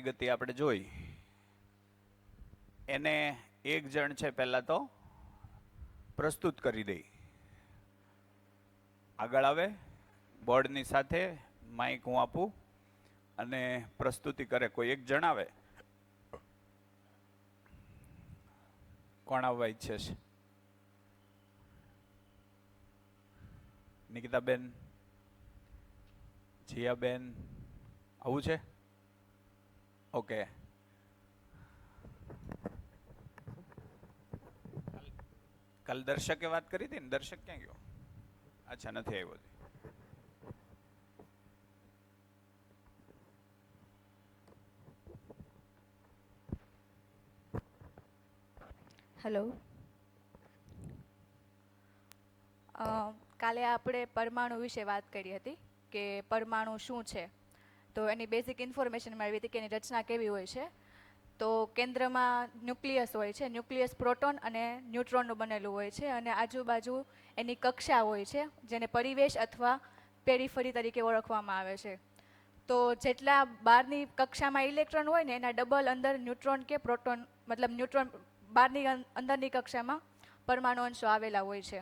ગતિ આપણે જોઈ, એને એક જણ છે પહેલા તો પ્રસ્તુત કરી દઈ. આગળ આવે, બોર્ડની સાથે માઇક હું આપું અને પ્રસ્તુતિ કરે. કોઈ એક જણ આવે. કોણ આવવા ઈચ્છે છે? નિકિતાબેન, જીયાબેન, આવું છે? ઓકે. કાલ દર્શકે વાત કરી હતી ને, દર્શક ક્યાં ગયો? અચ્છા, નથી આવ્યો. હેલો, કાલે આપણે પરમાણુ વિશે વાત કરી હતી કે પરમાણુ શું છે. તો એની બેઝિક ઇન્ફોર્મેશન મેળવી હતી કે એની રચના કેવી હોય છે. તો કેન્દ્રમાં ન્યુક્લિયસ હોય છે. ન્યુક્લિયસ પ્રોટોન અને ન્યુટ્રોનનું બનેલું હોય છે અને આજુબાજુ એની કક્ષા હોય છે, જેને પરિવેશ અથવા પેરીફરી તરીકે ઓળખવામાં આવે છે. તો જેટલા બહારની કક્ષામાં ઇલેક્ટ્રોન હોય ને એના ડબલ અંદર ન્યુટ્રોન કે પ્રોટોન, મતલબ ન્યુટ્રોન બહારની અંદરની કક્ષામાં પરમાણુ અંશો આવેલા હોય છે.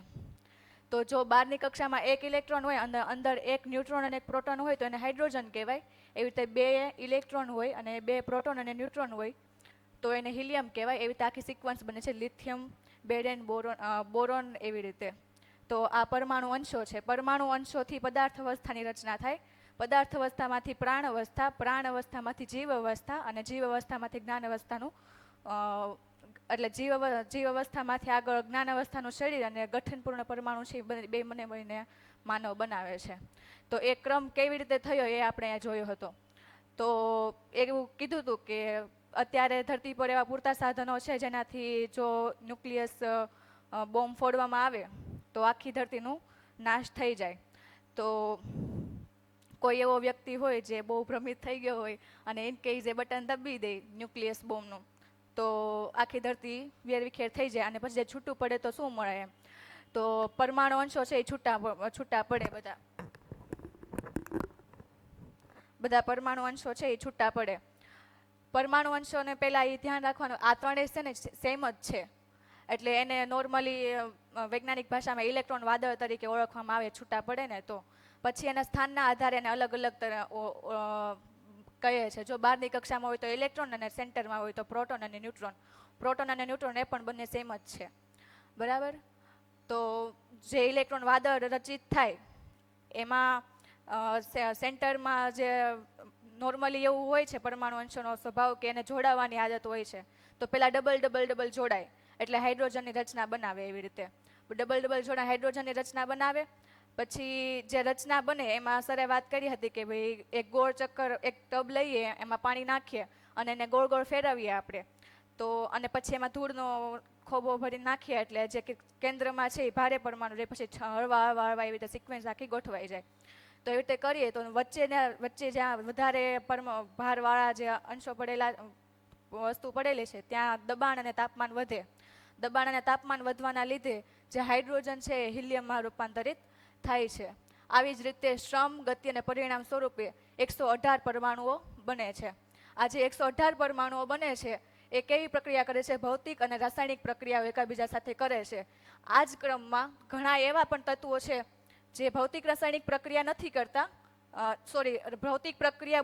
તો જો બહારની કક્ષામાં એક ઇલેક્ટ્રોન હોય, અંદર એક ન્યુટ્રોન અને એક પ્રોટોન હોય તો એને હાઇડ્રોજન કહેવાય. એવી રીતે બે ઇલેક્ટ્રોન હોય અને બે પ્રોટોન અને ન્યુટ્રોન હોય તો એને હિલિયમ કહેવાય. એવી રીતે આખી સિક્વન્સ બને છે, લિથિયમ, બેરેન, બોરોન, એવી રીતે. તો આ પરમાણુ અંશો છે. પરમાણુ અંશોથી પદાર્થ અવસ્થાની રચના થાય. પદાર્થ અવસ્થામાંથી પ્રાણ અવસ્થા, પ્રાણ અવસ્થામાંથી જીવ અવસ્થા અને જીવ અવસ્થામાંથી જ્ઞાન અવસ્થાનું એટલે જીવ અવસ્થામાંથી આગળ જ્ઞાન અવસ્થાનું શરીર અને ગઠનપૂર્ણ પરમાણુ છે, બે મને મળીને માનવ બનાવે છે. તો એ ક્રમ કેવી રીતે થયો એ આપણે જોયો હતો. તો એવું કીધું હતું કે અત્યારે ધરતી પર એવા પૂરતા સાધનો છે જેનાથી જો ન્યુક્લિયસ બોમ્બ ફોડવામાં આવે તો આખી ધરતીનું નાશ થઈ જાય. તો કોઈ એવો વ્યક્તિ હોય જે બહુ ભ્રમિત થઈ ગયો હોય અને ઇન કેસ એ બટન દબી દે ન્યુક્લિયસ બોમ્બનું, તો આખી ધરતી વેરવિખેર થઈ જાય અને પછી જે છૂટું પડે તો શું મળે એમ. તો પરમાણુ અંશો છે એ છૂટા પડે. બધા પરમાણુ અંશો છે એ છૂટા પડે. પરમાણુ અંશોને પહેલાં એ ધ્યાન રાખવાનું, આ ત્રણેય છે ને સેમ જ છે. એટલે એને નોર્મલી વૈજ્ઞાનિક ભાષામાં ઇલેક્ટ્રોન વાદળ તરીકે ઓળખવામાં આવે છૂટા પડે ને તો. પછી એના સ્થાનના આધારે એને અલગ અલગ કહે છે. જો બહારની કક્ષામાં હોય તો ઇલેક્ટ્રોન અને સેન્ટરમાં હોય તો પ્રોટોન અને ન્યુટ્રોન. પ્રોટોન અને ન્યુટ્રોન એ પણ બંને સેમ જ છે, બરાબર. તો જે ઇલેક્ટ્રોન વાદળ રચિત થાય એમાં સેન્ટરમાં જે નોર્મલી એવું હોય છે પરમાણુ અંશોનો સ્વભાવ કે એને જોડાવાની આદત હોય છે. તો પેલા ડબલ જોડાય એટલે હાઇડ્રોજનની રચના બનાવે. એવી રીતે ડબલ જોડાય હાઇડ્રોજનની રચના બનાવે. પછી જે રચના બને એમાં સરે વાત કરી હતી કે ભાઈ એક ગોળ ચક્કર, એક ટબ લઈએ, એમાં પાણી નાખીએ અને એને ગોળ ગોળ ફેરવીએ આપણે. તો અને પછી એમાં ધૂળનો ખોબો ભરી નાખીએ એટલે જે કેન્દ્રમાં છે એ ભારે પરમાણુ રહે, પછી હળવા એવી રીતે સિક્વન્સ આખી ગોઠવાઈ જાય. તો એવી રીતે કરીએ તો વચ્ચે જ્યાં વધારે ભારવાળા જે અંશો પડેલા વસ્તુ પડેલી છે ત્યાં દબાણ અને તાપમાન વધે. દબાણ અને તાપમાન વધવાના લીધે જે હાઇડ્રોજન છે એ હિલિયમમાં રૂપાંતરિત થાય છે. આવી જ રીતે શ્રમ, ગતિ અને પરિણામ સ્વરૂપે 118 પરમાણુઓ બને છે. આ જે 118 પરમાણુઓ બને છે એ કેવી પ્રક્રિયા કરે છે? ભૌતિક અને રાસાયણિક પ્રક્રિયાઓ એકબીજા સાથે કરે છે. આ જ ક્રમમાં ઘણા એવા પણ તત્વો છે જે ભૌતિક રાસાયણિક પ્રક્રિયા નથી કરતા. ભૌતિક પ્રક્રિયા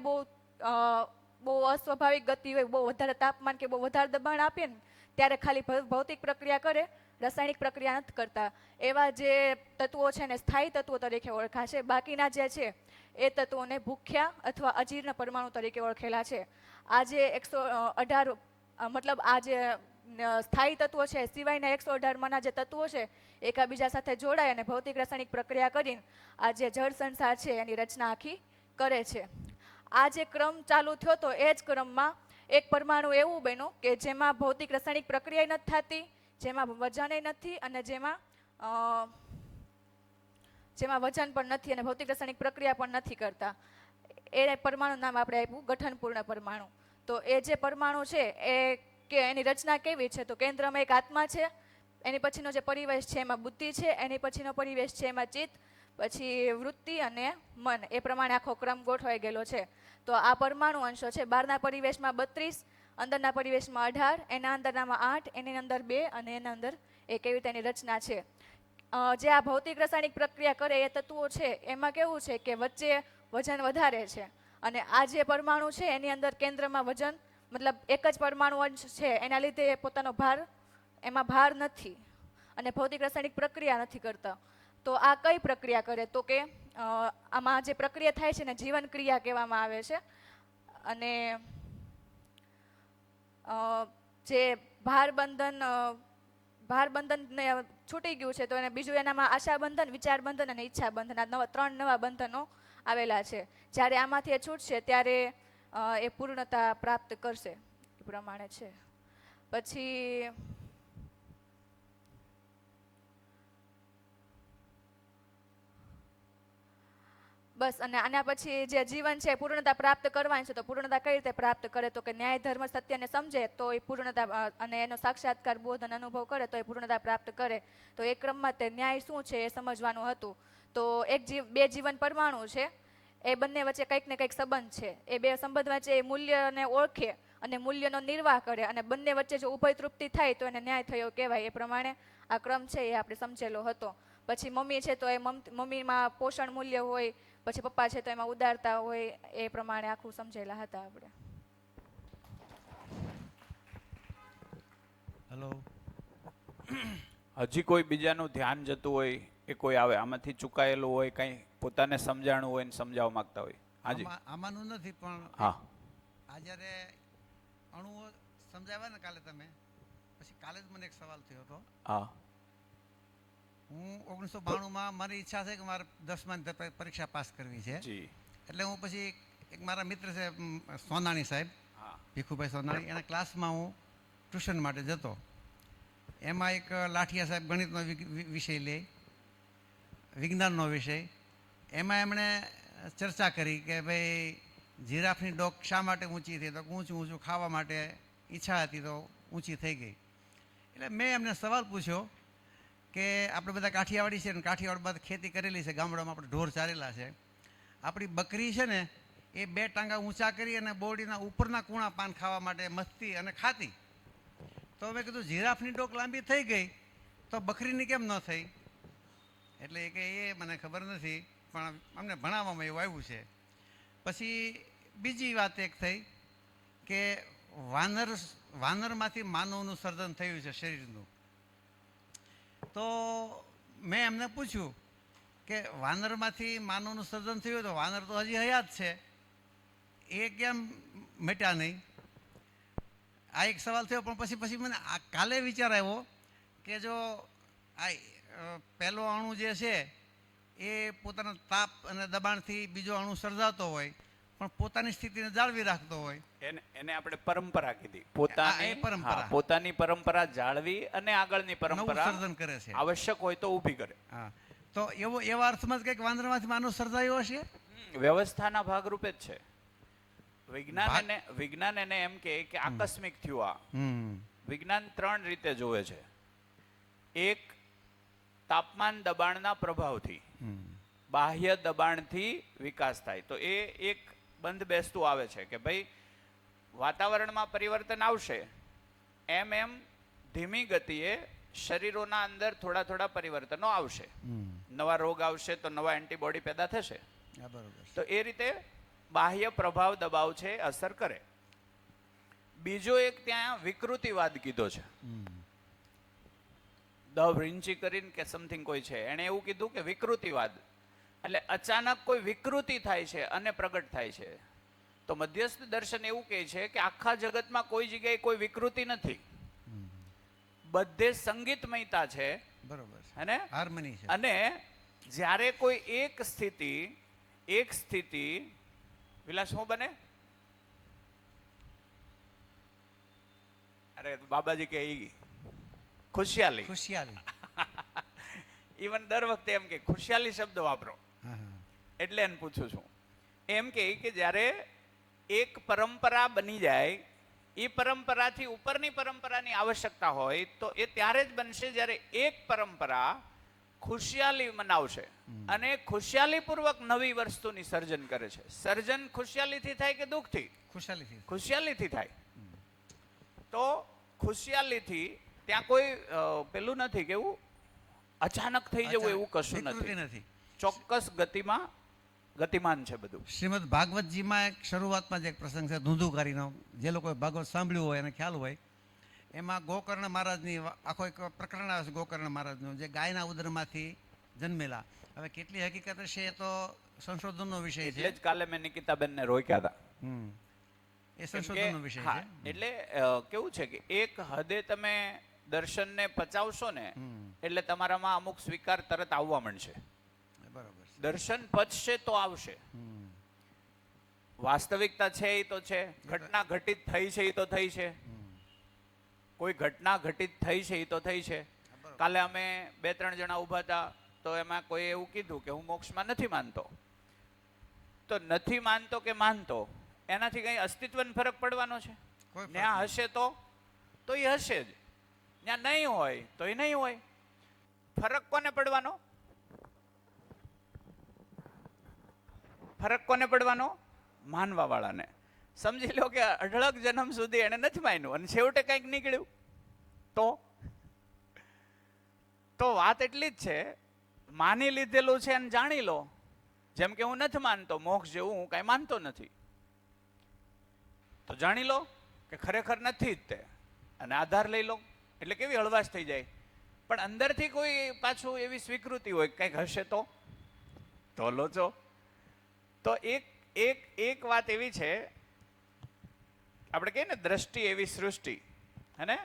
બહુ અસ્વાભાવિક ગતિ હોય, બહુ વધારે તાપમાન કે બહુ વધારે દબાણ આપીએ ને ત્યારે ખાલી ભૌતિક પ્રક્રિયા કરે, રાસાયણિક પ્રક્રિયા નથી કરતા. એવા જે તત્વો છે ને સ્થાયી તત્વો તરીકે ઓળખાશે. બાકીના જે છે એ તત્વોને ભૂખ્યા અથવા અજીર્ણ પરમાણુ તરીકે ઓળખેલા છે. આ જે 118 મતલબ આ જે સ્થાયી તત્વો છે સિવાયના 118માંના જે તત્વો છે એકબીજા સાથે જોડાય અને ભૌતિક રાસાયણિક પ્રક્રિયા કરીને આ જે જળ સંસાર છે એની રચના આખી કરે છે. આ જે ક્રમ ચાલુ થયો તો એ જ ક્રમમાં એક પરમાણુ એવું બન્યું કે જેમાં ભૌતિક રાસાયણિક પ્રક્રિયા નથી થતી, જેમાં વજન નથી અને જેમાં વજન પણ નથી અને ભૌતિક રાસાયણિક પ્રક્રિયા પણ નથી કરતા. એ પરમાણુ નામ આપણે આપ્યું ગઠનપૂર્ણ પરમાણુ. તો એ જે પરમાણુ છે એની રચના કેવી છે? તો કેન્દ્રમાં એક આત્મા છે, એની પછીનો જે પરિવેશ છે એમાં બુદ્ધિ છે, એની પછીનો પરિવેશ છે એમાં ચિત્ત, પછી વૃત્તિ અને મન. એ પ્રમાણે આખો ક્રમ ગોઠવાઈ ગયેલો છે. તો તો આ પરમાણુ અંશો છે. બહારના પરિવેશમાં 32, અંદરના પરિવેશમાં 18, એના અંદરનામાં 8, એની અંદર 2 અને એના અંદર 1, એવી રીતે એની રચના છે. જે આ ભૌતિક રાસાયણિક પ્રક્રિયા કરે એ તત્વો છે એમાં કેવું છે કે વચ્ચે વજન વધારે છે, અને આ જે પરમાણુ છે એની અંદર કેન્દ્રમાં વજન, મતલબ એક જ પરમાણુ અંશ છે, એના લીધે પોતાનો ભાર, એમાં ભાર નથી અને ભૌતિક રાસાયણિક પ્રક્રિયા નથી કરતા. તો આ કઈ પ્રક્રિયા કરે? તો કે આમાં જે પ્રક્રિયા થાય છે ને જીવન ક્રિયા કહેવામાં આવે છે. અને જે ભારબંધન છૂટી ગયું છે તો એને બીજું એનામાં આશાબંધન, વિચારબંધન અને ઈચ્છાબંધન, આ 3 નવા બંધનો આવેલા છે. જ્યારે આમાંથી એ છૂટશે ત્યારે એ પૂર્ણતા પ્રાપ્ત કરશે, એ પ્રમાણે છે. પછી બસ, અને આના પછી જે જીવન છે પૂર્ણતા પ્રાપ્ત કરવાની છે. તો પૂર્ણતા કઈ રીતે પ્રાપ્ત કરે? તો કે ન્યાય, ધર્મ, સત્યને સમજે તો એ પૂર્ણતા, અને એનો સાક્ષાત્કાર, બોધ અને અનુભવ કરે તો એ પૂર્ણતા પ્રાપ્ત કરે. તો એ ક્રમમાં તે ન્યાય શું છે એ સમજવાનું હતું. તો બે જીવન પરમાણુ છે, એ બંને વચ્ચે કંઈક ને કંઈક સંબંધ છે. એ બે સંબંધ વચ્ચે એ મૂલ્યને ઓળખે અને મૂલ્યનો નિર્વાહ કરે, અને બંને વચ્ચે જો ઉભય તૃપ્તિ થાય તો એને ન્યાય થયો કહેવાય. એ પ્રમાણે આ ક્રમ છે એ આપણે સમજેલો હતો. પછી મમ્મી છે તો એ મમ્મીમાં પોષણ મૂલ્ય હોય, પછી પપ્પા છે તો એમાં ઉદારતા હોય, એ પ્રમાણે આખું સમજેલા હતા આપણે. હેલો, હજી કોઈ બીજાનું ધ્યાન જતું હોય એ કોઈ આવે, આમાંથી ચૂકાયેલું હોય, કંઈ પોતાને સમજાણું હોય ને સમજાવવા માંગતા હોય? હાજી. આમાંનું નથી, પણ હા, આ જ્યારે અણુઓ સમજાવ્યા ને કાલે તમે, પછી કાલે જ મને એક સવાલ થયો હતો. હા. હું 1992માં મારી ઈચ્છા છે કે મારે 10મા પરીક્ષા પાસ કરવી છે. જી. એટલે હું પછી એક મારા મિત્ર છે સોનાણી સાહેબ, ભીખુભાઈ સોનાણી, એના ક્લાસમાં હું ટ્યુશન માટે જતો. એમાં એક લાઠિયા સાહેબ ગણિતનો વિષય લે, વિજ્ઞાનનો વિષય. એમાં એમણે ચર્ચા કરી કે ભાઈ જીરાફની ડોક શા માટે ઊંચી થઈ? તો ઊંચું ઊંચું ખાવા માટે ઈચ્છા હતી તો ઊંચી થઈ ગઈ. એટલે મેં એમને સવાલ પૂછ્યો કે આપણે બધા કાઠિયાવાડી છે ને, કાઠિયાવાડ બાદ ખેતી કરેલી છે, ગામડામાં આપણે ઢોર ચારેલા છે. આપણી બકરી છે ને એ 2 ટાંગા ઊંચા કરી અને બોરડીના ઉપરના કૂણા પાન ખાવા માટે મથતી અને ખાતી. તો મેં કીધું જીરાફની ડોક લાંબી થઈ ગઈ તો બકરીની કેમ ન થઈ? એટલે કે એ મને ખબર નથી, પણ અમને ભણાવવામાં એવું આવ્યું છે. પછી બીજી વાત એક થઈ કે વાનરમાંથી માનવનું સર્જન થયું છે શરીરનું. તો મેં એમને પૂછ્યું કે વાનરમાંથી માનવનું સર્જન થયું તો વાનર તો હજી હયાત છે, એ કેમ મટ્યા નહીં? આ એક સવાલ થયો. પણ પછી મને કાલે વિચાર આવ્યો કે જો આ પહેલો અણુ જે છે એ પોતાના તાપ અને દબાણથી બીજો અણુ સર્જાતો હોય પણ પોતાની સ્થિતિને જાળવી રાખતો હોય, એને આપણે પરંપરા કીધી. પોતાની પરંપરા જાળવી અને આગળની પરંપરા સર્જન કરે છે, આવશ્યક હોય તો ઊભી કરે. હા, તો એવા અર્થમાં જ કંઈક વાંદરામાંથી માનવ સર્જાયો હશે. વ્યવસ્થાના ભાગરૂપે જ છે. વિજ્ઞાન એને એમ કે આકસ્મિક થયું. આ વિજ્ઞાન 3 રીતે જોવે છે. એક, તાપમાન દબાણના પ્રભાવથી, બાહ્ય દબાણથી વિકાસ થાય. તો એ એક બંધ બેસતું આવે છે કે ભાઈ વાતાવરણમાં પરિવર્તન આવશે, એમ ધીમી ગતિએ શરીરોના અંદર થોડા પરિવર્તનો આવશે. નવા રોગ આવશે તો નવા એન્ટીબોડી પેદા થશે. તો એ રીતે બાહ્ય પ્રભાવ, દબાવ છે, અસર કરે. બીજો એક ત્યાં વિકૃતિવાદ કીધો છે. દ વિન્ચી કરીને કે સમથિંગ કોઈ છે, એણે એવું કીધું કે વિકૃતિવાદ એટલે અચાનક કોઈ વિકૃતિ થાય છે અને પ્રગટ થાય છે. તો મધ્યસ્થ દર્શન એવું કહે છે કે આખા જગતમાં કોઈ જગ્યાએ કોઈ વિકૃતિ નથી, બધે સંગીતમયતા છે, બરોબર, અને હાર્મની છે. અને જ્યારે કોઈ એક સ્થિતિ વિલાસ શું બને? અરે બાબાજી કે ખુશિયાલી. ઇવન દર વખતે એમ કે ખુશિયાલી શબ્દ વાપરો. એટલે એને પૂછું છું. એમ કે જ્યારે એક પરંપરા બની જાય, એ પરંપરાથી ઉપરની પરંપરાની આવશ્યકતા હોય તો એ ત્યારે જ બનશે જ્યારે એક પરંપરા ખુશિયાલી મનાવશે અને ખુશિયાલીપૂર્વક નવી વસ્તુની સર્જન કરે છે. સર્જન ખુશિયાલીથી થાય કે દુઃખથી? ખુશાલીથી. ખુશિયાલીથી થાય. તો ખુશિયાલીથી ત્યાં કોઈ પેલું નથી કેવું અચાનક થઈ જવું એવું કશું વિકૃતિ નથી. ચોક્કસ ગતિમાન છે બધું. શ્રીમદ ભાગવતજીમાં એક શરૂઆતમાં જ એક પ્રસંગ છે ધુંધુકારીનો, જે લોકોએ ભાગવત સાંભળ્યું હોય એને ખ્યાલ હોય. એમાં ગોકર્ણ મહારાજની આખો એક પ્રકરણ આવે છે ગોકર્ણ મહારાજનું, જે ગાયના ઉદરમાંથી જન્મેલા. હવે કેટલી હકીકત છે એ તો સંશોધનનો વિષય છે. એટલે જ કાલે મેં નિકિતાબેનને રોક્યા હતા. એ સંશોધનનો વિષય છે. એટલે કેવું છે કે એક હદે તમે દર્શનને પચાવશો ને એટલે તમારામાં અમુક સ્વીકાર તરત આવવા માંડશે. બરોબર. દર્શન પચશે તો આવશે. વાસ્તવિકતા છે એ તો છે, ઘટના ઘટિત થઈ છે એ તો થઈ છે, કોઈ ઘટના ઘટિત થઈ છે એ તો થઈ છે. કાલે અમે 2-3 જણા ઊભા હતા તો એમાં કોઈ એવું કીધું કે હું મોક્ષમાં નથી માનતો. તો નથી માનતો કે માનતો એનાથી કઈ અસ્તિત્વને ફરક પડવાનો છે? ત્યાં હશે તો એ હશે જ, ત્યાં નહીં હોય તો એ નહીં હોય. ફરક કોને પડવાનો? ફરક કોને પડવાનો? માનવા વાળાને. સમજી લો કે અઢળક જન્મ સુધી એને નથી માન્યું અને છેવટે કંઈક નીકળ્યું તો વાત એટલી જ છે, માની લીધેલું છે અને જાણી લો. જેમ કે હું નથી માનતો મોક્ષ જેવું, હું કાંઈ માનતો નથી, તો જાણી લો કે ખરેખર નથી જ તે, અને આધાર લઈ લો એટલે કેવી હળવાશ થઈ જાય. પણ અંદરથી કોઈ પાછું એવી સ્વીકૃતિ હોય કંઈક હશે તો લોચો. તો એક વાત એવી છે, આપણે કહીએ ને દ્રષ્ટિ એવી સૃષ્ટિ, હે,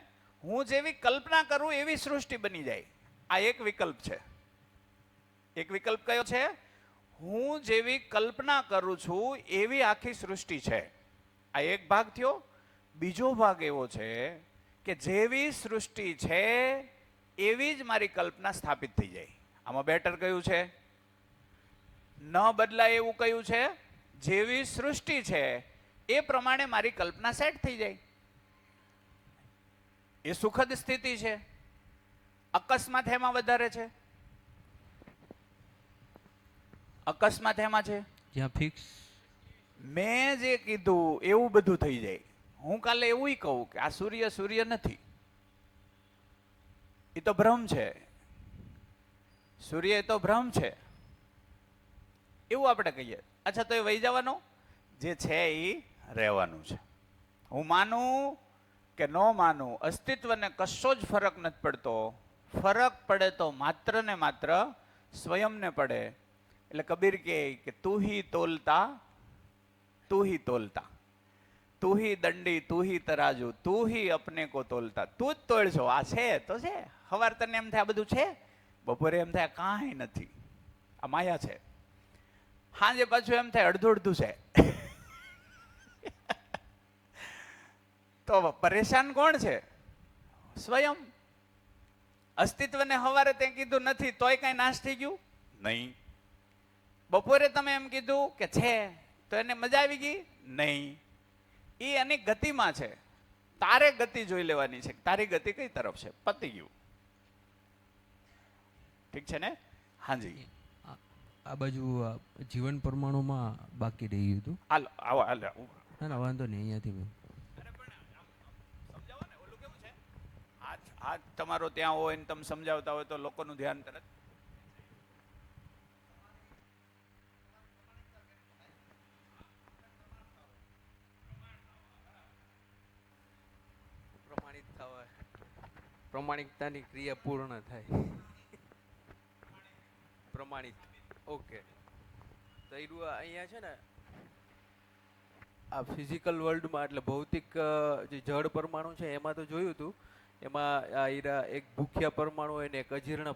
હું જેવી કલ્પના કરું એવી સૃષ્ટિ બની જાય. આ એક વિકલ્પ છે. એક વિકલ્પ કયો છે? હું જેવી કલ્પના કરું છું એવી આખી સૃષ્ટિ છે. આ એક ભાગ થયો. બીજો ભાગ એવો છે કે જેવી સૃષ્ટિ છે એવી જ મારી કલ્પના સ્થાપિત થઈ જાય. આમાં બેટર કયું છે? ન બદલાય એવું કયું છે? જેવી સૃષ્ટિ છે એ પ્રમાણે મારી કલ્પના સેટ થઈ જાય. એ સુખદ સ્થિતિ છે. અકસ્માત એમાં વધારે છે. અકસ્માત એમાં છે જ્યાં ફિક્સ મેં જે કીધું એવું બધું થઈ જાય. હું કાલે એવું કહું કે આ સૂર્ય નથી, એ તો ભ્રમ છે, સૂર્ય એ તો ભ્રમ છે, એવું આપણે કહીએ. અચ્છા, તો એ વહી જવાનો? જે છે એ રહેવાનું છે. હું માનું કે ન માનું, અસ્તિત્વને કશો જ ફરક નથી પડતો. ફરક પડે તો માત્ર ને માત્ર સ્વયંને પડે. એટલે કબીર કહે કે તું હી તોલતા, તું હી તોલતા, તું હી દંડી, તું હી તરાજુ, તું હી અપને કો તોલતા. તું જ તોલશો. આ છે તો છે. સવાર તને એમ થાય આ બધું છે, બપોરે એમ થાય કાંઈ નથી, આ માયા છે. સાંજે પાછું એમ થાય અડધું અડધું છે. તો પરેશાન કોણ છે? સ્વયં. અસ્તિત્વને હવારે તે કીધું નથી તોય કઈ નાશ થઈ ગયું નહીં. બપોરે તમે એમ કીધું કે છે તો એને મજા આવી ગઈ નહીં. એ એની ગતિમાં છે. તારે ગતિ જોઈ લેવાની છે. તારી ગતિ કઈ તરફ છે? પતી ગયું. ઠીક છે ને? હાજી. આ બાજુ જીવન પરમાણુમાં બાકી રહી ગયું હતું. હાલો આવો હાલો. ના ના વાંધો નહીં, અહીંયાથી હાથ તમારો ત્યાં હોય ને તમે સમજાવતા હોય તો લોકોનું ધ્યાન તરત. પ્રમાણિત થવા, પ્રમાણિકતાની ક્રિયા પૂર્ણ થાય. પ્રમાણિત. ઓકે. તો અહીંયા છે ને આ ફિઝિકલ વર્લ્ડમાં એટલે ભૌતિક જે જળ પરમાણુ છે એમાં તો જોયું હતું. એમાં આ હીરા એક ભૂખ્યા પરમાણુ હોય ને એક અજીર્ણ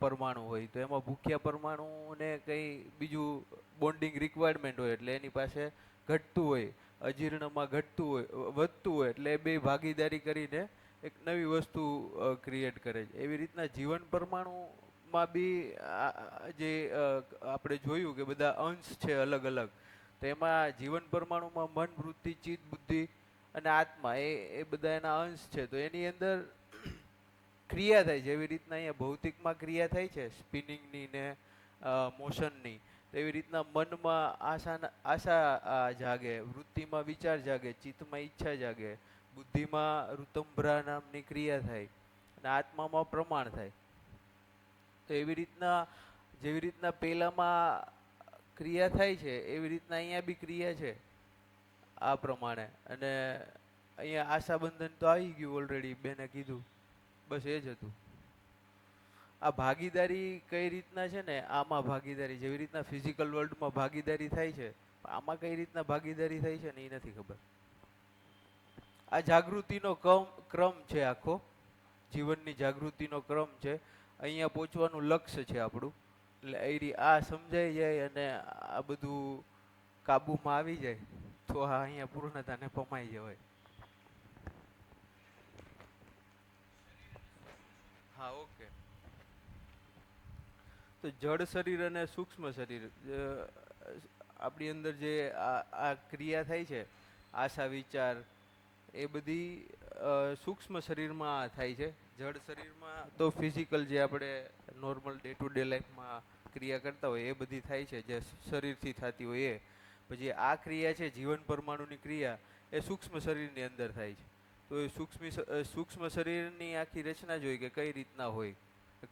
પરમાણુ હોય. તો એમાં ભૂખ્યા પરમાણુને કંઈ બીજું બોન્ડિંગ રિક્વાયરમેન્ટ હોય એટલે એની પાસે ઘટતું હોય, અજીર્ણમાં ઘટતું હોય, વધતું હોય, એટલે બે ભાગીદારી કરીને એક નવી વસ્તુ ક્રિએટ કરે છે. એવી રીતના જીવન પરમાણુમાં બી જે આપણે જોયું કે બધા અંશ છે અલગ અલગ. તો એમાં જીવન પરમાણુમાં મન, વૃત્તિ, ચિત્ત, બુદ્ધિ અને આત્મા એ બધા એના અંશ છે. તો એની અંદર ક્રિયા થાય, જેવી રીતના અહીંયા ભૌતિકમાં ક્રિયા થાય છે સ્પિનિંગની ને મોશનની, એવી રીતના મનમાં આશા જાગે, વૃત્તિમાં વિચાર જાગે, ચિત્તમાં ઈચ્છા જાગે, બુદ્ધિમાં ઋતંભ્રા નામની ક્રિયા થાય અને આત્મામાં પ્રમાણ થાય. તો એવી રીતના જેવી રીતના પેલામાં ક્રિયા થાય છે એવી રીતના અહીંયા બી ક્રિયા છે આ પ્રમાણે. અને અહીંયા આશાબંધન તો આવી ગયું ઓલરેડી, બેને કીધું, બસ એ જ હતું. આ ભાગીદારી કઈ રીતના છે ને, આમાં ભાગીદારી જેવી રીતના ફિઝિકલ વર્લ્ડમાં ભાગીદારી થાય છે, આમાં કઈ રીતના ભાગીદારી થાય છે ને એ નથી ખબર. આ જાગૃતિનો ક્રમ છે, આખો જીવનની જાગૃતિનો ક્રમ છે. અહીંયા પહોંચવાનું લક્ષ્ય છે આપણું. એટલે આ સમજાઈ જાય અને આ બધું કાબુમાં આવી જાય તો આ અહીંયા પૂર્ણતાને પમાઈ જવાય. હા, ઓકે. તો જડ શરીર અને સૂક્ષ્મ શરીર, આપણી અંદર જે આ ક્રિયા થાય છે, આશા વિચાર, એ બધી સૂક્ષ્મ શરીરમાં થાય છે. જડ શરીરમાં તો ફિઝિકલ જે આપણે નોર્મલ ડે ટુ ડે લાઈફમાં ક્રિયા કરતા હોય એ બધી થાય છે, જે શરીરથી થતી હોય એ. પછી આ ક્રિયા છે જીવન પરમાણુની ક્રિયા, એ સૂક્ષ્મ શરીરની અંદર થાય છે. તો એ સૂક્ષ્મ શરીરની આખી રચના જોઈ કે કઈ રીતના હોય,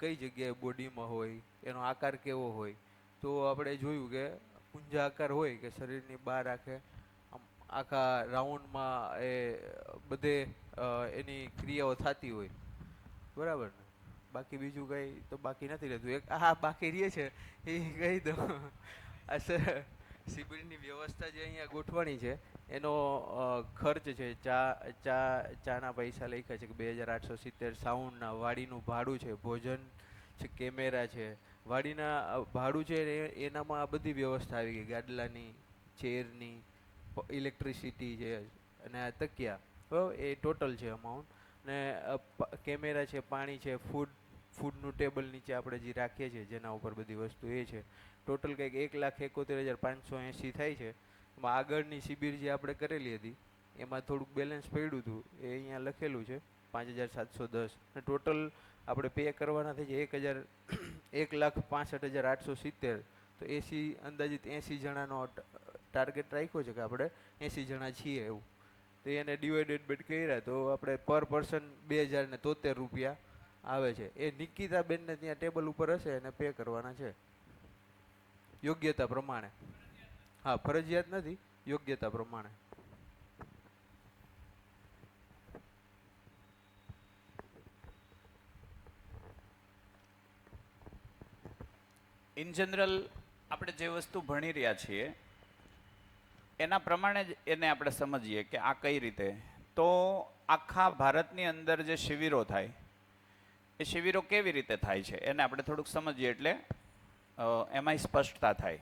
કઈ જગ્યાએ બોડીમાં હોય, એનો આકાર કેવો હોય. તો આપણે જોયું કે કુંજા આકાર હોય કે શરીરની બહાર આખા રાઉન્ડમાં એ બધે એની ક્રિયાઓ થતી હોય, બરાબર ને. બાકી બીજું કંઈ તો બાકી નથી રહેતું. એક બાકી રહે છે એ કહી દઉં. આ શિબિરની વ્યવસ્થા જે અહીંયા ગોઠવણી છે એનો ખર્ચ છે, ચાના પૈસા લખ્યા છે કે 2870, સાઉન્ડના, વાડીનું ભાડું છે, ભોજન છે, કેમેરા છે, વાડીના ભાડું છે એનામાં આ બધી વ્યવસ્થા આવી ગઈ, ગાડલાની, ચેરની, ઇલેક્ટ્રિસિટી છે અને આ તકિયા, બરાબર, એ ટોટલ છે અમાઉન્ટ. ને કેમેરા છે, પાણી છે, ફૂડનું ટેબલ નીચે આપણે જે રાખીએ છીએ જેના ઉપર બધી વસ્તુ એ છે. ટોટલ કંઈક 1,71,580 થાય છે. એમાં આગળની શિબિર જે આપણે કરેલી હતી એમાં થોડુંક બેલેન્સ પડ્યું હતું, એ અહીંયા લખેલું છે 5,710. અને ટોટલ આપણે પે કરવાના થઈ છે 1,65,870. તો અંદાજિત 80 જણાનો ટાર્ગેટ રાખ્યો છે કે આપણે 80 જણા છીએ એવું. તો એને ડિવાઇડેડ બેડ કર્યા તો આપણે પર પર્સન 2,073 રૂપિયા આવે છે. એ નિકિતાબેનને ત્યાં ટેબલ ઉપર હશે એને પે કરવાના છે યોગ્યતા પ્રમાણે. હા, ફરજિયાત નથી, યોગ્યતા પ્રમાણે. ઇન જનરલ આપણે જે વસ્તુ ભણી રહ્યા છીએ એના પ્રમાણે જ એને આપણે સમજીએ કે આ કઈ રીતે. તો આખા ભારતની અંદર જે શિબિરો થાય એ શિબિરો કેવી રીતે થાય છે એને આપણે થોડુંક સમજીએ એટલે એમાંય સ્પષ્ટતા થાય.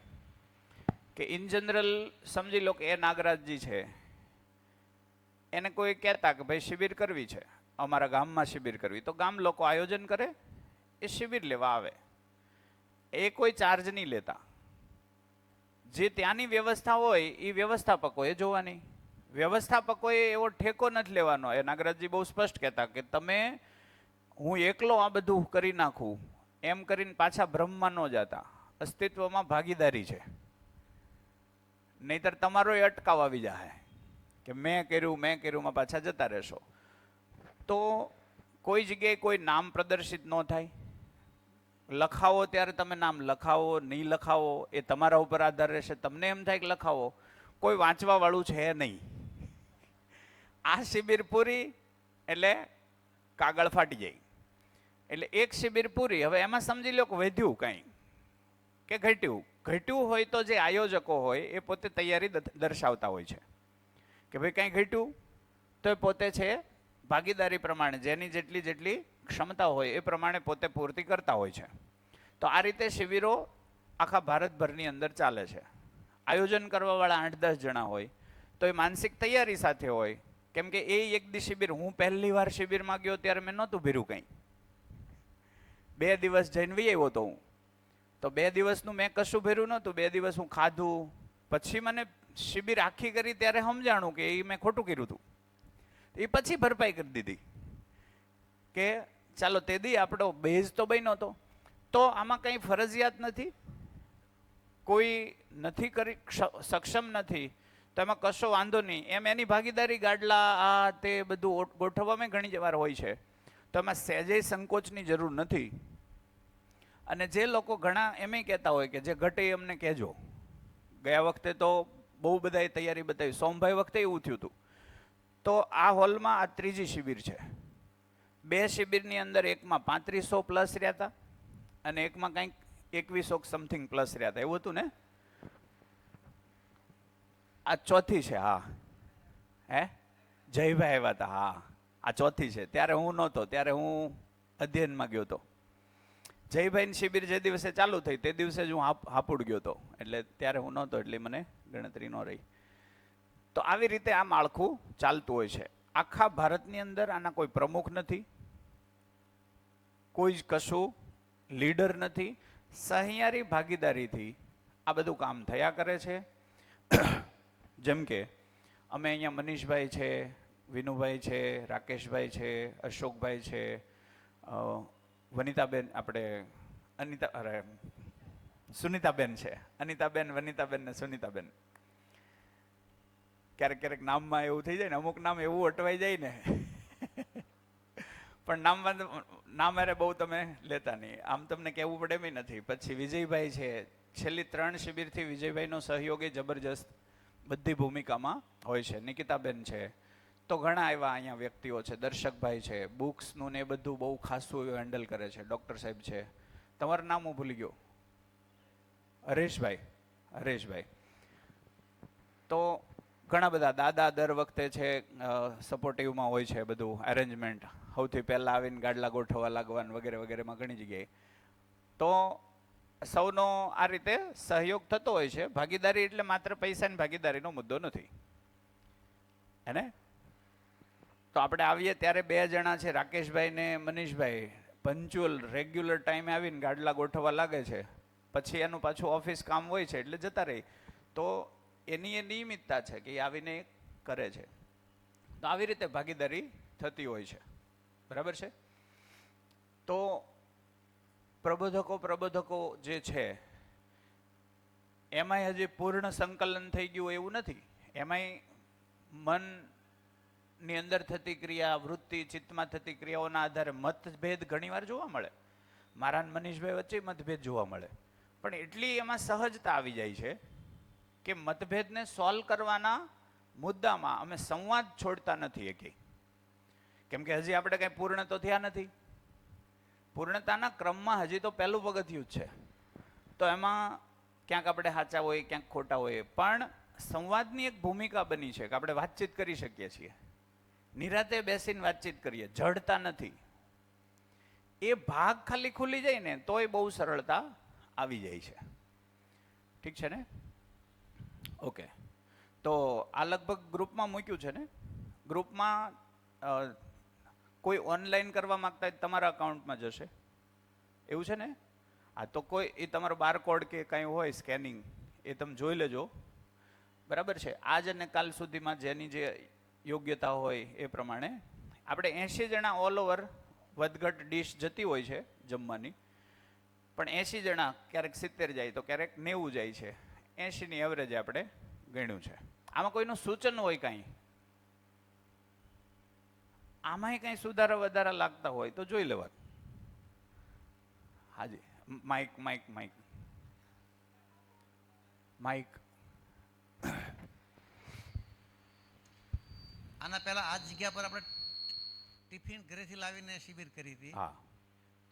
કે ઇન જનરલ સમજી લો કે એ નાગરાજજી છે, એને કોઈ કહેતા કે ભાઈ શિબિર કરવી છે, અમારા ગામમાં શિબિર કરવી, તો ગામ લોકો આયોજન કરે, એ શિબિર લેવા આવે, એ કોઈ ચાર્જ નહીં લેતા. જે ત્યાંની વ્યવસ્થા હોય એ વ્યવસ્થાપકોએ જોવાની. વ્યવસ્થાપકોએ એવો ઠેકો નથી લેવાનો. એ નાગરાજજી બહુ સ્પષ્ટ કહેતા કે તમે હું એકલો આ બધું કરી નાખું એમ કરીને પાછા બ્રહ્મમાં ન જતા. અસ્તિત્વમાં ભાગીદારી છે, નહીતર તમારો એ અટકાવ આવી જાય કે મેં કર્યુંમાં પાછા જતા રહેશો. તો કોઈ જગ્યાએ કોઈ નામ પ્રદર્શિત ન થાય. લખાવો ત્યારે તમે નામ લખાવો, નહીં લખાવો એ તમારા ઉપર આધાર રહેશે. તમને એમ થાય કે લખાવો, કોઈ વાંચવા વાળું છે નહીં. આ શિબિર પૂરી એટલે કાગળ ફાટી જાય. એટલે એક શિબિર પૂરી, હવે એમાં સમજી લો કે વધ્યું કંઈ કે ઘટ્યું હોય તો જે આયોજકો હોય એ પોતે તૈયારી દર્શાવતા હોય છે કે ભાઈ કંઈ ઘટ્યું તો એ પોતે છે ભાગીદારી પ્રમાણે જેની જેટલી ક્ષમતા હોય એ પ્રમાણે પોતે પૂર્તિ કરતા હોય છે. તો આ રીતે શિબિરો આખા ભારતભરની અંદર ચાલે છે. આયોજન કરવાવાળા 8-10 જણા હોય તો એ માનસિક તૈયારી સાથે હોય. કેમ કે એ એક દી શિબિર, હું પહેલી વાર શિબિરમાં ગયો ત્યારે મેં નહોતું ભર્યું કંઈ. 2 દિવસ જઈને વી આવ્યો તો હું, તો 2 દિવસનું મેં કશું ભર્યું નહોતું. 2 દિવસ હું ખાધું, પછી મને શિબિર આખી કરી ત્યારે સમજાણું કે એ મેં ખોટું કર્યું હતું. એ પછી ભરપાઈ કરી દીધી કે ચાલો તે દી આપણો બેઝ તો બન્યો હતો, તો આમાં કંઈ ફરજિયાત નથી, કોઈ નથી કરી સક્ષમ નથી, તો એમાં કશો વાંધો નહીં. એમ એની ભાગીદારી ગાડલા આ તે બધું ગોઠવવામાં ઘણી વાર હોય છે, તો એમાં સહેજે સંકોચની જરૂર નથી. અને જે લોકો ઘણા એમ કહેતા હોય કે જે ઘટે એ અમને કહેજો. ગયા વખતે તો બહુ બધાએ તૈયારી બતાવી, સોમભાઈ વખતે એવું થયું હતું. તો આ હોલમાં આ ત્રીજી શિબિર છે. 2 શિબિરની અંદર એકમાં 3500 પ્લસ રહ્યા હતા અને એકમાં કંઈક 2100 સમથિંગ પ્લસ રહ્યા હતા, એવું હતું ને? આ ચોથી છે. હા, હે જયભાઈ આવ્યા હતા. હા, આ ચોથી છે. ત્યારે હું નહોતો, ત્યારે હું અધ્યયનમાં ગયો હતો. જયભાઈની શિબિર જે દિવસે ચાલુ થઈ તે દિવસે જ હું હાપુડ ગયો હતો, એટલે ત્યારે હું નહોતો, એટલે મને ગણતરી ન રહી. તો આવી રીતે આ માળખું ચાલતું હોય છે. આખા ભારતની અંદર આના કોઈ પ્રમુખ નથી, કોઈ જ કશું લીડર નથી. સહિયારી ભાગીદારીથી આ બધું કામ થયા કરે છે. જેમ કે અમે અહીંયા મનીષભાઈ છે, વિનુભાઈ છે, રાકેશભાઈ છે, અશોકભાઈ છે, વનિતાબેન, આપણે અનિતા, અરે સુનિતાબેન છે, અનિતાબેન, વનિતાબેન ને સુનિતાબેન. ક્યારેક ક્યારેક નામમાં એવું થઈ જાય ને, અમુક નામ એવું અટવાઈ જાય ને પણ નામ અરે બહુ તમે લેતા નહીં, આમ તમને કહેવું પડે એમ નથી. પછી વિજયભાઈ છે, છેલ્લી 3 શિબિરથી વિજયભાઈનો સહયોગ એ જબરજસ્ત બધી ભૂમિકામાં હોય છે. નિકિતાબેન છે, તો ઘણા એવા અહીંયા વ્યક્તિઓ છે. દર્શકભાઈ છે, બુક્સનું ને એ બધું બહુ ખાસું એવું હેન્ડલ કરે છે. ડૉક્ટર સાહેબ છે, તમારું નામ હું ભૂલી ગયો, હરેશભાઈ. તો ઘણા બધા દાદા દર વખતે છે સપોર્ટિવમાં હોય છે, બધું એરેન્જમેન્ટ સૌથી પહેલાં આવીને ગાડલા ગોઠવવા લાગવાનું વગેરે વગેરેમાં ઘણી જગ્યાએ. તો સૌનો આ રીતે સહયોગ થતો હોય છે. ભાગીદારી એટલે માત્ર પૈસાની ભાગીદારીનો મુદ્દો નથી, એને. તો આપણે આવીએ ત્યારે 2 જણા છે, રાકેશભાઈ ને મનીષભાઈ, પંચ્યુઅલ રેગ્યુલર ટાઈમે આવીને ગાડલા ગોઠવવા લાગે છે. પછી એનું પાછું ઓફિસ કામ હોય છે એટલે જતા રહી. તો એની એ નિયમિતતા છે કે એ આવીને કરે છે. તો આવી રીતે ભાગીદારી થતી હોય છે, બરાબર છે. તો પ્રબોધકો જે છે એમાંય હજી પૂર્ણ સંકલન થઈ ગયું એવું નથી. એમાંય મનની અંદર થતી ક્રિયા, વૃત્તિ, ચિત્તમાં થતી ક્રિયાઓના આધારે મતભેદ ઘણીવાર જોવા મળે. મારા અને મનીષભાઈ વચ્ચે મતભેદ જોવા મળે, પણ એટલી એમાં સહજતા આવી જાય છે કે મતભેદને સોલ્વ કરવાના મુદ્દામાં અમે સંવાદ છોડતા નથી એકેય. કેમ કે હજી આપણે કંઈ પૂર્ણ તો થયા નથી. પૂર્ણતાના ક્રમમાં હજી તો પહેલું પગથિયું જ છે. તો એમાં ક્યાંક આપણે સાચા હોય, ક્યાંક ખોટા હોય, પણ સંવાદની એક ભૂમિકા બની છે કે આપણે વાતચીત કરી શકીએ છીએ, નિરાતે બેસીને વાતચીત કરીએ, જડતા નથી. એ ભાગ ખાલી ખુલી જાય ને તોય બહુ સરળતા આવી જાય છે. ઠીક છે ને? ઓકે. તો આ લગભગ ગ્રુપમાં મૂક્યું છે ને. ગ્રુપમાં કોઈ ઓનલાઈન કરવા માંગતા હોય તમારા અકાઉન્ટમાં જશે, એવું છે ને? હા, તો કોઈ એ તમારો બારકોડ કે કંઈ હોય સ્કેનિંગ એ તમે જોઈ લેજો, બરાબર છે. આજ અને કાલ સુધીમાં જેની જે યોગ્યતા હોય એ પ્રમાણે આપણે 80 જણા ઓલ ઓવર વધઘટ ડીશ જતી હોય છે જમવાની, પણ 80 જણા ક્યારેક 70 જાય તો ક્યારેક 90 જાય છે. 80ની એવરેજ આપણે ગણ્યું છે. આમાં કોઈનું સૂચન હોય કાંઈ, આમાંય કંઈ સુધારા વધારા લાગતા હોય તો જોઈ લેવાનું. હાજી, માઇક. આના પહેલા આ જગ્યા પર આપણે ટિફિન ઘરેથી લાવીને શિબિર કરી હતી. હા,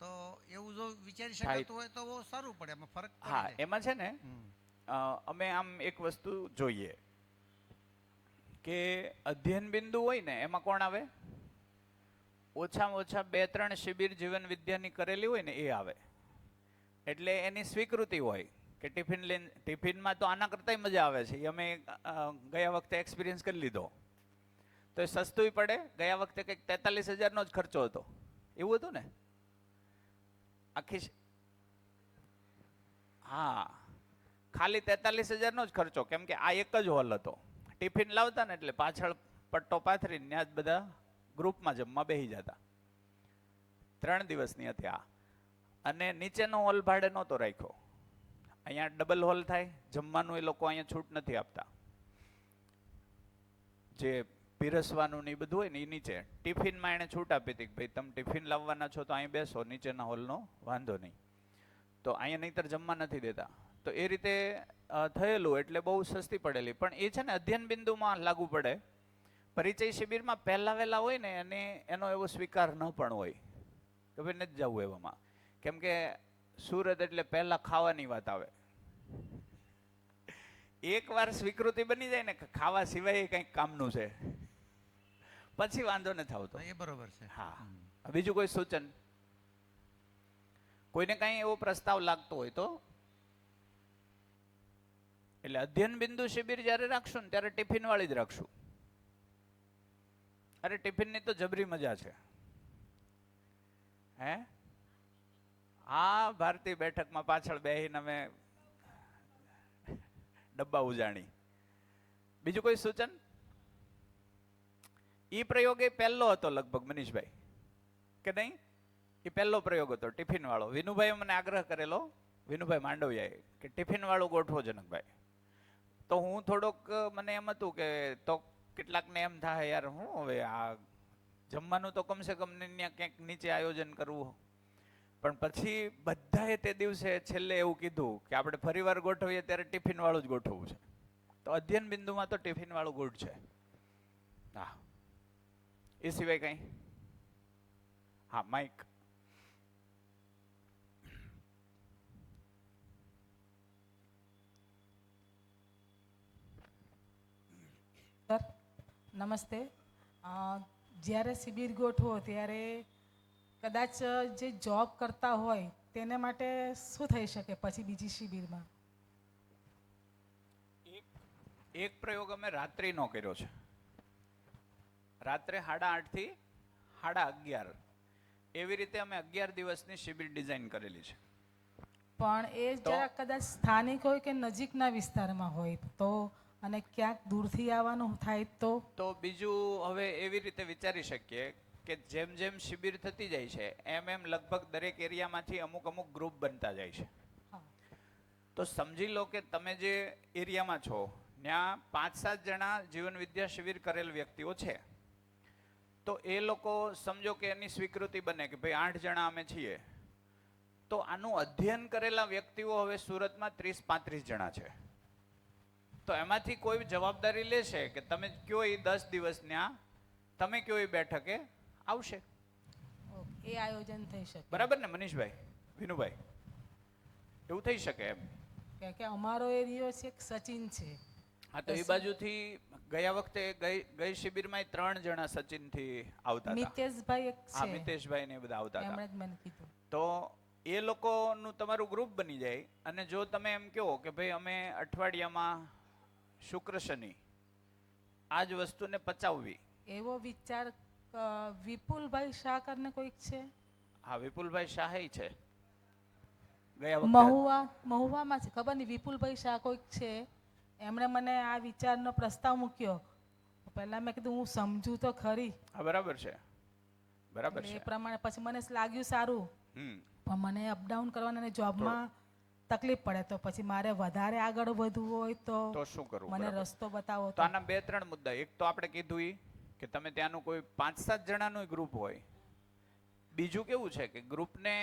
તો એવું જો વિચારી શકાતું હોય તો બહુ સારું પડે, એમાં ફરક પડે. હા, એમાં છે ને અમે આમ એક વસ્તુ જોઈએ કે અધ્યયન બિંદુ હોય ને એમાં કોણ આવે? ઓછામાં ઓછા 2-3 શિબિર જીવન વિદ્યાની કરેલી હોય ને એ આવે. એટલે એની સ્વીકૃતિ હોય કે ટિફિનમાં તો આના કરતાંય મજા આવે છે. એ અમે ગયા વખતે એક્સપિરિયન્સ કરી લીધો. તો એ સસ્તુંય પડે. ગયા વખતે કંઈક 43,000નો જ ખર્ચો હતો, એવું હતું ને આખી? હા, ખાલી 43,000નો જ ખર્ચો. કેમ કે આ એક જ હોલ હતો. ટિફિન લાવતા ને એટલે પાછળ પટ્ટો પાથરીને ત્યાં જ બધા ગ્રુપમાં જમવા બેસી જતા. 3 દિવસની હતી આ. અને નીચેનો હોલ ભાડે નહોતો રાખ્યો. અહીંયા ડબલ હોલ થાય, જમવાનું એ લોકો અહીંયા છૂટ નથી આપતા. જે પીરસવાનું ને એ બધું હોય ને એ નીચે. ટિફિનમાં એને છૂટ આપી હતી કે ભાઈ તમે ટિફિન લાવવાના છો તો અહીં બેસો, નીચેના હોલનો વાંધો નહીં. તો અહીંયા નહીંતર જમવા નથી દેતા. તો એ રીતે થયેલું એટલે બહુ સસ્તી પડેલી. પણ એ છે ને અધ્યયન બિંદુમાં લાગુ પડે. પરિચય શિબિરમાં પહેલા વહેલા હોય ને અને એનો એવો સ્વીકાર ન પણ હોય કે ભાઈ નથી જવું એવામાં. કેમ કે સુરત એટલે પહેલા ખાવાની વાત આવે. એકવાર સ્વીકૃતિ બની જાય ને કે ખાવા સિવાય કંઈક કામનું છે, પછી વાંધો નથી આવતો. એ બરોબર છે. હા. બીજું કોઈ સૂચન? કોઈને કઈ એવો પ્રસ્તાવ લાગતો હોય તો? એટલે અધ્યયન બિંદુ શિબિર જ્યારે રાખશું ને ત્યારે ટિફિન વાળી જ રાખશું. અરે ટિફિનની તો જબરી મજા છે. હે? હા, ભારતીય બેઠકમાં પાછળ બેહીને અમે ડબ્બા ઉજાણી. બીજું કોઈ સૂચન? ઈ પ્રયોગ એ પહેલો હતો લગભગ મનીષભાઈ, કે નહીં? એ પહેલો પ્રયોગ હતો ટિફિન વાળો. વિનુભાઈએ મને આગ્રહ કરેલો, વિનુભાઈ માંડવિયાએ, કે ટિફિન વાળું ગોઠવો જનકભાઈ. તો હું થોડોક, મને એમ હતું કે તો કેટલાકને એમ થાય યાર હું હવે આ જમવાનું તો કમસે કમ ત્યાં ક્યાંક નીચે આયોજન કરવું. પણ પછી બધાએ તે દિવસે છેલ્લે એવું કીધું કે આપણે ફરીવાર ગોઠવીએ ત્યારે ટિફિન વાળું જ ગોઠવવું છે. તો અધ્યયન બિંદુમાં તો ટિફિન વાળું ગુડ છે. હા, એ સિવાય કઈ? હા, માઇક. સર નમસ્તે. જ્યારે શિબિર ગોઠવો ત્યારે કદાચ જે જોબ કરતા હોય તેને માટે શું થઈ શકે પછી બીજી શિબિરમાં? એક પ્રયોગ અમે રાત્રિનો કર્યો છે. રાત્રે 8:30 થી 11:30 એવી રીતે અમે 11 દિવસની શિબિર ડિઝાઇન કરેલી છે. પણ એ જરા કદાચ સ્થાનિક હોય કે નજીકના વિસ્તારમાં હોય તો, અને ક્યાંક દૂરથી આવવાનું થાય તો બીજું હવે એવી રીતે વિચારી શકીએ કે જેમ જેમ શિબિર થતી જાય છે એમ એમ લગભગ દરેક એરિયામાંથી અમુક ગ્રુપ બનતા જાય છે. તો સમજી લો કે તમે જે એરિયામાં છો ત્યાં 5-7 જણા જીવન વિદ્યા શિબિર કરેલ વ્યક્તિઓ છે. તો એ લોકો સમજો કે એની સ્વીકૃતિ બને કે ભાઈ 8 જણા અમે છીએ. તો આનું અધ્યયન કરેલા વ્યક્તિઓ હવે સુરતમાં 30-35 જણા છે. તો એમાંથી કોઈ જવાબદારી લેશે કે તમે કયો એ 10 દિવસ ત્યાં, તમે કયો એ બેઠકે આવશે. એ આયોજન થઈ શકે. બરાબર ને મનીષભાઈ, વિનુભાઈ? એવું થઈ શકે એમ. કે અમારો એરિયો છે સચિન છે. હા, તો એ બાજુથી ગયા વખતે ગઈ શિબિરમાં 3 જણા સચિનથી આવતા હતા. મિતેશભાઈ એક હા, છે. મિતેશભાઈ ને બધા આવતા હતા. એમણે જ મને કીધું. તો એ લોકોનું તમારું ગ્રુપ બની જાય. અને જો તમે એમ કહો કે ભાઈ અમે અઠવાડિયામાં શુક્ર શનિ આ જ વસ્તુને પચાવવી, એવો વિચાર વિપુલભાઈ શાહ કરીને કોઈક છે. હા, વિપુલભાઈ શાહે છે. ગયા વખતે મહુવામાં છે, ખબર નહીં, વિપુલભાઈ શાહ કોઈક છે. એમણે મને આ વિચારનો પ્રસ્તાવ મૂક્યો. પહેલા મેં કીધું હું સમજુ તો ખરી. હા, બરાબર છે, બરાબર છે. એ પ્રમાણે પછી મને લાગ્યું સારું. પણ મને અપડાઉન કરવાના અને જોબમાં તકલીફ પડે તો પછી મારે વધારે આગળ વધવું હોય તો શું કરવું? મને રસ્તો બતાવો. તો આના 2-3 મુદ્દા. એક તો આપણે કીધું ઈ કે તમે ત્યાંનું કોઈ 5-7 જણાનું ગ્રુપ હોય. બીજું કેવું છે કે ગ્રુપને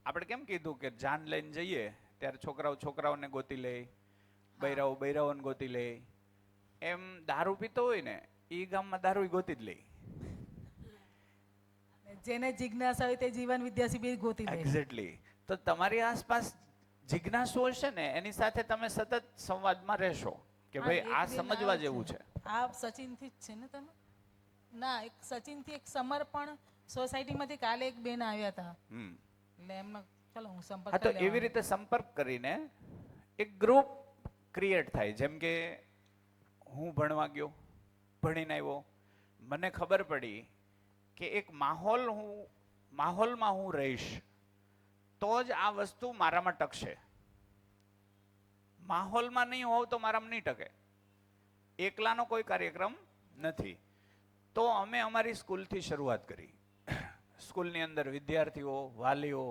આપણે કેમ કીધું કે જાન લઈને જઈએ ત્યારે છોકરાઓ છોકરાઓને ગોતી લે, બૈરાઓ બૈરાઓને ગોતી લે. એમ દારૂ પીતો હોય ને એ ગામમાં દારૂ ગોતી જ લે. જેને જિજ્ઞાસા હોય તે જીવન વિદ્યા શિબિર ગોતી લે. એક્ઝેક્ટલી. તો તમારી આસપાસ જિજ્ઞાસુ હશે ને એની સાથે તમે સતત સંવાદમાં રહેશો કે ભાઈ આ સમજવા જેવું છે. આ સચિનથી જ છે ને તમે? ના, એક સચિનથી એક સમર્પણ સોસાયટીમાંથી કાલે એક બેન આવ્યા હતા. એટલે એમનો ચલો હું સંપર્ક. હા, તો એવી રીતે સંપર્ક કરીને એક ગ્રુપ ક્રિએટ થાય. જેમ કે હું ભણવા ગયો, ભણીને આવ્યો, મને ખબર પડી કે એક માહોલમાં હું રહીશ તો જ આ વસ્તુ મારામાં ટકશે. માહોલમાં નહીં હોવ તો મારામાં નહીં ટકે. એકલાનો કોઈ કાર્યક્રમ નથી. તો અમે અમારી સ્કૂલથી શરૂઆત કરી. સ્કૂલની અંદર વિદ્યાર્થીઓ, વાલીઓ,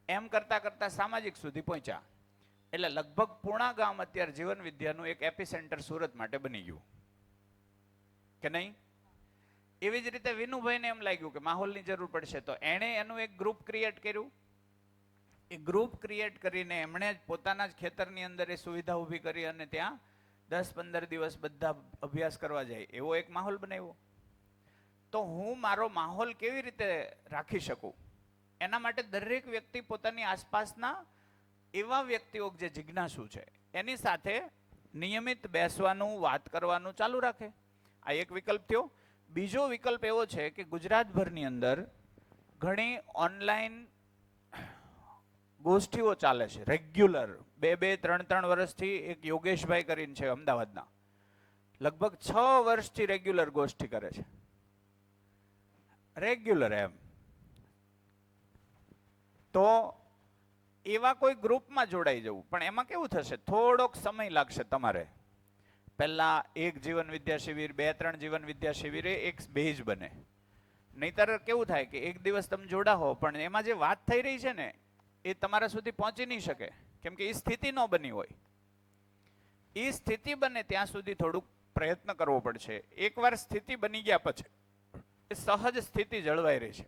એમ કરતાં કરતાં સામાજિક સુધી પહોંચ્યા. એટલે લગભગ પૂર્ણા ગામ અત્યારે જીવન વિદ્યાનું એક એપિસેન્ટર સુરત માટે બની ગયું કે નહીં? એવી જ રીતે વિનુભાઈને એમ લાગ્યું કે માહોલની જરૂર પડશે, તો એણે એનું એક ગ્રુપ ક્રિએટ કર્યું. એ ગ્રુપ ક્રિએટ કરીને એમણે જ પોતાના જ ખેતરની અંદર એ સુવિધા ઊભી કરી અને ત્યાં 10-15 દિવસ બધા અભ્યાસ કરવા જાય એવો એક માહોલ બનાવ્યો. તો હું મારો માહોલ કેવી રીતે રાખી શકું, એના માટે દરેક વ્યક્તિ પોતાની આસપાસના એવા વ્યક્તિઓ જે જિજ્ઞાસુ છે એની સાથે નિયમિત બેસવાનું, વાત કરવાનું ચાલુ રાખે. આ એક વિકલ્પ થયો. બીજો વિકલ્પ એવો છે કે ગુજરાતભરની અંદર ઘણી ઓનલાઈન ગોષ્ઠીઓ ચાલે છે રેગ્યુલર. 2-3 વર્ષથી એક યોગેશભાઈ કરીને છે અમદાવાદના, લગભગ 6 વર્ષથી રેગ્યુલર ગોષ્ઠી કરે છે. રેગ્યુલર એમ. તો એવા કોઈ ગ્રુપમાં જોડાઈ જવું. પણ એમાં કેવું થશે, થોડોક સમય લાગશે તમારે. પહેલા એક જીવન વિદ્યા શિબિર, 2-3 જીવન વિદ્યા શિબિરે એક બેઝ બને. નહીતર કેવું થાય કે એક દિવસ તમે જોડાઓ પણ એમાં જે વાત થઈ રહી છે ને એ તમારા સુધી પહોંચી નહીં શકે, કેમ કે એ સ્થિતિ ન બની હોય. એ સ્થિતિ બને ત્યાં સુધી થોડુંક પ્રયત્ન કરવો પડશે. એકવાર સ્થિતિ બની ગયા પછી એ સહજ સ્થિતિ જળવાઈ રહી છે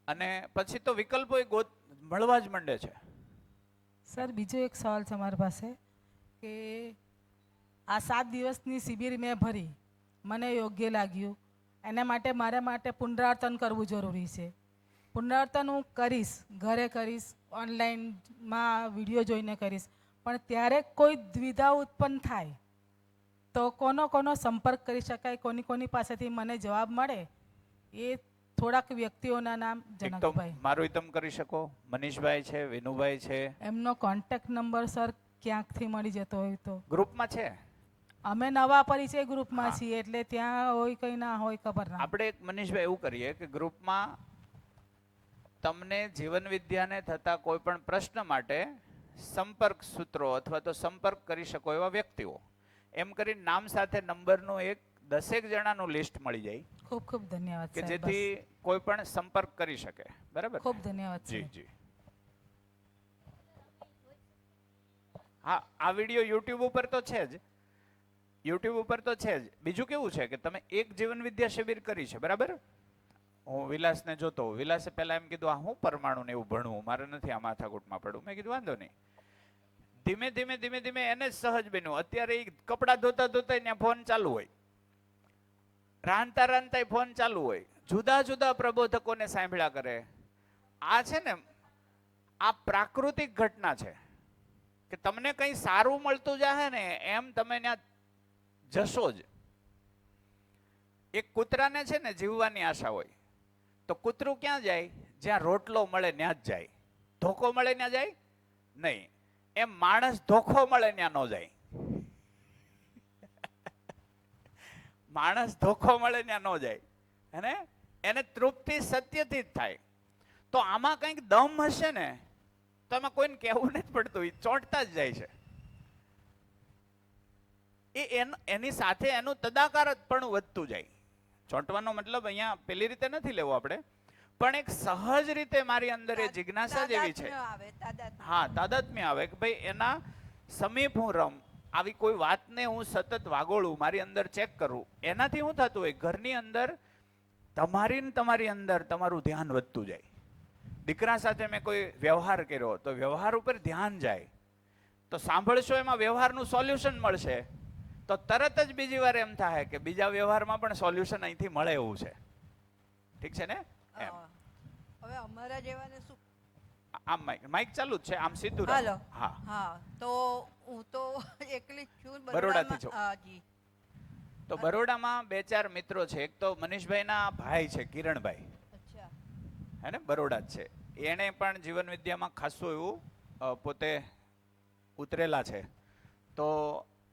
અને પછી તો વિકલ્પો મળવા જ માંડે છે. સર, બીજો એક સવાલ છે મારી પાસે કે આ 7 દિવસની શિબિર મેં ભરી, મને યોગ્ય લાગ્યું, એના માટે મારા માટે પુનરાવર્તન કરવું જરૂરી છે. પુનરાવર્તન હું કરીશ, ઘરે કરીશ, ઓનલાઈનમાં વિડીયો જોઈને કરીશ, પણ ત્યારે કોઈ દ્વિધા ઉત્પન્ન થાય તો કોનો સંપર્ક કરી શકાય, કોની પાસેથી મને જવાબ મળે, એ થોડાક વ્યક્તિઓના નામ જનકભાઈ. મારું તમે કરી શકો. મનીષભાઈ છે, વિનુભાઈ છે. એમનો કોન્ટેક્ટ નંબર સર ક્યાંકથી મળી જતો હોય તો? ગ્રુપમાં છે. અમે નવા પરિચય ગ્રુપમાં છીએ એટલે ત્યાં હોય કઈ ના હોય ખબર ના. આપણે એક મનીષભાઈ એવું કરીએ કે ગ્રુપમાં તમને જીવન વિદ્યાને થતા કોઈ પણ પ્રશ્ન માટે સંપર્ક સૂત્રો અથવા તો સંપર્ક કરી શકો એવા વ્યક્તિઓ, એમ કરી નામ સાથે નંબરનું એક 10 જણાનું લિસ્ટ મળી જાય. ખૂબ ખૂબ ધન્યવાદ કે સાહેબ. જેથી કોઈ પણ સંપર્ક કરી શકે. બરાબર? ખૂબ ધન્યવાદ જી સાહેબ. જી. હા, આ વિડીયો યુટ્યુબ ઉપર તો છે જ. યુટ્યુબ ઉપર તો છે જ. બીજું કેવું છે કે તમે એક જીવન વિદ્યા શિબિર કરી છે, બરાબર? હું વિલાસને જોતો, વિલાસે પહેલા એમ કીધું આ હું પરમાણુ ને એવું ભણવું, મારે નથી આ માથાકૂટમાં પડવું. મેં કીધું વાંધો નહીં. ધીમે ધીમે એને જ સહજ બન્યું. અત્યારે એ કપડાં ધોતા ત્યાં ફોન ચાલુ હોય, રાંધતા ફોન ચાલુ હોય, જુદા જુદા પ્રબોધકોને સાંભળ્યા કરે. આ છે ને, આ પ્રાકૃતિક ઘટના છે કે તમને કંઈ સારું મળતું જાય ને એમ તમે ત્યાં જશો જ. એક કૂતરાને છે ને જીવવાની આશા હોય, તો કૂતરું ક્યાં જાય? જ્યાં રોટલો મળે ત્યાં જ જાય. ધોકો મળે ત્યાં જાય નહીં. એમ માણસ ધોકો મળે ત્યાં ન જાય. માણસ ધોકો મળે ત્યાં ન જાય. અને એને તૃપ્તિ સત્યથી જ થાય. તો આમાં કંઈક દમ હશે ને તો એમાં કોઈને કહેવું નથી પડતું, એ ચોંટતા જ જાય છે. એની સાથે એનું તદાકારપણું વધતું જાય. ચોંટવાનો મતલબ અહીંયા પેલી રીતે નથી લેવો આપણે, પણ એક સહજ રીતે મારી અંદર એ જિજ્ઞાસા જેવી છે. હા, તાદાત્મ્ય આવે કે ભાઈ એના સમીપ હું રમ. આવી કોઈ વાતને હું સતત વાગોળું, મારી અંદર ચેક કરું. એનાથી શું થતું હોય, ઘરની અંદર તમારી અંદર તમારું ધ્યાન વધતું જાય. દીકરા સાથે મેં કોઈ વ્યવહાર કર્યો તો વ્યવહાર ઉપર ધ્યાન જાય. તો સાંભળશો એમાં વ્યવહારનું સોલ્યુશન મળશે તો તરત જ બીજી વાર એમ થાય કે બીજા વ્યવહારમાં પણ સોલ્યુશન અહીંથી મળે એવું છે. ઠીક છે ને? એમ. હવે અમારા જેવાને શું? આમ માઇક ચાલુ જ છે, આમ સીધું રાખો. હાલો. હા, હા, તો હું તો એકલી જ છું. બરોડાથી છો? હા જી. તો બરોડામાં 2-4 મિત્રો છે. એક તો મનીષભાઈના ભાઈ છે કિરણભાઈ, અચ્છા. હે ને, બરોડા જ છે. એણે પણ જીવન વિદ્યામાં ખાસું એવું પોતે ઉતરેલા છે. તો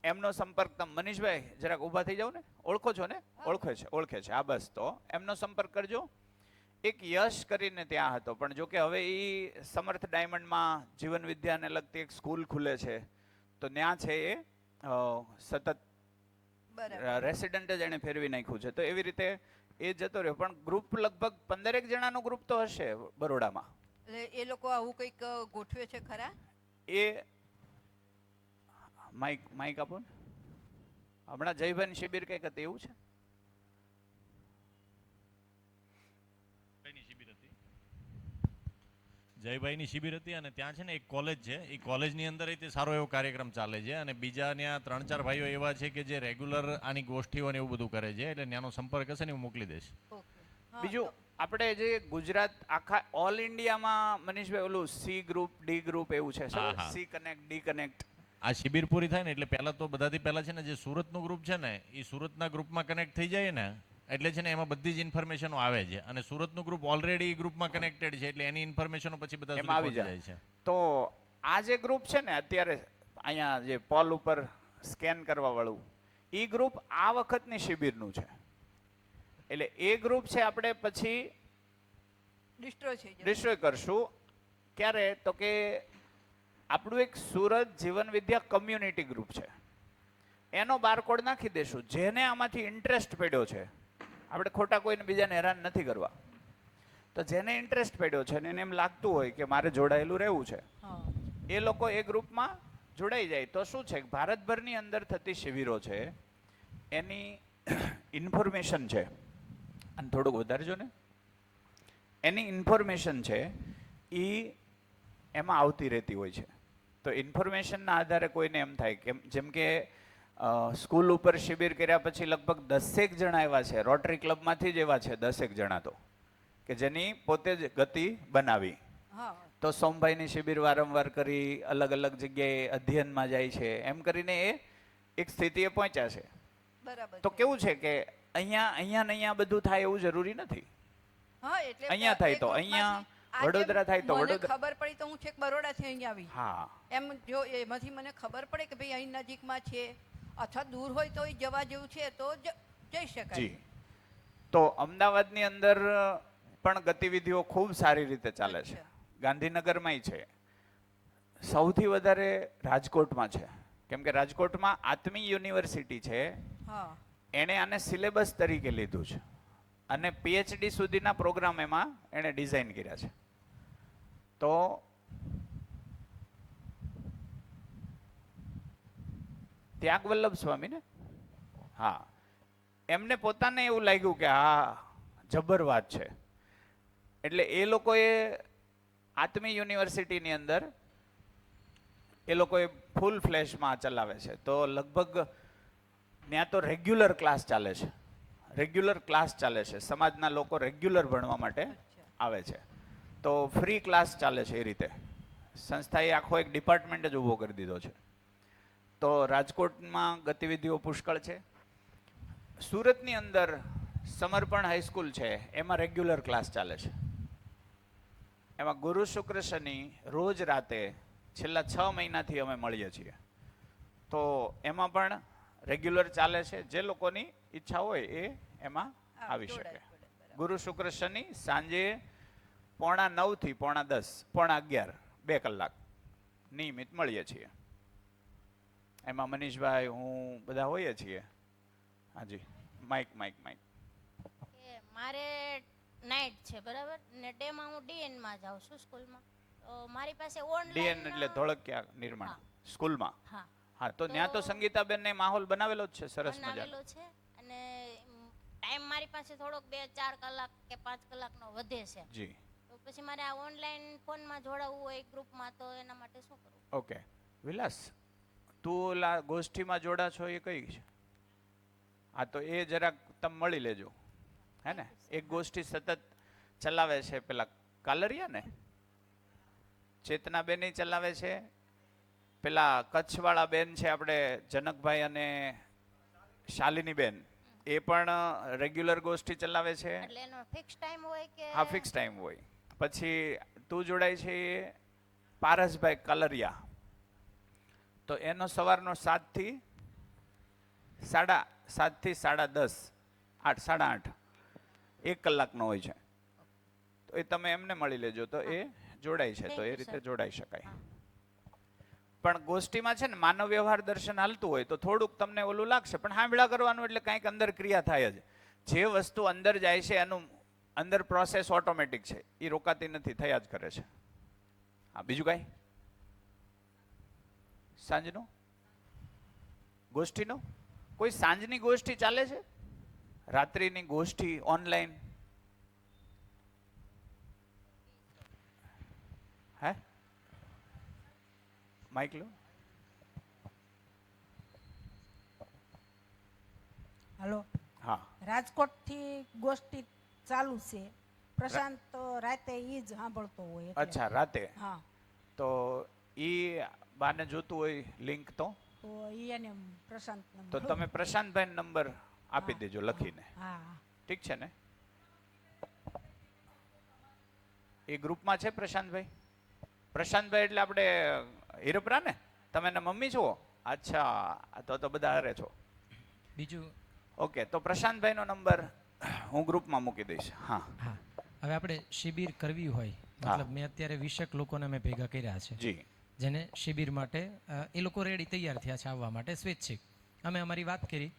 એમનો સંપર્ક તમે મનીષભાઈ જરાક ઊભા થઈ જાવ ને, ઓળખો છો ને? ઓળખે છે. હા, બસ તો એમનો સંપર્ક કરજો. એક યશ કરીને ત્યાં હતો, પણ જો કે હવે એ સમર્થ ડાયમંડમાં જીવન વિદ્યાને લગતી એક સ્કૂલ ખુલે છે, તો ત્યાં છે એ સતત રેસિડન્ટ જ એને ફેરવી નાખ્યું છે. તો એવી રીતે એ જતો રહ્યો, પણ ગ્રુપ લગભગ 15 જણાનું ગ્રુપ તો હશે બરોડામાં. એટલે એ લોકો આવું કંઈક ગોઠવે છે ખરા? એ માઇક આપો ને. હમણાં જયભાઈ શિબિર કંઈક હતું એવું છે. જયભાઈની શિબિર હતી અને ત્યાં છે ને એક કોલેજ છે, એ કોલેજની અંદર તે સારો એવો કાર્યક્રમ ચાલે છે અને બીજા ત્યાં 3-4 ભાઈઓ એવા છે કે જે રેગ્યુલર આની ગોષ્ઠીઓ ને એવું બધું કરે છે, એટલે ત્યાંનો સંપર્ક હશે ને હું મોકલી દઈશ. ઓકે. હા, બીજું તો આપણે જે ગુજરાત આખા ઓલ ઇન્ડિયામાં મનીષભાઈ ઓલું સી ગ્રુપ ડી ગ્રુપ એવું છે, હા, હા. C connect D connect. આ શિબિર પૂરી થાય ને એટલે પહેલા તો બધાથી પહેલા છે ને જે સુરતનું ગ્રુપ છે ને એ સુરતના ગ્રુપમાં કનેક્ટ થઈ જાય ને એટલે છે ને એમાં બધી જ ઇન્ફોર્મેશનો આવે છે અને સુરતનું ગ્રુપ ઓલરેડી ગ્રુપમાં કનેક્ટેડ છે એટલે એની ઇન્ફોર્મેશનો પછી બધા સુધી એમાં આવી પહોંચી જાય. જાય છે. તો આ જે ગ્રુપ છે ને અત્યારે અહીંયા જે પોલ ઉપર સ્કેન કરવા વાળું, એ ગ્રુપ આ વખતની શિબિરનું છે. એટલે એ ગ્રુપ છે આપણે પછી ડિસ્ટ્રોય થઈ જશે. ડિસ્ટ્રોય કરશું. ક્યારે? તો કે આપણું એક સુરત જીવન વિદ્યા કમ્યુનિટી ગ્રુપ છે, એનો બારકોડ નાખી દેશું. જેને આમાંથી ઇન્ટરેસ્ટ પડ્યો છે, આપણે ખોટા કોઈને બીજાને હેરાન નથી કરવા, તો જેને ઇન્ટરેસ્ટ પડ્યો છે ને એને એમ લાગતું હોય કે મારે જોડાયેલું રહેવું છે, હા એ લોકો એ ગ્રુપમાં જોડાઈ જાય. તો શું છે, ભારતભરની અંદર થતી શિબિરો છે એની ઇન્ફોર્મેશન છે, અને થોડુંક વધારજો ને, એની ઇન્ફોર્મેશન છે એ એમાં આવતી રહેતી હોય છે. તો ઇન્ફોર્મેશનના આધારે કોઈને એમ થાય કે જેમ કે સ્કૂલ ઉપર શિબિર કર્યા પછી લગભગ 10 જણા એવા છે, રોટરી ક્લબમાંથી જ એવા છે 10 જણા તો, કે જેની પોતે જ ગતિ બનાવી. હા, તો સોમભાઈની શિબિર વારંવાર કરી, અલગ અલગ જગ્યાએ અધ્યયનમાં જાય છે, એમ કરીને એ એક સ્થિતિએ પહોંચ્યા છે. બરાબર તો છે. કેવું છે કે અહીંયા ને અહીંયા બધું થાય એવું જરૂરી નથી. હા, એટલે અહીંયા થાય એ તો ગ્રુપમાંથી અહીંયા, આજે વડોદરા થાય તો મને વડોદરા. ખબર પડી તો હું છેક બરોડાથી અહીંયા આવી. હા, એમ જો એમાંથી મને ખબર પડે કે ભાઈ અહીં નજીકમાં છે અથવા દૂર હોય તો જવા જેવું છે તો જઈ શકાય. જી. તો અમદાવાદની અંદર પણ ગતિવિધિઓ ખૂબ સારી રીતે ચાલે છે, અચ્છા. ગાંધીનગરમાંય છે, સૌથી વધારે રાજકોટમાં છે. કેમ કે રાજકોટમાં આત્મી યુનિવર્સિટી છે, હા, એણે આને સિલેબસ તરીકે લીધું છે અને પીએચડી સુધીના પ્રોગ્રામ એમાં એણે ડિઝાઇન કર્યા છે. તો ત્યાગવલ્લભ સ્વામી ને, હા, એમને પોતાને એવું લાગ્યું કે હા જબર વાત છે, એટલે એ લોકોએ આત્મી યુનિવર્સિટીની અંદર એ લોકોએ ફૂલ ફ્લેશમાં ચલાવે છે. તો લગભગ ત્યાં તો રેગ્યુલર ક્લાસ ચાલે છે, રેગ્યુલર ક્લાસ ચાલે છે, સમાજના લોકો રેગ્યુલર ભણવા માટે આવે છે. તો ફ્રી ક્લાસ ચાલે છે. એ રીતે સંસ્થાએ આખો એક ડિપાર્ટમેન્ટ જ ઊભો કરી દીધો છે. તો રાજકોટમાં ગતિવિધિઓ પુષ્કળ છે. સુરતની અંદર સમર્પણ હાઈસ્કૂલ છે, એમાં રેગ્યુલર ક્લાસ ચાલે છે. એમાં ગુરુ શુક્ર શનિ રોજ રાતે છેલ્લા 6 મહિનાથી અમે મળીએ છીએ. તો એમાં પણ રેગ્યુલર ચાલે છે. જે લોકોની ઈચ્છા હોય એ એમાં આવી શકે. ગુરુ શુક્ર શનિ સાંજે 9:45 થી 9:10, 11:15, 2 કલાક નિયમિત મળીએ છીએ. એમાં મનીષભાઈ, હું બધા હોઈએ છીએ. હાજી, માઇક. કે મારે નાઇટ છે બરાબર, ને ડેમાં હું ડીએન માં જાઉં છું સ્કૂલમાં. તો મારી પાસે ઓનલાઈન ડીએન એટલે ધોળકિયા નિર્માણ સ્કૂલમાં. હા હા, તો ત્યાં તો સંગીતાબેન ને માહોલ બનાવેલો જ છે સરસ મજાનો. બનાવેલો છે, અને ટાઈમ મારી પાસે થોડોક 2-4 કલાક કે 5 કલાકનો વધે છે. જી, તો પછી મારે આ ઓનલાઈન ફોનમાં જોડાવવું હોય ગ્રુપમાં, તો એના માટે શું કરવું? ઓકે. વિલાસ, તું ઓલા ગોષ્ઠીમાં જોડા છો એ કઈ છે? હા, તો એ જરાક તમે મળી લેજો, હે ને. એક ગોષ્ઠી સતત ચલાવે છે પેલા કાલરિયા ને, ચેતનાબેન ચલાવે છે, પેલા કચ્છવાળા બેન છે આપણે જનકભાઈ અને શાલિની બેન, એ પણ રેગ્યુલર ગોષ્ઠી ચલાવે છે. એટલે એનો ફિક્સ ટાઈમ હોય કે? હા, ફિક્સ ટાઈમ હોય. પછી તું જોડાય છે એ પારસભાઈ કલરિયા, તો એનો સવારનો 7 થી 10:30, 8:30, 1 કલાકનો હોય છે. તો એ તમે એમને મળી લેજો, તો એ જોડાય છે, તો એ રીતે જોડાઈ શકાય. પણ ગોષ્ઠીમાં છે ને માનવ વ્યવહાર દર્શન હાલતું હોય તો થોડુંક તમને ઓલું લાગશે, પણ સાંભળા કરવાનું એટલે કંઈક અંદર ક્રિયા થાય જ. જે વસ્તુ અંદર જાય છે એનું અંદર પ્રોસેસ ઓટોમેટિક છે, એ રોકાતી નથી, થયા જ કરે છે. હા, બીજું કાંઈ? સાંજનું ગોષ્ઠીનું કોઈ સાંજની ગોષ્ઠી ચાલે છે? રાત્રિની ગોષ્ઠી ઓનલાઈન? હે, માઇક લો. હલો, હા, રાજકોટથી ગોષ્ઠી ચાલુ છે. પ્રશાંત તો રાતે ઈ જ સાંભળતો હોય એટલે. અચ્છા, રાતે. હા, તો ઈ બાને જોતું હોય લિંક તો ઈ એને પ્રશાંત તો તમે પ્રશાંતભાઈ નંબર આપી દેજો લખીને. હા, ઠીક છે ને? એ ગ્રુપમાં છે પ્રશાંતભાઈ? પ્રશાંતભાઈ એટલે આપણે હિરપરા ને? તમે એના મમ્મી છો? અચ્છા, તો બધા હારે છો. બીજું ઓકે, તો પ્રશાંતભાઈનો નંબર હું ગ્રુપમાં મૂકી દઈશ. હા, હા, હવે આપણે શિબિર કરવી હોય, મતલબ મેં અત્યારે 20 લોકોને મેં ભેગા કર્યા છે જી, જેને શિબિર માટે એ લોકો રેડી તૈયાર થયા છે આવવા માટે સ્વૈચ્છિક. અમે અમારી વાત કરી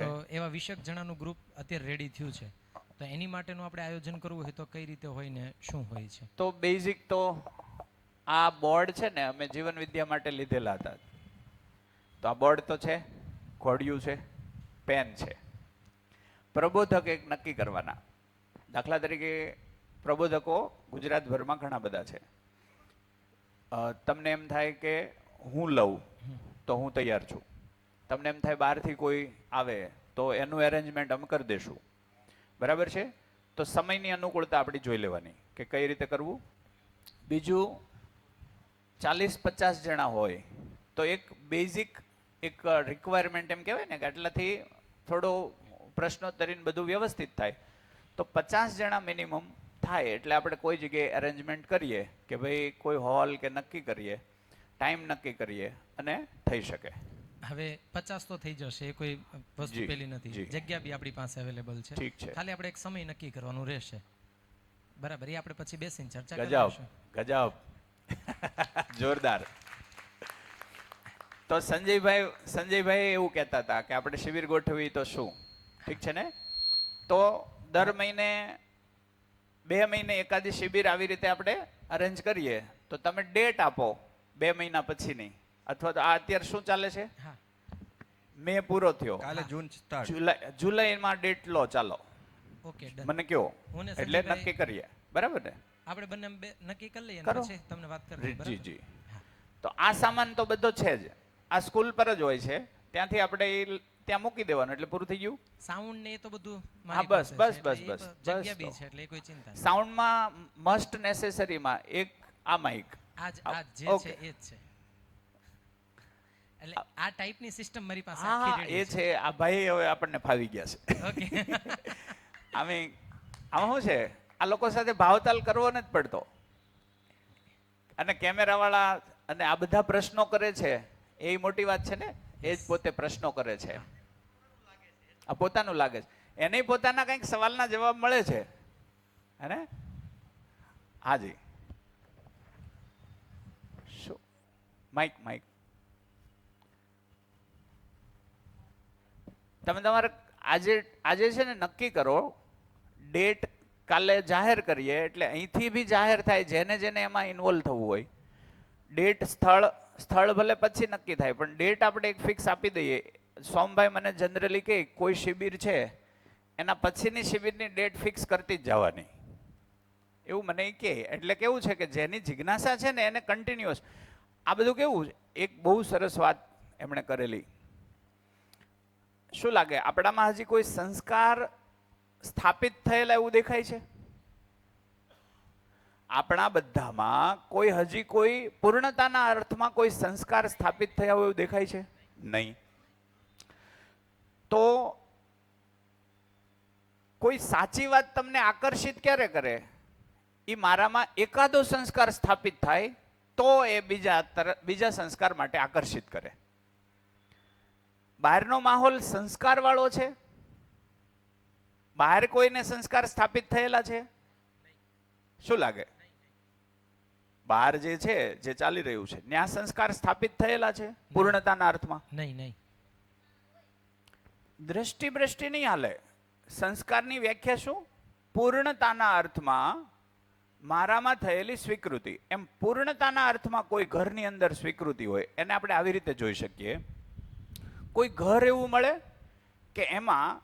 તો એવા 20 જણાનું ગ્રુપ અત્યારે રેડી થયું છે. તો એની માટેનું આપણે આયોજન કરવું હોય તો કઈ રીતે હોય ને શું હોય છે? તો બેઝિક તો આ બોર્ડ છે ને અમે જીવન વિદ્યા માટે લીધેલા હતા. તો આ બોર્ડ તો છે, ઘોડિયું છે, પેન છે. પ્રબોધક એક નક્કી કરવાના. દાખલા તરીકે પ્રબોધકો ગુજરાતભરમાં ઘણા બધા છે. તમને એમ થાય કે હું લઉં તો હું તૈયાર છું. તમને એમ થાય બહારથી કોઈ આવે તો એનું એરેન્જમેન્ટ અમે કરી દઈશું. બરાબર છે? તો સમયની અનુકૂળતા આપણી જોઈ લેવાની કે કઈ રીતે કરવું. બીજું 40-50 જણા હોય તો એક બેઝિક એક રિક્વાયરમેન્ટ એમ કહેવાય ને કે આટલાથી થોડો પ્રશ્નોત્તરીને બધું વ્યવસ્થિત થાય. તો 50 જણા મિનિમમ થાય એટલે આપણે કોઈ જગ્યાએ અરેન્જમેન્ટ કરીએ કે ભાઈ કોઈ હોલ કે નક્કી કરીએ, ટાઈમ નક્કી કરીએ અને થઈ શકે. હવે 50 તો થઈ જશે, એ કોઈ વસ્તુ પેલી નથી. જગ્યા બી આપણી પાસે અવેલેબલ છે. ઠીક છે. ખાલી આપણે એક સમય નક્કી કરવાનું રહેશે. બરાબર, એ આપણે પછી બેસીને ચર્ચા કરીશું. ગજબ, જોરદાર. તો સંજયભાઈ એવું કહેતા હતા કે આપણે શિબિર ગોઠવી તો શું, ઠીક છે ને? તો દર મહિને 2 મહિને એકાદી શિબિર આવી રીતે આપણે અરેન્જ કરીએ તો તમે ડેટ આપો 2 મહિના પછીની, અથવા તો આ અત્યારે શું ચાલે છે? મે પૂરો થયો, કાલે જૂન સ્ટાર્ટ, જુલાઈમાં ડેટ લો. ચાલો ઓકે, મને કયો એટલે નક્કી કરીએ. બરાબર ને? આપણે બંને નક્કી કરી લઈએ પછી તમને વાત કરી. જી જી. તો આ સામાન તો બધો છે જ, આ સ્કૂલ પર જ હોય છે, ત્યાંથી આપણે ત્યાં મૂકી દેવાનું એટલે પૂરું થઈ ગયું. સાઉન્ડ ને એ તો બધું હા, બસ બસ બસ બસ જગ્યા બી છે એટલે કોઈ ચિંતા નહીં. સાઉન્ડમાં મસ્ટ નેસેસરીમાં એક આ માઇક આ જે છે એ જ છે. એટલે આ ટાઈપની સિસ્ટમ મારી પાસે આખી રેડી છે. એ છે આ ભાઈ હવે આપણને ફાવી ગયા છે. ઓકે, આમાં શું છે, આ લોકો સાથે ભાવતાલ કરવો નથી પડતો. અને કેમેરા વાળા અને આ બધા પ્રશ્નો કરે છે એ મોટી વાત છે ને. એ જ પોતે પ્રશ્નો કરે છે, આ પોતાનું લાગે છે, એને પોતાના કંઈક સવાલના જવાબ મળે છે. હે? હાજી, શું માઇક તમે તમારે આજે છે ને નક્કી કરો ડેટ. કાલે જાહેર કરીએ એટલે અહીંથી બી જાહેર થાય જેને એમાં ઇન્વોલ્વ થવું હોય. ડેટ સ્થળ ભલે પછી નક્કી થાય પણ ડેટ આપણે એક ફિક્સ આપી દઈએ. સોમભાઈ મને જનરલી કહે કોઈ શિબિર છે એના પછીની શિબિરની ડેટ ફિક્સ કરતી જ જવાની, એવું મને કહે. એટલે કેવું છે કે જેની જિજ્ઞાસા છે ને એને કન્ટિન્યુઅસ. આ બધું કેવું એક બહુ સરસ વાત એમણે કરેલી. શું લાગે આપણામાં હજી કોઈ સંસ્કાર સ્થાપિત થયેલા એવું દેખાય છે? આપણા બધામાં કોઈ હજી કોઈ પૂર્ણતાના અર્થમાં કોઈ સંસ્કાર સ્થાપિત થયા હોય એવું દેખાય છે? નહીં. તો કોઈ સાચી વાત તમને આકર્ષિત ક્યારે કરે? એ મારામાં એકાદો સંસ્કાર સ્થાપિત થાય તો એ બીજા સંસ્કાર માટે આકર્ષિત કરે. બહારનો માહોલ સંસ્કાર વાળો છે? બહાર કોઈને સંસ્કાર સ્થાપિત થયેલા છે? શું લાગે? બહાર જે છે જે ચાલી રહ્યું છે ત્યાં સંસ્કાર સ્થાપિત થયેલા છે પૂર્ણતાના અર્થમાં? નહીં. દ્રષ્ટિ નહીં હાલે. સંસ્કારની વ્યાખ્યા શું? પૂર્ણતાના અર્થમાં મારામાં થયેલી સ્વીકૃતિ. એમ પૂર્ણતાના અર્થમાં કોઈ ઘરની અંદર સ્વીકૃતિ હોય એને આપણે આવી રીતે જોઈ શકીએ. કોઈ ઘર એવું મળે કે એમાં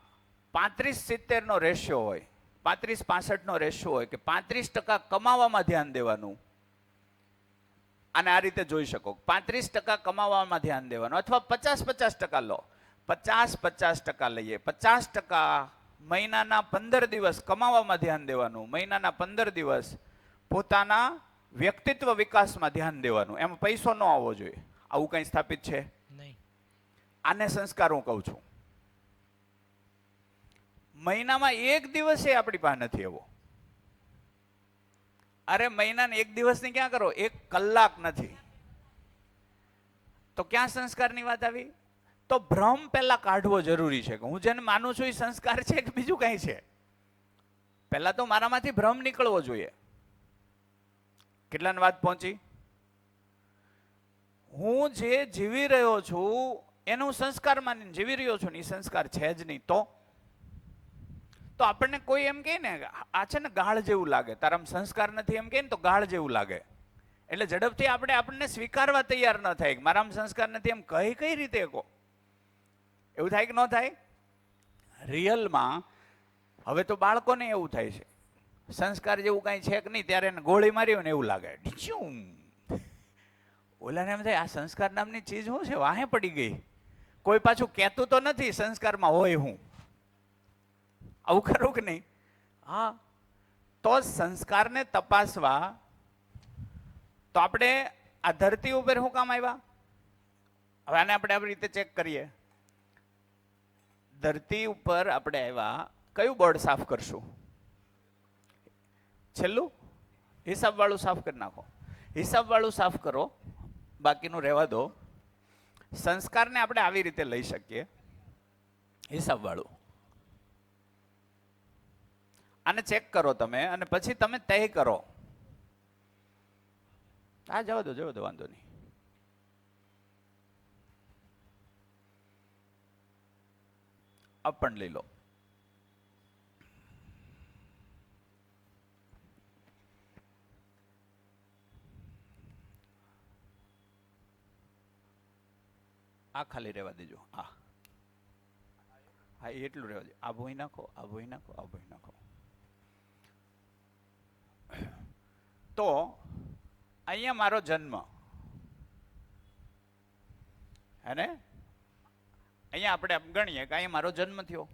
35-70 નો રેશિયો હોય, 35-65 નો રેશિયો હોય કે 35% કમાવામાં ધ્યાન દેવાનું. અને આ રીતે જોઈ શકો, 35% કમાવામાં ધ્યાન દેવાનું, અથવા 50-50% લો, 50-50% લઈએ. 50% મહિનાના 15 દિવસ કમાવામાં ધ્યાન દેવાનું, મહિનાના 15 દિવસ પોતાના વ્યક્તિત્વ વિકાસમાં ધ્યાન દેવાનું. એમાં પૈસો ન આવવો જોઈએ. આવું કંઈ સ્થાપિત છે નહીં. આને સંસ્કાર હું કહું છું. મહિનામાં 1 દિવસે આપણી પાસે નથી એવો. અરે મહિનાને 1 દિવસની ક્યાં કરો, 1 કલાક નથી, તો ક્યાં સંસ્કારની વાત આવી? તો ભ્રમ પહેલા કાઢવો જરૂરી છે કે હું જેને માનું છું એ સંસ્કાર છે કે બીજું કંઈ છે. પહેલા તો મારામાંથી ભ્રમ નીકળવો જોઈએ. કેટલાને વાત પહોંચી? હું જે જીવી રહ્યો છું એનું સંસ્કાર માનીને જીવી રહ્યો છું ને એ સંસ્કાર છે જ નહીં. તો આપણને કોઈ એમ કહે ને આ છે ને ગાળ જેવું લાગે, તારામાં સંસ્કાર નથી એમ કહે ને તો ગાળ જેવું લાગે. એટલે ઝડપથી આપણને સ્વીકારવા તૈયાર ન થાય કે મારામાં સંસ્કાર નથી એમ કઈ રીતે કહો. એવું થાય કે ન થાય? રિયલમાં હવે તો બાળકોને એવું થાય છે, સંસ્કાર જેવું કાંઈ છે કે નહીં, ત્યારે એને ગોળી મારી હોય ને એવું લાગે. ઓલાને એમ થાય આ સંસ્કાર નામની ચીજ શું છે, વાહે પડી ગઈ. કોઈ પાછું કહેતું તો નથી સંસ્કારમાં હોય હું. આવું ખરું કે નહીં? હા. તો સંસ્કારને તપાસવા તો આપણે આ ધરતી ઉપર શું કામ આવ્યા? હવે આને આપણે આવી રીતે ચેક કરીએ. ધરતી ઉપર આપણે આવ્યા, કયું બોર્ડ સાફ કરશું? છેલ્લું હિસાબ વાળું સાફ કરી નાખો. હિસાબ વાળું સાફ કરો, બાકીનું રહેવા દો. સંસ્કારને આપણે આવી રીતે લઈ શકીએ, હિસાબ વાળું. આને ચેક કરો તમે, અને પછી તમે તય કરો. હા, જવા દો, વાંધો નહીં. આ પણ લઈ લો. આ ખાલી રહેવા દેજો. હા, એટલું રહેવા દે. આ ભોઈ નાખો, આ ભોઈ નાખો, આ ભોઈ નાખો. તો અહીંયા મારો જન્મ, હે ને? અહીંયા આપણે ગણીએ કે અહીંયા મારો જન્મ થયો,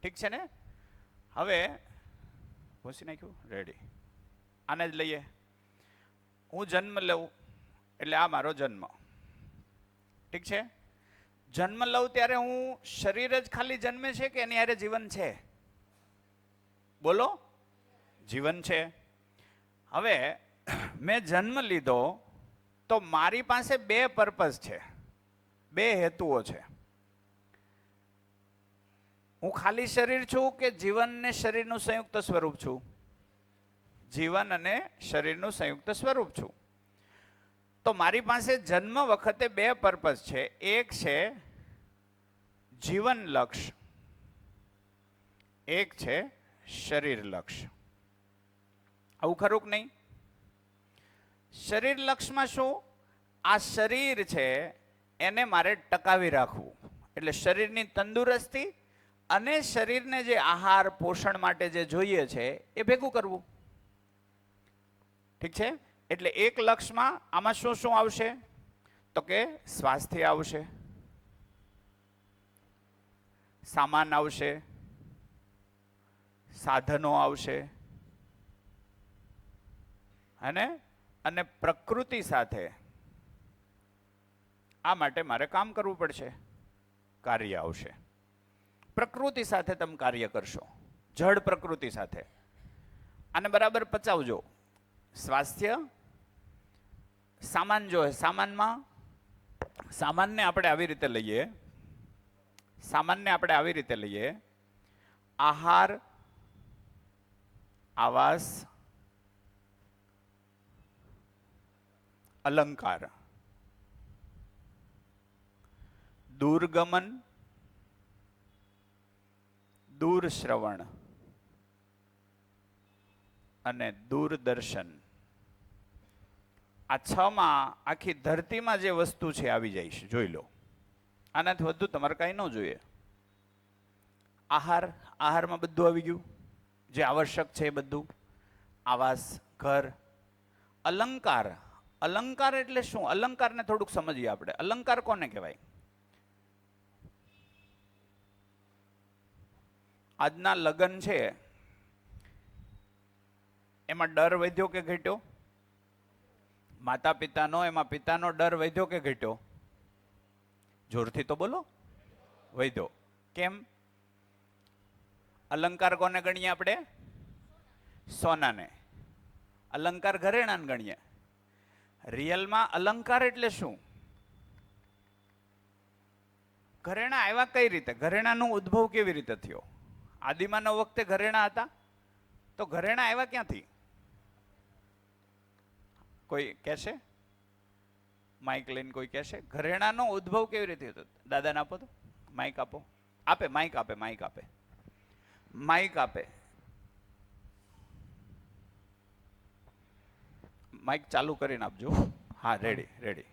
ઠીક છે ને? હવે ભૂસી નાખ્યું, રેડી. આને જ લઈએ. હું જન્મ લઉં એટલે આ મારો જન્મ, ઠીક છે? જન્મ લઉં ત્યારે હું શરીર જ ખાલી જન્મે છે કે એની હારે જીવન છે? બોલો, જીવન છે. હવે મેં જન્મ લીધો તો મારી પાસે 2 પર્પઝ છે, 2 હેતુઓ છે. હું ખાલી શરીર છું કે જીવન ને શરીરનું સંયુક્ત સ્વરૂપ છું? જીવન અને શરીરનું સંયુક્ત સ્વરૂપ છું. તો મારી પાસે જન્મ વખતે 2 પર્પઝ છે. એક છે જીવન લક્ષ, એક છે શરીર લક્ષ. આવું ખરું કે નહીં? શરીર લક્ષમાં શું? આ શરીર છે એને મારે ટકાવી રાખવું, એટલે શરીરની તંદુરસ્તી અને શરીરને જે આહાર પોષણ માટે જે જોઈએ છે એ ભેગું કરવું, ઠીક છે? એટલે એક લક્ષમાં આમાં શું શું આવશે? તો કે સ્વાસ્થ્ય આવશે, સામાન આવશે, સાધનો આવશે, અને પ્રકૃતિ સાથે આ માટે મારે કામ કરવું પડશે, કાર્ય આવશે. પ્રકૃતિ સાથે તમે કાર્ય કરશો, જડ પ્રકૃતિ સાથે. આને બરાબર પચાવજો. સ્વાસ્થ્ય, સામાન જો સામાનમાં, સામાનને આપણે આવી રીતે લઈએ, સામાનને આપણે આવી રીતે લઈએ: આહાર, આવાસ, અલંકાર, દૂરગમન, દૂર શ્રવણ અને દૂરદર્શન, આ 6 માં આખી ધરતીમાં જે વસ્તુ છે આવી જાય છે. જોઈ લો, આનાથી વધુ તમારે કાંઈ ન જોઈએ. આહારમાં બધું આવી ગયું જે આવશ્યક છે એ બધું. આવાસ, ઘર. અલંકાર એટલે શું? અલંકારને થોડુંક સમજીએ આપણે. અલંકાર કોને કહેવાય? આજના લગ્ન છે એમાં ડર વધ્યો કે ઘટ્યો? માતા પિતાનો, એમાં પિતાનો ડર વધ્યો કે ઘટ્યો? જોરથી તો બોલો. વધ્યો. કેમ? અલંકાર કોને ગણીએ આપણે? સોનાને. અલંકાર ઘરેણાને ગણીએ. રિયલમાં અલંકાર એટલે શું? ઘરેણા આવ્યા કઈ રીતે? ઘરેણાનો ઉદ્ભવ કેવી રીતે થયો? આદિમાનવ વખતે ઘરેણા હતા? તો ઘરેણા આવ્યા ક્યાંથી? કોઈ કહેશે? માઇક લઈને કોઈ કહેશે? ઘરેણાનો ઉદ્ભવ કેવી રીતે થયો? દાદાને આપો તો માઇક આપો. માઇક આપે. માઇક ચાલુ કરીને આપજો. હા, રેડી.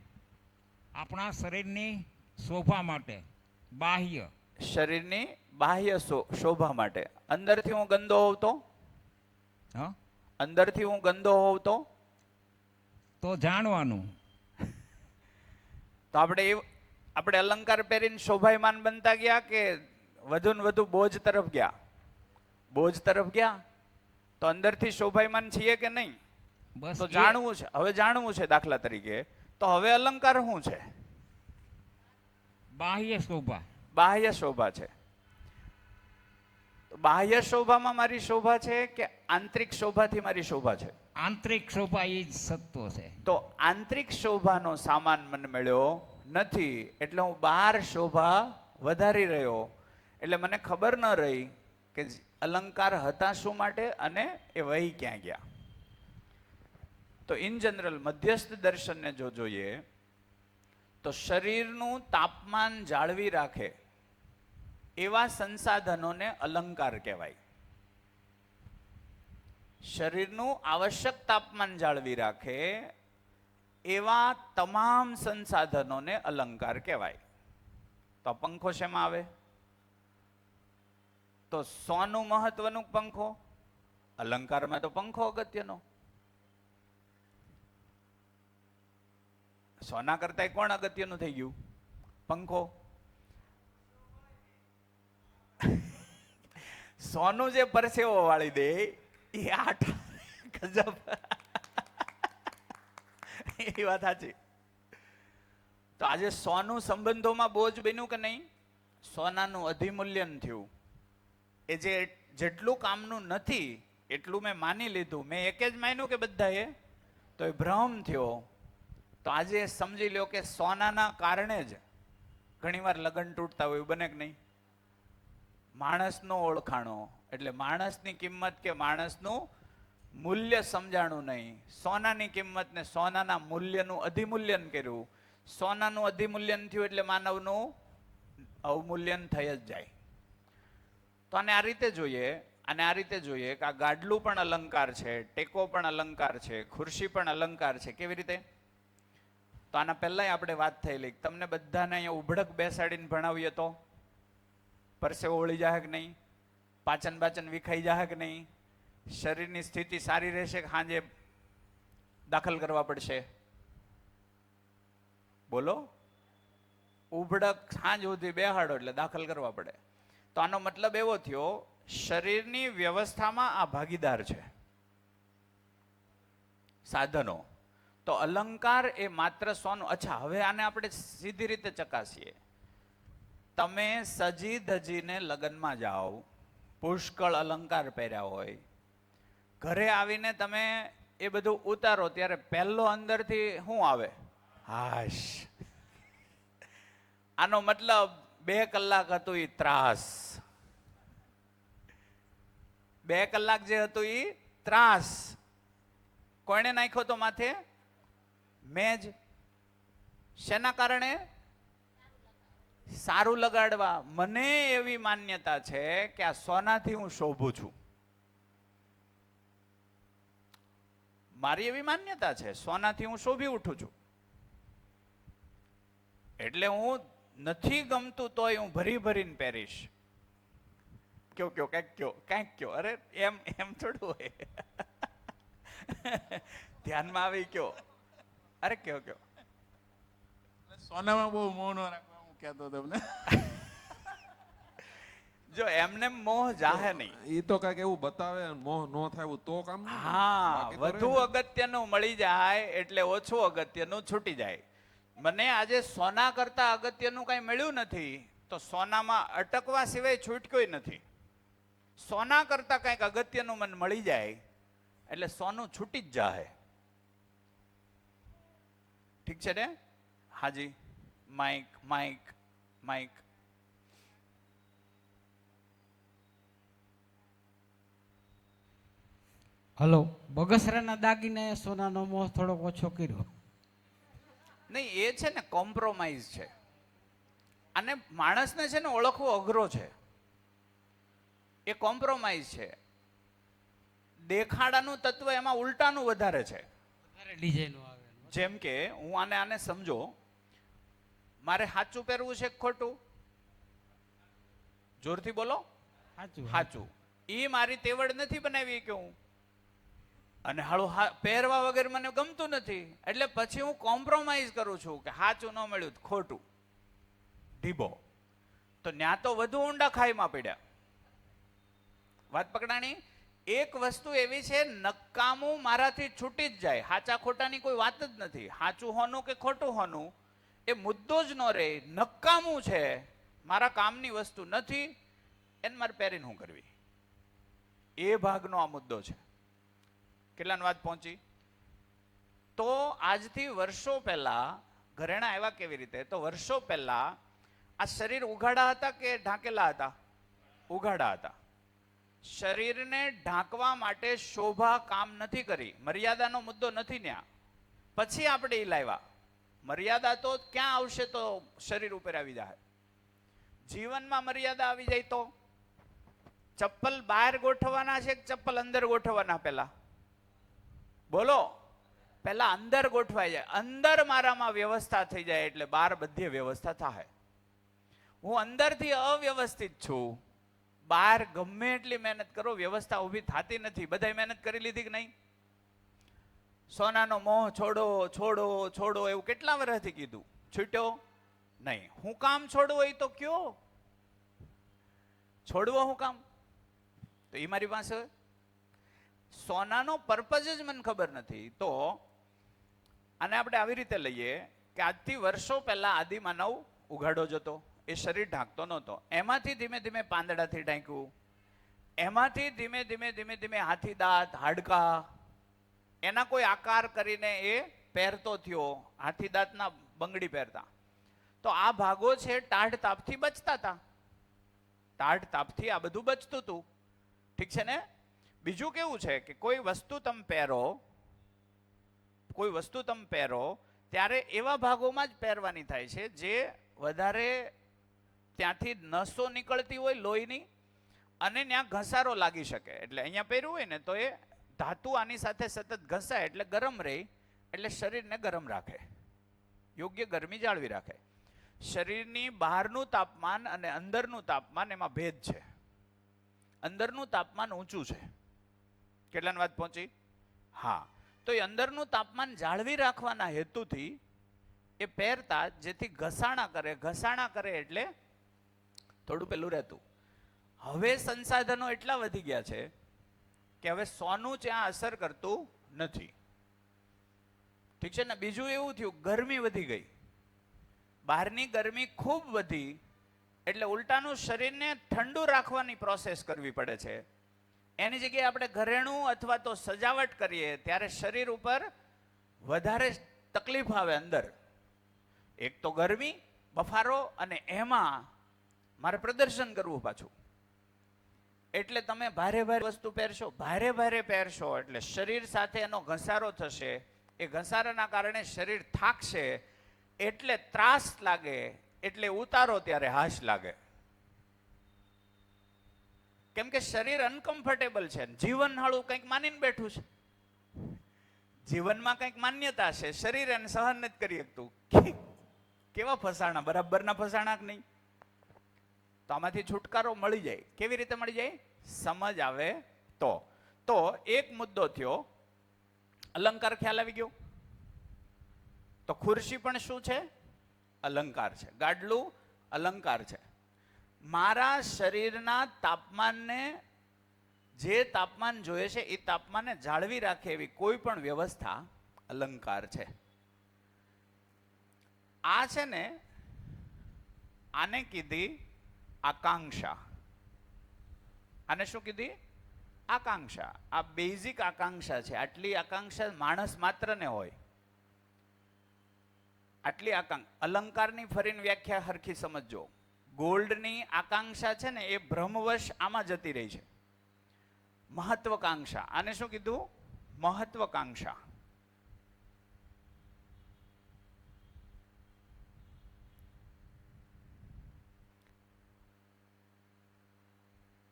આપણા શરીરની શોભા માટે બાહ્ય, શરીરની બાહ્ય શોભા માટે. અંદરથી હું ગંદો હોઉં તો? અંદરથી હું ગંદો હોઉં તો જાણવાનું. તો આપણે અલંકાર પહેરીને શોભાયમાન બનતા ગયા કે વધુ ને વધુ બોજ તરફ ગયા? બોજ તરફ ગયા. તો અંદરથી શોભાયમાન છીએ કે નહીં? તો જાણવું છે. હવે જાણવું છે. દાખલા તરીકે તો હવે અલંકાર શું છે? બાહ્ય શોભા. બાહ્ય શોભા છે. બાહ્ય શોભામાં મારી શોભા છે કે આંતરિક શોભાથી મારી શોભા છે? આંતરિક શોભા એ જ સત્વ છે. તો આંતરિક શોભાનો સામાન મને મળ્યો નથી એટલે હું બહાર શોભા વધારી રહ્યો. એટલે મને ખબર ન રહી કે અલંકાર હતા શું માટે અને એ વહી ક્યાં ગયા. તો ઇન જનરલ મધ્યસ્થ દર્શનને જો જોઈએ તો શરીરનું તાપમાન જાળવી રાખે એવા સંસાધનોને અલંકાર કહેવાય. શરીરનું આવશ્યક તાપમાન જાળવી રાખે એવા તમામ સંસાધનોને અલંકાર કહેવાય. તો પંખો શેમાં આવે? તો સોનું મહત્વનું પંખો. અલંકારમાં તો પંખો અગત્યનો. સોના કરતા કોણ અગત્યનું થઈ ગયું? પંખો. સોનું જે પરસેવો વાળી દે એ 8 ગજબ. એ વાત સાચી. તો આજે સોનું સંબંધોમાં બોજ બન્યું કે નહીં? સોનાનું અધિમૂલ્યન થયું. એ જેટલું કામનું નથી એટલું મેં માની લીધું. મેં એક જ માન્યું કે બધાએ, તો એ ભ્રમ થયો. તો આજે સમજી લો કે સોનાના કારણે જ ઘણીવાર લગ્ન તૂટતા હોય. બને કે નહીં? માણસનો ઓળખાણો એટલે માણસની કિંમત કે માણસનું મૂલ્ય સમજાણું નહીં. સોનાની કિંમત ને સોનાના મૂલ્યનું અધિમૂલ્યન કર્યું. સોનાનું અધિમૂલ્યન થયું એટલે માનવનું અવમૂલ્યન થઈ જ જાય. તો આને આ રીતે જોઈએ. અને આ રીતે જોઈએ કે આ ગાડલું પણ અલંકાર છે, ટેકો પણ અલંકાર છે, ખુરશી પણ અલંકાર છે. કેવી રીતે? તો આના પહેલાંય આપણે વાત થયેલી. તમને બધાને અહીંયા ઉભડક બેસાડીને ભણાવીએ તો પરસેવો વળી જાય કે નહીં? પાચન વિખાઈ જાય કે નહીં? શરીરની સ્થિતિ સારી રહેશે કે સાંજે દાખલ કરવા પડશે? બોલો. ઉભડક સાંજ સુધી બેહાડો એટલે દાખલ કરવા પડે. તો આનો મતલબ એવો થયો શરીરની વ્યવસ્થામાં આ ભાગીદાર છે સાધનો. તો અલંકાર એ માત્ર સોનું. અચ્છા, હવે આને આપણે સીધી રીતે ચકાસીએ. તમે સજી ધજીને લગ્નમાં જાઓ, પુષ્કળ અલંકાર પહેર્યા હોય, ઘરે આવીને તમે એ બધું ઉતારો ત્યારે પહેલો અંદરથી શું આવે? હાશ. આનો મતલબ 2 કલાક હતું એ ત્રાસ. 2 કલાક જે હતું એ ત્રાસ. કોણે નાખ્યો તો માથે? મેં જ. શેના કારણે? સારું લગાડવા. મને એવી માન્યતા છે કે આ સોનાથી હું શોભું છું. મારી એવી માન્યતા છે, સોનાથી હું શોભી ઉઠું છું. એટલે હું નથી ગમતું તોય હું ભરી ભરીને પહેરીશ. કયો કાંઈક કયો. અરે એમ થોડું હોય. ધ્યાનમાં આવી કયો. અરે કયો. સોનામાં બહુ મોહ ન રાખવા હું કહેતો તમને. જો એમને મોહ જાહે નહીં. એ તો કાંઈક એવું બતાવે, મોહ ન થાય તો કામ. હા, વધુ અગત્યનું મળી જાય એટલે ઓછું અગત્યનું છૂટી જાય. મને આજે સોના કરતા અગત્યનું કઈ મળ્યું નથી તો સોનામાં અટકવા સિવાય છૂટક્યો નથી. સોના કરતા કંઈક અગત્યનું મને મળી જાય એટલે સોનું છૂટી જ જાહે. ઠીક છે ને? હાજી, માઇક. હલો, બગસરાના દાગીને સોનાનો મોહ થોડોક ઓછો કર્યો. નહીં, એ છે ને કોમ્પ્રોમાઇઝ છે. અને માણસને છે ને ઓળખવો અઘરો છે. એ કોમ્પ્રોમાઇઝ છે. દેખાડાનું તત્વ એમાં ઉલટાનું વધારે છે. જેમ કે હું આને સમજો, મારે સાચું પહેરવું છે ખોટું? જોરથી બોલો. સાચું. એ મારી તેવડ નથી બનાવી કે હું અને હાળું પહેરવા વગર મને ગમતું નથી એટલે પછી હું કોમ્પ્રોમાઇઝ કરું છું કે સાચું ન મળ્યું ખોટું ઢીબો. તો ન્યા તો વધુ ઊંડા ખાઈમાં પડ્યા. વાત પકડાણી? એક વસ્તુ એવી છે, નકામું મારાથી છૂટી જ જાય. સાચા ખોટાની કોઈ વાત જ નથી. સાચું હોનું કે ખોટું હોનું એ મુદ્દો જ ન રહે. નકામું છે, મારા કામની વસ્તુ નથી, એને મારે પહેરીને શું કરવી, એ ભાગનો આ મુદ્દો છે. કેટલાની વાત પહોંચી? તો આજથી વર્ષો પહેલા ઘરેણા આવ્યા કેવી રીતે? તો વર્ષો પહેલા આ શરીર ઉઘાડા હતા કે ઢાંકેલા હતા? ઉઘાડા હતા. શરીરને ઢાંકવા માટે શોભા કામ નથી કરી. મર્યાદાનો મુદ્દો નથી ન્યા. પછી આપણે એ લાવ્યા. મર્યાદા તો ક્યાં આવશે? તો શરીર ઉપર આવી જાય. જીવનમાં મર્યાદા આવી જાય તો ચપ્પલ બહાર ગોઠવવાના છે કે ચપ્પલ અંદર ગોઠવવાના? પહેલા બોલો. પહેલા અંદર ગોઠવાઈ જાય. અંદર મારામાં વ્યવસ્થા થઈ જાય એટલે બહાર બધી વ્યવસ્થા થાય. હું અંદરથી અવ્યવસ્થિત છું. બહાર ગમે એટલી મહેનત કરો વ્યવસ્થા ઊભી થતી નથી. બધાય મહેનત કરી લીધી કે નહીં? સોનાનો મોહ છોડો છોડો છોડો એવું કેટલા વર્ષથી કીધું, છૂટ્યો નહીં. હું કામ છોડવો એ તો કયો? છોડવો હું કામ? તો એ મારી પાસે સોનાનો પર્પઝ જ મને ખબર નથી. તો આને આપણે આવી રીતે લઈએ કે આજથી વર્ષો પહેલા આદિમાનવ ઉઘાડો જતો, એ શરીર ઢાંકતો નહોતો. એમાંથી ધીમે ધીમે પાંદડાથી ઢાંક્યું, એમાંથી ધીમે ધીમે ધીમે ધીમે હાથી દાંત, હાડકા, એના કોઈ આકાર કરીને એ પહેરતો થયો. હાથી દાંતના બંગડી પહેરતા. તો આ ભાગો છે ટાઢ તાપથી બચતા હતા. ટાઢ તાપથી આ બધું બચતું હતું. ઠીક છે ને? બીજું કેવું છે કે કોઈ વસ્તુ તમે પહેરો ત્યારે એવા ભાગોમાં જ પહેરવાની થાય છે જે વધારે ત્યાંથી નસો નીકળતી હોય લોહીની અને ત્યાં ઘસારો લાગી શકે. એટલે અહીંયા પહેર્યું હોય ને તો એ ધાતુ આની સાથે સતત ઘસાય એટલે ગરમ રહે, એટલે શરીરને ગરમ રાખે, યોગ્ય ગરમી જાળવી રાખે. શરીરની બહારનું તાપમાન અને અંદરનું તાપમાન એમાં ભેદ છે. અંદરનું તાપમાન ઊંચું છે. કેટલાની વાત પહોંચી? હા. તો એ અંદરનું તાપમાન જાળવી રાખવાના હેતુથી એ પહેરતા, જેથી ઘસાણા કરે એટલે થોડું પેલું રહેતું. હવે સંસાધનો એટલા વધી ગયા છે કે હવે સોનું ત્યાં અસર કરતું નથી. ઠીક છે ને? બીજું એવું થયું, ગરમી વધી ગઈ. બહારની ગરમી ખૂબ વધી એટલે ઉલટાનું શરીરને ઠંડુ રાખવાની પ્રોસેસ કરવી પડે છે. એની જગ્યાએ આપણે ઘરેણું અથવા તો સજાવટ કરીએ ત્યારે શરીર ઉપર વધારે તકલીફ આવે. અંદર એક તો ગરમી, બફારો, અને એમાં મારે પ્રદર્શન કરવું પાછું. એટલે તમે ભારે વસ્તુ પહેરશો, ભારે પહેરશો એટલે શરીર સાથે એનો ઘસારો થશે. એ ઘસારાના કારણે શરીર થાકશે એટલે ત્રાસ લાગે એટલે ઉતારો ત્યારે હાશ લાગે. કેમ કે શરીર અનકમ્ફર્ટેબલ છે, જીવન હાળું કંઈક માનીને બેઠું છે, જીવનમાં કંઈક માન્યતા છે, શરીર એને સહન નથી કરી શકતું. કેવા ફસાણા, બરાબરના ફસાણા કે નહીં? તો આમાંથી છુટકારો મળી જાય. કેવી રીતે મળી જાય? સમજ આવે તો એક મુદ્દો થયો, અલંકાર ખ્યાલ આવી ગયો. તો ખુરશી પણ શું છે? અલંકાર છે. ગાડલું અલંકાર છે. મારા શરીરના તાપમાનને, જે તાપમાન જોઈએ છે એ તાપમાનને જાળવી રાખે એવી કોઈ પણ વ્યવસ્થા અલંકાર છે. આ છે ને, આને કીધી આકાંક્ષા. આને શું કીધી? આકાંક્ષા. આ બેઝિક આકાંક્ષા છે. આટલી આકાંક્ષા માણસ માત્રને હોય. આટલી અલંકારની ફરીને વ્યાખ્યા હરખી સમજો. ગોલ્ડની આકાંક્ષા છે ને એ ભ્રમવશ આમાં જતી રહી છે. મહત્વકાંક્ષા. આને શું કીધું? મહત્વકાંક્ષા.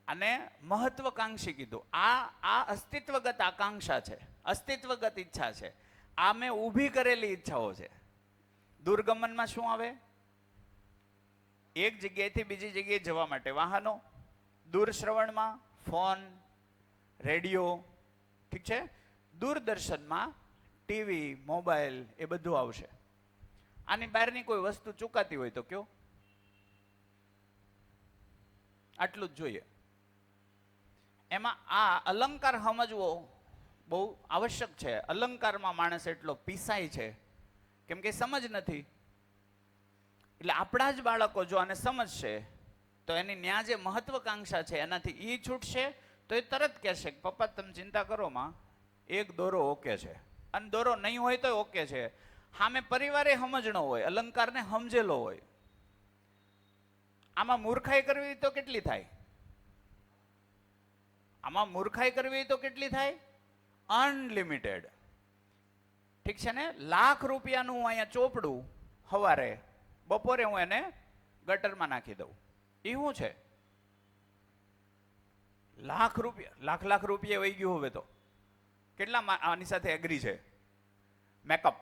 અને મહત્વકાંક્ષી કીધું. આ અસ્તિત્વગત આકાંક્ષા છે, અસ્તિત્વગત ઈચ્છા છે. આ મેં ઊભી કરેલી ઈચ્છાઓ છે. દુર્ગમનમાં શું આવે? એક જગ્યાએથી બીજી જગ્યાએ જવા માટે વાહનો. દૂરશ્રવણમાં ફોન, રેડિયો, ઠીક છે. દૂરદર્શનમાં ટીવી, મોબાઈલ, એ બધું આવશે. આની બહારની કોઈ વસ્તુ ચૂકાતી હોય તો કયો? આટલું જ જોઈએ. એમાં આ અલંકાર સમજવો બહુ આવશ્યક છે. અલંકારમાં માણસ એટલો પીસાય છે કેમ કે સમજ નથી. એટલે આપણા જ બાળકો જો આને સમજશે તો એની ન્યા જે મહત્વકાંક્ષા છે એનાથી ઈ છૂટશે. તો એ તરત કહેશે કે પપ્પા તમે ચિંતા કરો માં, એક દોરો ઓકે છે. અને દોરો નહીં હોય તો ઓકે છે. સામે પરિવારે સમજણો હોય, અલંકારને સમજેલો હોય. આમાં મૂર્ખાઈ કરવી તો કેટલી થાય? આમાં મૂર્ખાઈ કરવી તો કેટલી થાય? અનલિમિટેડ. ઠીક છે ને? ₹1,00,000 હું અહીંયા ચોપડું સવારે, બપોરે હું એને ગટરમાં નાખી દઉં. એ શું છે? લાખ રૂપિયા વહી ગયું. હવે તો કેટલા આની સાથે એગ્રી છે? મેકઅપ.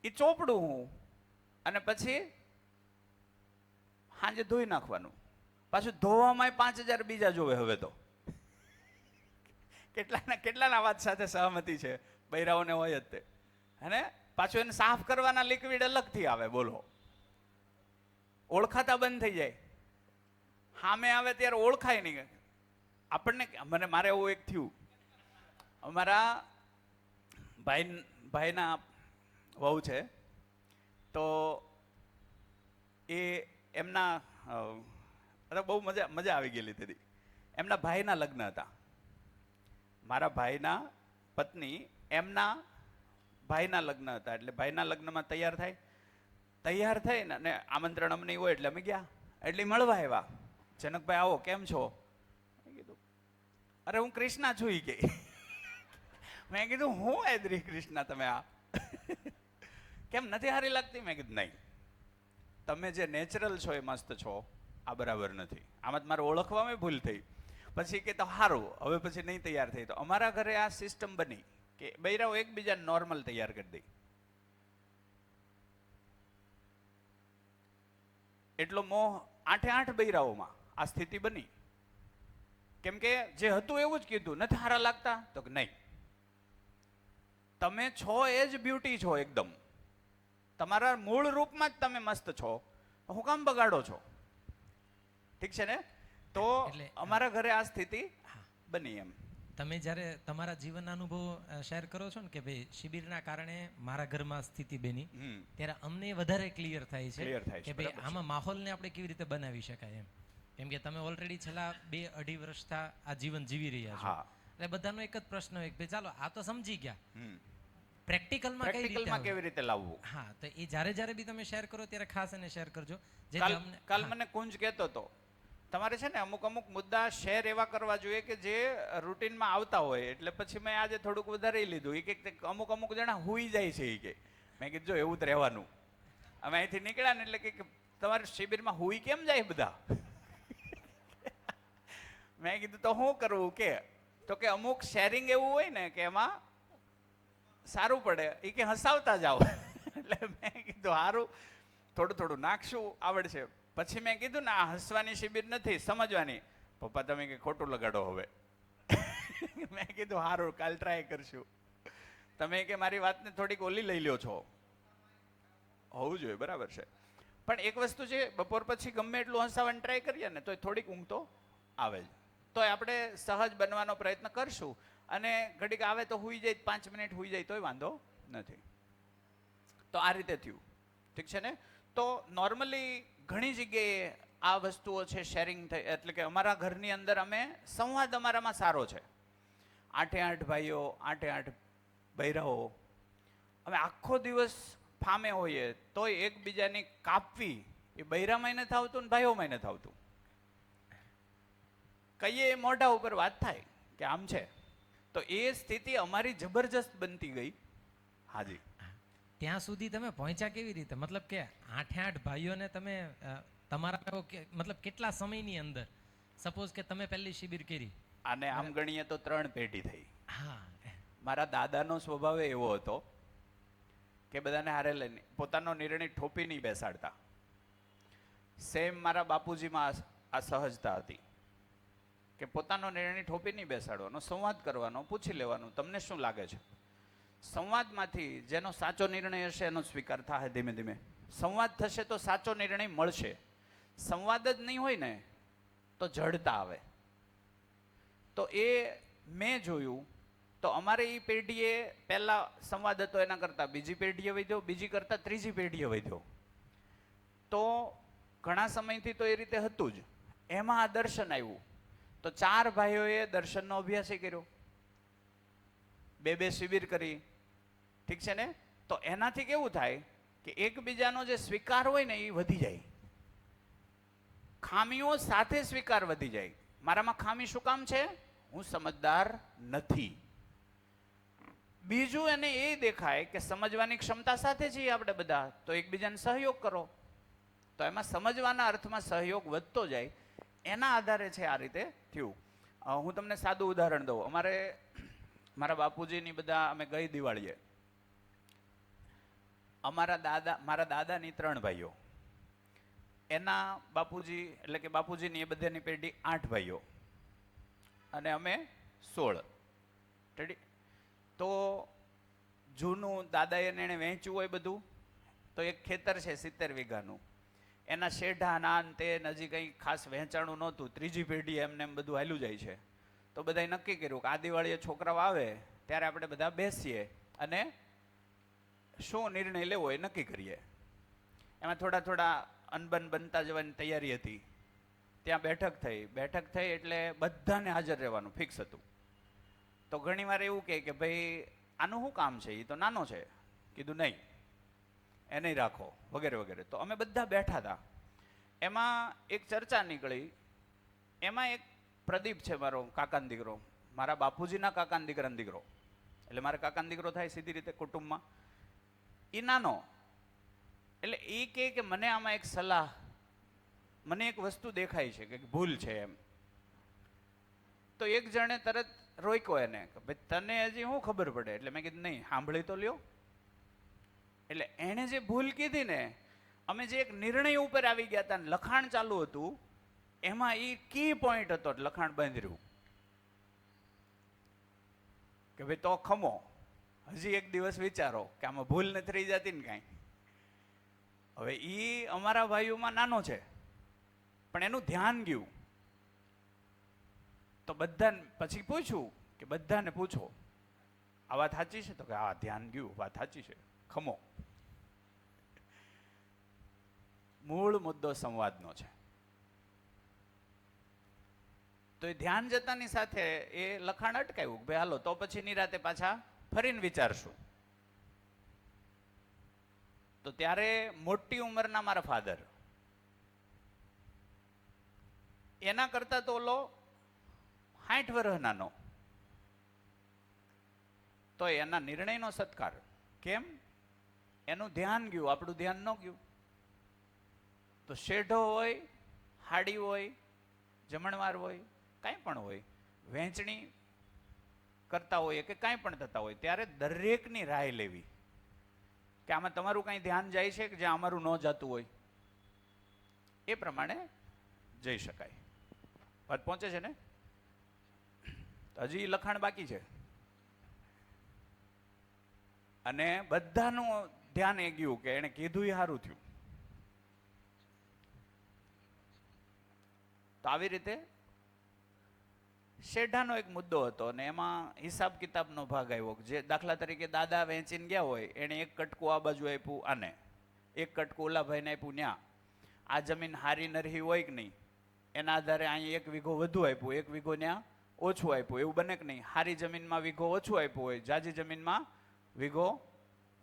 એ ચોપડું હું અને પછી સાંજે ધોઈ નાખવાનું. પાછું ધોવામાં 5,000 બીજા જોવે હવે તો. કેટલાના વાત સાથે સહમતિ છે? બૈરાઓને હોય જ તે. અને પાછું એને સાફ કરવાના લિક્વિડ અલગથી આવે. બોલો, ઓળખાતા બંધ થઈ જાય. સામે આવે ત્યારે ઓળખાય નહીં આપણને. મારે એવું એક થયું. અમારા ભાઈના વહુ છે, તો એ એમના બહુ મજા આવી ગયેલી હતી. એમના ભાઈના લગ્ન હતા. મારા ભાઈના પત્ની એમના ભાઈના લગ્ન હતા. એટલે ભાઈના લગ્નમાં તૈયાર થઈ ને આમંત્રણ અમને હોય એટલે અમે ગયા. એટલે મળવા આવ્યા. જનકભાઈ આવો, કેમ છો? મેં કીધું અરે હું કૃષ્ણા છું. ઈ કે મેં કીધું હું એદરી કૃષ્ણા, તમે આ કેમ નથી હારી લાગતી? મેં કીધું નહીં, તમે જે નેચરલ છો એ મસ્ત છો, આ બરાબર નથી. આમાં મારે ઓળખવામાં ભૂલ થઈ. પછી કે તો સારું, હવે પછી નહીં તૈયાર થઈ. તો અમારા ઘરે આ સિસ્ટમ બની કે બૈરાઓ એકબીજાને નોર્મલ તૈયાર કરી દે. એટલો મોહ 8 બૈરાઓમાં આ સ્થિતિ બની. કેમ કે જે હતું એવું જ કીધું, નથી સારા લાગતા? તો કે નહીં, તમે છો એ જ બ્યુટી છો. એકદમ તમારા મૂળ રૂપમાં જ તમે મસ્ત છો. હું કામ બગાડો છો? ઠીક છે ને? તો અમારા ઘરે આ સ્થિતિ બની. એમ તમે જ્યારે તમારા જીવનના અનુભવ શેર કરો છો ને કે ભાઈ શિબિરના કારણે મારા ઘરમાં સ્થિતિ બની, ત્યારે અમને વધારે ક્લિયર થાય છે કે ભાઈ આમાં માહોલને આપણે કેવી રીતે બનાવી શકાય. એમ કેમ કે તમે ઓલરેડી છેલ્લા 2-2.5 વર્ષથી આ જીવન જીવી રહ્યા છો. એટલે બધાનો એક જ પ્રશ્ન હોય કે ભાઈ ચાલો આ તો સમજી ગયા, પ્રેક્ટિકલમાં કેવી રીતે લાવવું? હા, તો એ જ્યારે બી તમે શેર કરો ત્યારે ખાસ એને શેર કરજો. કાલ મને કુંજ કહેતો હતો, તમારે છે ને અમુક મુદ્દા શેર એવા કરવા જોઈએ કે જે રૂટીનમાં આવતા હોય. એટલે પછી મેં આજે થોડુંક વધારે લીધું. એ કે અમુક જણા હુઈ જાય છે. એ કે મેં કીધું જો એવું જ રહેવાનું. અમે અહીંથી નીકળ્યા ને એટલે કે તમારે શિબિરમાં હુઈ કેમ જાય બધા? મેં કીધું તો શું કરવું કે? તો કે અમુક શેરિંગ એવું હોય ને કે એમાં સારું પડે, એ કે હસાવતા જાઓ. એટલે મેં કીધું સારું, થોડું થોડું નાખશું, આવડશે. પછી મેં કીધું ને આ હસવાની શિબિર નથી, સમજવાની. પપ્પા તમે કે ખોટું લગાડો હવે. મેં કીધું સારું, કાલ ટ્રાય કરશું. તમે કે મારી વાતને થોડીક ઓલી લઈ લ્યો છો, હોવું જોઈએ, બરાબર છે. પણ એક વસ્તુ છે, બપોર પછી ગમે એટલું હસાવવાની ટ્રાય કરીએ ને તો થોડીક ઊંઘ તો આવે જ. તો આપણે સહજ બનવાનો પ્રયત્ન કરશું. અને ઘડીક આવે તો હુઈ જાય, 5 મિનિટ હુઈ જાય તોય વાંધો નથી. તો આ રીતે થયું, ઠીક છે ને? તો નોર્મલી ઘણી જગ્યાએ આ વસ્તુઓ છે શેરિંગ થઈ, એટલે કે અમારા ઘરની અંદર અમે સંવાદ અમારામાં સારો છે. 8 ભાઈઓ, 8 બૈરાઓ, અમે આખો દિવસ ફામે હોઈએ તોય એકબીજાની કાપવી એ બૈરામાં નથી આવતું ને ભાઈઓમાં નથી આવતું. કહીએ મોઢા ઉપર વાત થાય કે આમ છે. તો એ સ્થિતિ અમારી જબરજસ્ત બનતી ગઈ. હાજી. ત્યાં સુધી તમે પહોંચ્યા કેવી રીતે? મતલબ કે 8 ભાઈઓને તમે તમારા મતલબ કેટલા સમયની અંદર? સપોઝ કે તમે પહેલી શિબિર કરી, અને આમ ગણીએ તો 3 પેઢી થઈ. હા. મારા દાદાનો સ્વભાવ એવો હતો કે બધાને હારે લઈને પોતાનો નિર્ણય ઠોપી નહીં બેસાડતા. સેમ મારા બાપુજીમાં આ સહજતા હતી કે પોતાનો નિર્ણય ઠોપી નહીં બેસાડવાનો, સંવાદ કરવાનો, પૂછી લેવાનું તમને શું લાગે છે. સંવાદમાંથી જેનો સાચો નિર્ણય હશે એનો સ્વીકાર થાય ધીમે ધીમે. સંવાદ થશે તો સાચો નિર્ણય મળશે. સંવાદ જ નહીં હોય ને તો જડતા આવે. તો એ મેં જોયું. તો અમારે એ પેઢીએ પહેલા સંવાદ હતો, એના કરતાં બીજી પેઢીએ વધ્યો, બીજી કરતાં ત્રીજી પેઢીએ વધ્યો. તો ઘણા સમયથી તો એ રીતે હતું જ. એમાં આ દર્શન આવ્યું તો 4 ભાઈઓએ દર્શનનો અભ્યાસ કર્યો, 2 શિબિર કરી, ઠીક છે ને? તો એનાથી કેવું થાય કે એકબીજાનો જે સ્વીકાર હોય ને એ વધી જાય. ખામીઓ સાથે સ્વીકાર વધી જાય. મારામાં ખામી શું કામ છે? હું સમજદાર નથી. બીજું એને એ દેખાય કે સમજવાની ક્ષમતા સાથે છીએ આપણે બધા, તો એકબીજાને સહયોગ કરો. તો એમાં સમજવાના અર્થમાં સહયોગ વધતો જાય. એના આધારે છે આ રીતે થયું. હું તમને સાદું ઉદાહરણ દઉં. અમારે મારા બાપુજીની બધા અમે ગઈ દિવાળીએ, મારા દાદાની 3 ભાઈઓ, એના બાપુજી એટલે કે બાપુજીની એ બધાની પેઢી 8 ભાઈઓ અને અમે 16. તો જૂનું દાદાએ એને વહેંચ્યું હોય બધું, તો એક ખેતર છે 70 વીઘાનું, એના શેઢા નાન તે હજી કંઈ ખાસ વહેંચાણું નહોતું. ત્રીજી પેઢી એમને એમ બધું હાલ્યું જાય છે. તો બધાએ નક્કી કર્યું કે આ દિવાળીએ છોકરાઓ આવે ત્યારે આપણે બધા બેસીએ અને શું નિર્ણય લેવો એ નક્કી કરીએ. એમાં થોડા થોડા અનબન બનતા જવાની તૈયારી હતી. ત્યાં બેઠક થઈ એટલે બધાને હાજર રહેવાનું ફિક્સ હતું. તો ઘણી વાર એવું કે ભાઈ આનું શું કામ છે, એ તો નાનો છે. કીધું નહીં, એ નહીં રાખો, વગેરે વગેરે. તો અમે બધા બેઠા હતા. એમાં એક ચર્ચા નીકળી. એમાં એક પ્રદીપ છે, મારો કાકાનો દીકરો, મારા બાપુજીના કાકાના દીકરાનો દીકરો, એટલે મારા કાકાનો દીકરો થાય સીધી રીતે કુટુંબમાં. એ નાનો, એટલે એ કે મને આમાં એક સલાહ, મને એક વસ્તુ દેખાય છે કે ભૂલ છે એમ. તો એક જણે તરત રોક્યો એને કે ભાઈ તને હજી શું ખબર પડે? એટલે મેં કીધું નહીં, સાંભળી તો લ્યો. એટલે એણે જે ભૂલ કીધી ને, અમે જે એક નિર્ણય ઉપર આવી ગયા હતા, લખાણ ચાલુ હતું, એમાં એ કી પોઈન્ટ હતો, લખાણ બંધ રહ્યું કે ભાઈ તો ખમો, હજી એક દિવસ વિચારો કે આમાં ભૂલ નથી રહી જતી ને કાંઈ. હવે એ અમારા ભાઈઓમાં નાનો છે, પણ એનું ધ્યાન ગયું. તો બધાને પછી પૂછ્યું કે બધાને પૂછો આ વાત સાચી છે? તો કે હા, ધ્યાન ગયું, વાત સાચી છે, ખમો. મૂળ મુદ્દો સંવાદનો છે. તો એ ધ્યાન જતાની સાથે એ લખાણ અટકાયું. ભાઈ હાલો તો પછી નિરાતે પાછા ફરીને વિચારશું. તો ત્યારે મોટી ઉંમરના મારા ફાધર, એના કરતા તો ઓલો 60 વર્ષ નાનો, તો એના નિર્ણયનો સત્કાર. કેમ? એનું ધ્યાન ગયું, આપણું ધ્યાન ન ગયું. તો શેઢો હોય, હાડી હોય, જમણવાર હોય, કાંઈ પણ હોય, વહેંચણી કરતા હોઈએ કે કાંઈ પણ થતા હોય, ત્યારે દરેકની રાય લેવી કે આમાં તમારું કાંઈ ધ્યાન જાય છે કે જ્યાં અમારું ન જતું હોય, એ પ્રમાણે જઈ શકાય. વાત પહોંચે છે ને? હજી લખાણ બાકી છે અને બધાનું ધ્યાન એ ગયું કે એને કીધું એ સારું થયું. તો આવી રીતે શેઢાનો એક મુદ્દો હતો અને એમાં હિસાબ કિતાબનો ભાગ આવ્યો. જે દાખલા તરીકે દાદા વેચીને ગયા હોય, એને એક કટકું આ બાજુ આપ્યું આને, એક કટકું ઓલા ભાઈને આપ્યું ન્યા. આ જમીન હારી નરહી હોય કે નહીં, એના આધારે અહીં 1 વીઘો વધુ આપ્યું, 1 વીઘો ન્યા ઓછું આપ્યું, એવું બને કે નહીં? હારી જમીનમાં વીઘો ઓછું આપ્યું હોય, જાજી જમીનમાં વીઘો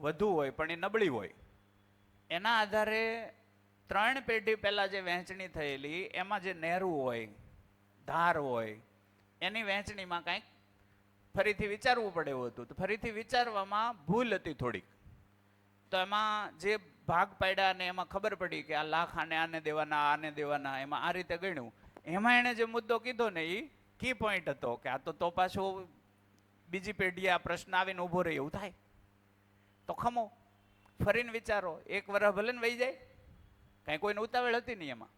વધુ હોય પણ એ નબળી હોય. એના આધારે 3 પેઢી પહેલાં જે વહેંચણી થયેલી એમાં જે નેરું હોય, ધાર હોય, એની વહેંચણીમાં કાંઈક ફરીથી વિચારવું પડે એવું હતું. તો ફરીથી વિચારવામાં ભૂલ હતી થોડીક. તો એમાં જે ભાગ પાડ્યા અને એમાં ખબર પડી કે આ લાખ આને દેવાના, આને દેવાના, એમાં આ રીતે ગણ્યું. એમાં એણે જે મુદ્દો કીધો ને એ કી પોઈન્ટ હતો કે આ તો પાછો બીજી પેઢીએ આ પ્રશ્ન આવીને ઊભો રહે એવું થાય. તો ખમો, ફરીને વિચારો, 1 વર્ષ ભલે ને વહી જાય, કાંઈ કોઈને ઉતાવળ હતી નહીં એમાં.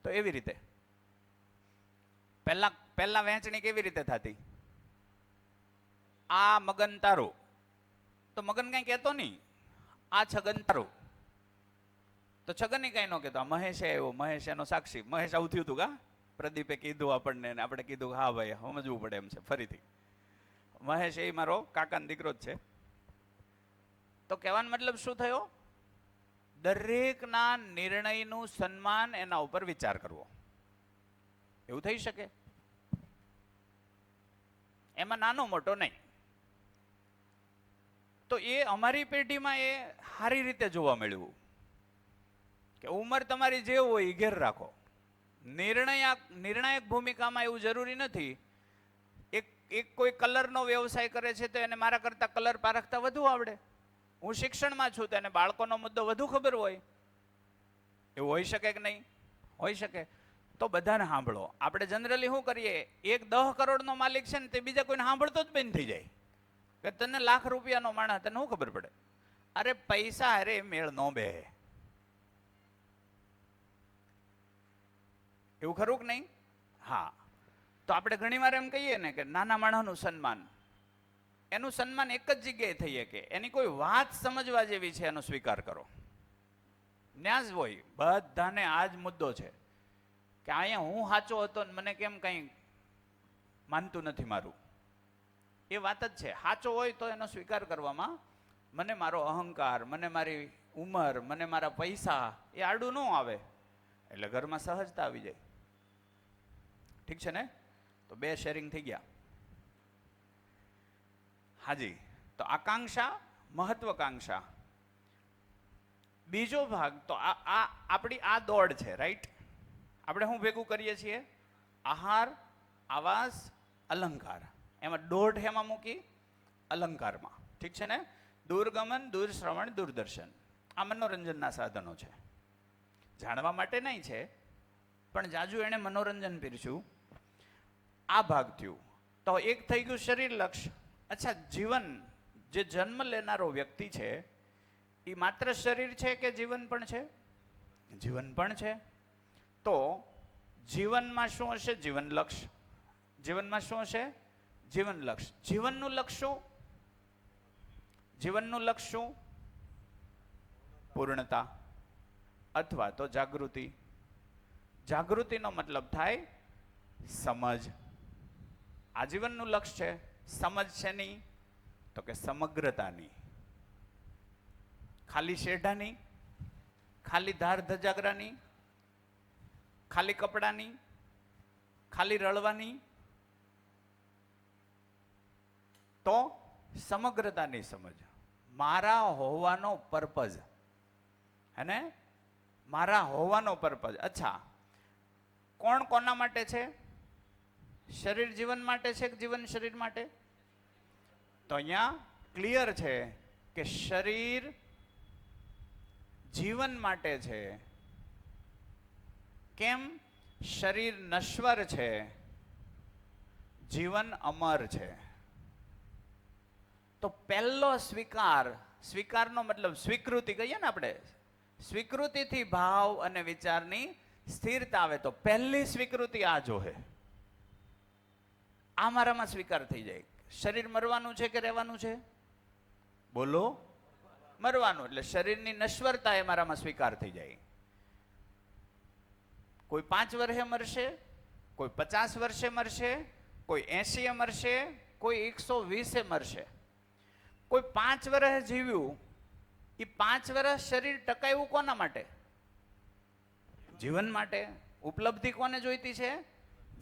તો એવી રીતે પહેલા વહેંચણી કેવી રીતે થતી? આ મગન તારું, તો મગન કાંઈ કહેતો નહીં, આ છગન તારું, તો છગન કાંઈ ન કહેતો. આ મહેશ આવ્યો, મહેશ એનો સાક્ષી. મહેશ આવું થયું હતું કા? પ્રદીપે કીધું આપણને, આપણે કીધું હા ભાઈ સમજવું પડે એમ છે. ફરીથી મહેશ એ મારો કાકાનો દીકરો જ છે. તો કહેવાનો મતલબ શું થયો? દરેકના નિર્ણયનું સન્માન, એના ઉપર વિચાર કરવો. એવું થઈ શકે? એમાં નાનો મોટો નહીં. તો એ અમારી પેઢીમાં એ સારી રીતે જોવા મળ્યું કે ઉંમર તમારી જે હોય એ ઘેર રાખો. નિર્ણાયક ભૂમિકામાં એવું જરૂરી નથી. એક કોઈ કલરનો વ્યવસાય કરે છે તો એને મારા કરતાં કલર પારખતા વધુ આવડે. હું શિક્ષણમાં છું તો એને બાળકોનો મુદ્દો વધુ ખબર હોય. એવું હોઈ શકે કે નહીં? હોઈ શકે. તો બધાને સાંભળો. આપણે જનરલી શું કરીએ, 10 કરોડનો માલિક છે ને તે બીજા કોઈને સાંભળતો જ બંધ થઈ જાય કે તને લાખ રૂપિયાનો માણસ, તને શું ખબર પડે? અરે પૈસા અરે મેળ ન બે. એવું ખરું કે નહીં? હા. તો આપણે ઘણી વાર એમ કહીએ ને કે નાના માણસનું સન્માન, એનું સન્માન એક જ જગ્યાએ થઈએ કે એની કોઈ વાત સમજવા જેવી છે એનો સ્વીકાર કરો. ન્યાજ હોય બધાને. આ જ મુદ્દો છે કે અહીંયા હું સાચો હતો ને મને કેમ કંઈ માનતું નથી મારું. એ વાત જ છે. સાચો હોય તો એનો સ્વીકાર કરવામાં મને મારો અહંકાર, મને મારી ઉંમર, મને મારા પૈસા એ આડું ન આવે. એટલે ઘરમાં સહજતા આવી જાય. ઠીક છે ને? તો 2 શેરિંગ થઈ ગયા. હાજી. તો આકાંક્ષા, મહત્વકાંક્ષા. બીજો ભાગ તો આપણી આ દોડ છે, રાઈટ? આપણે શું ભેગું કરીએ છીએ? આહાર, આવાસ, અલંકાર. એમાં દોઢ એમાં મૂકી અલંકારમાં. ઠીક છે ને? દૂરગમન, દૂરશ્રવણ, દૂરદર્શન આ મનોરંજનના સાધનો છે. જાણવા માટે નહીં છે પણ જાજુ એણે મનોરંજન પીરસ્યું. આ ભાગ થયું. તો એક થઈ ગયું શરીર લક્ષ. અચ્છા, જીવન, જે જન્મ લેનારો વ્યક્તિ છે એ માત્ર શરીર છે કે જીવન પણ છે? જીવન પણ છે. તો જીવનમાં શું હશે? જીવન લક્ષ. જીવનમાં શું હશે? જીવન લક્ષ. જીવનનું લક્ષ શું? જીવનનું લક્ષ શું? પૂર્ણતા અથવા તો જાગૃતિ. જાગૃતિનો મતલબ થાય સમજ. આજીવનનું લક્ષ્ય છે. સમજ છે નહીં તો કે સમગ્રતાની. ખાલી શેઢાની, ખાલી ધાર ધજાગરાની, ખાલી કપડાની, ખાલી રળવાની. તો સમગ્રતાની સમજ. મારા હોવાનો પર્પઝ. હે ને? મારા હોવાનો પર્પઝ. અચ્છા, કોણ કોના માટે છે? શરીર જીવન માટે છે કે જીવન શરીર માટે? તો અહીંયા ક્લિયર છે કે શરીર જીવન માટે છે. કેમ? શરીર નશ્વર છે, જીવન અમર છે. તો પહેલો સ્વીકારનો મતલબ સ્વીકૃતિ કહીએ ને આપણે, સ્વીકૃતિથી ભાવ અને વિચારની સ્થિરતા આવે. તો પહેલી સ્વીકૃતિ આ જોહે, આ મારામાં સ્વીકાર થઈ જાય. શરીર મરવાનું છે કે રહેવાનું છે? બોલો, મરવાનું. એટલે શરીરની નશ્વરતા એ મારામાં સ્વીકાર થઈ જાય. કોઈ 5 વર્ષે મરશે, કોઈ 50 વર્ષે મરશે, કોઈ 80 મરશે, કોઈ 120 મરશે. કોઈ 5 વર્ષ જીવ્યું, એ 5 વર્ષ શરીર ટકાવ્યું કોના માટે? જીવન માટે. ઉપલબ્ધિ કોને જોઈતી છે?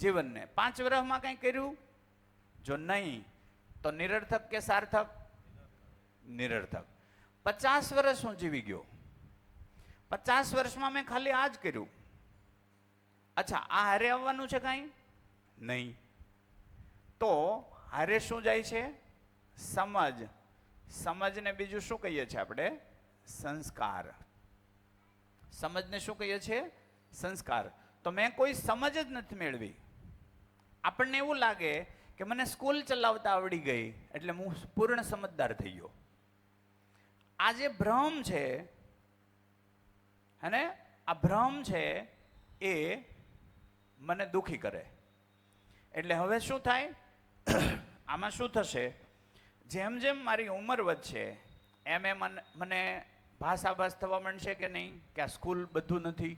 જીવનને. 5 વર્ષમાં કંઈ કર્યું? જો નહીં તો નિરર્થક કે સાર્થક? નિરર્થક. 50 વર્ષ હું જીવી ગયો, 50 વર્ષમાં મેં ખાલી આ જ કર્યું. અચ્છા, આ હારે આવવાનું છે કાંઈ નહીં. તો હારે શું જાય છે? સમજ. સમજને બીજું શું કહીએ છીએ આપણે? સંસ્કાર. સમજને શું કહીએ છીએ? સંસ્કાર. તો મેં કોઈ સમજ જ નથી મેળવી. આપણને એવું લાગે કે મને સ્કૂલ ચલાવતા આવડી ગઈ એટલે હું પૂર્ણ સમજદાર થઈ ગયો. આ જે ભ્રમ છે, હે ને, આ ભ્રમ છે એ મને દુખી કરે. એટલે હવે શું થાય? આમાં શું થશે? જેમ જેમ મારી ઉંમર વધશે એમ એમ મને ભાષાભાસ થવા માંડશે કે નહીં, કે આ સ્કૂલ બધું નથી.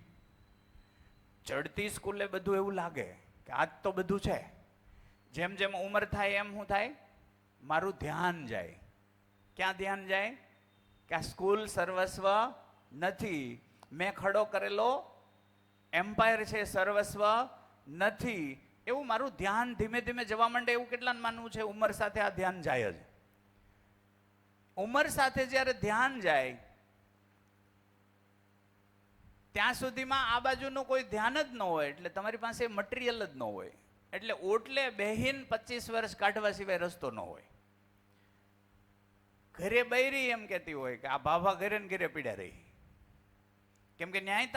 ચડતી સ્કૂલે બધું એવું લાગે કે આજ તો બધું છે. જેમ જેમ ઉંમર થાય એમ શું થાય? મારું ધ્યાન જાય. ક્યાં ધ્યાન જાય? કે આ સ્કૂલ સર્વસ્વ નથી. મેં ખડો કરેલો એમ્પાયર છે સર્વસ્વ નથી. એવું મારું ધ્યાન ધીમે ધીમે જવા માંડે. એવું કેટલાને માનવું છે? ઉંમર સાથે આ ધ્યાન જાય જ. ઉંમર સાથે જ્યારે ધ્યાન જાય ત્યાં સુધીમાં આ બાજુનું કોઈ ધ્યાન જ ન હોય. એટલે તમારી પાસે મટીરિયલ જ ન હોય. એટલે ઓટલે બેહીન 25 વર્ષ કાઢવા સિવાય રસ્તો ન હોય. ઘરે બૈરી એમ કહેતી હોય કે આ ભાભા ઘરે ને ઘરે પીડ્યા રહી. કેમ કે ન્યાય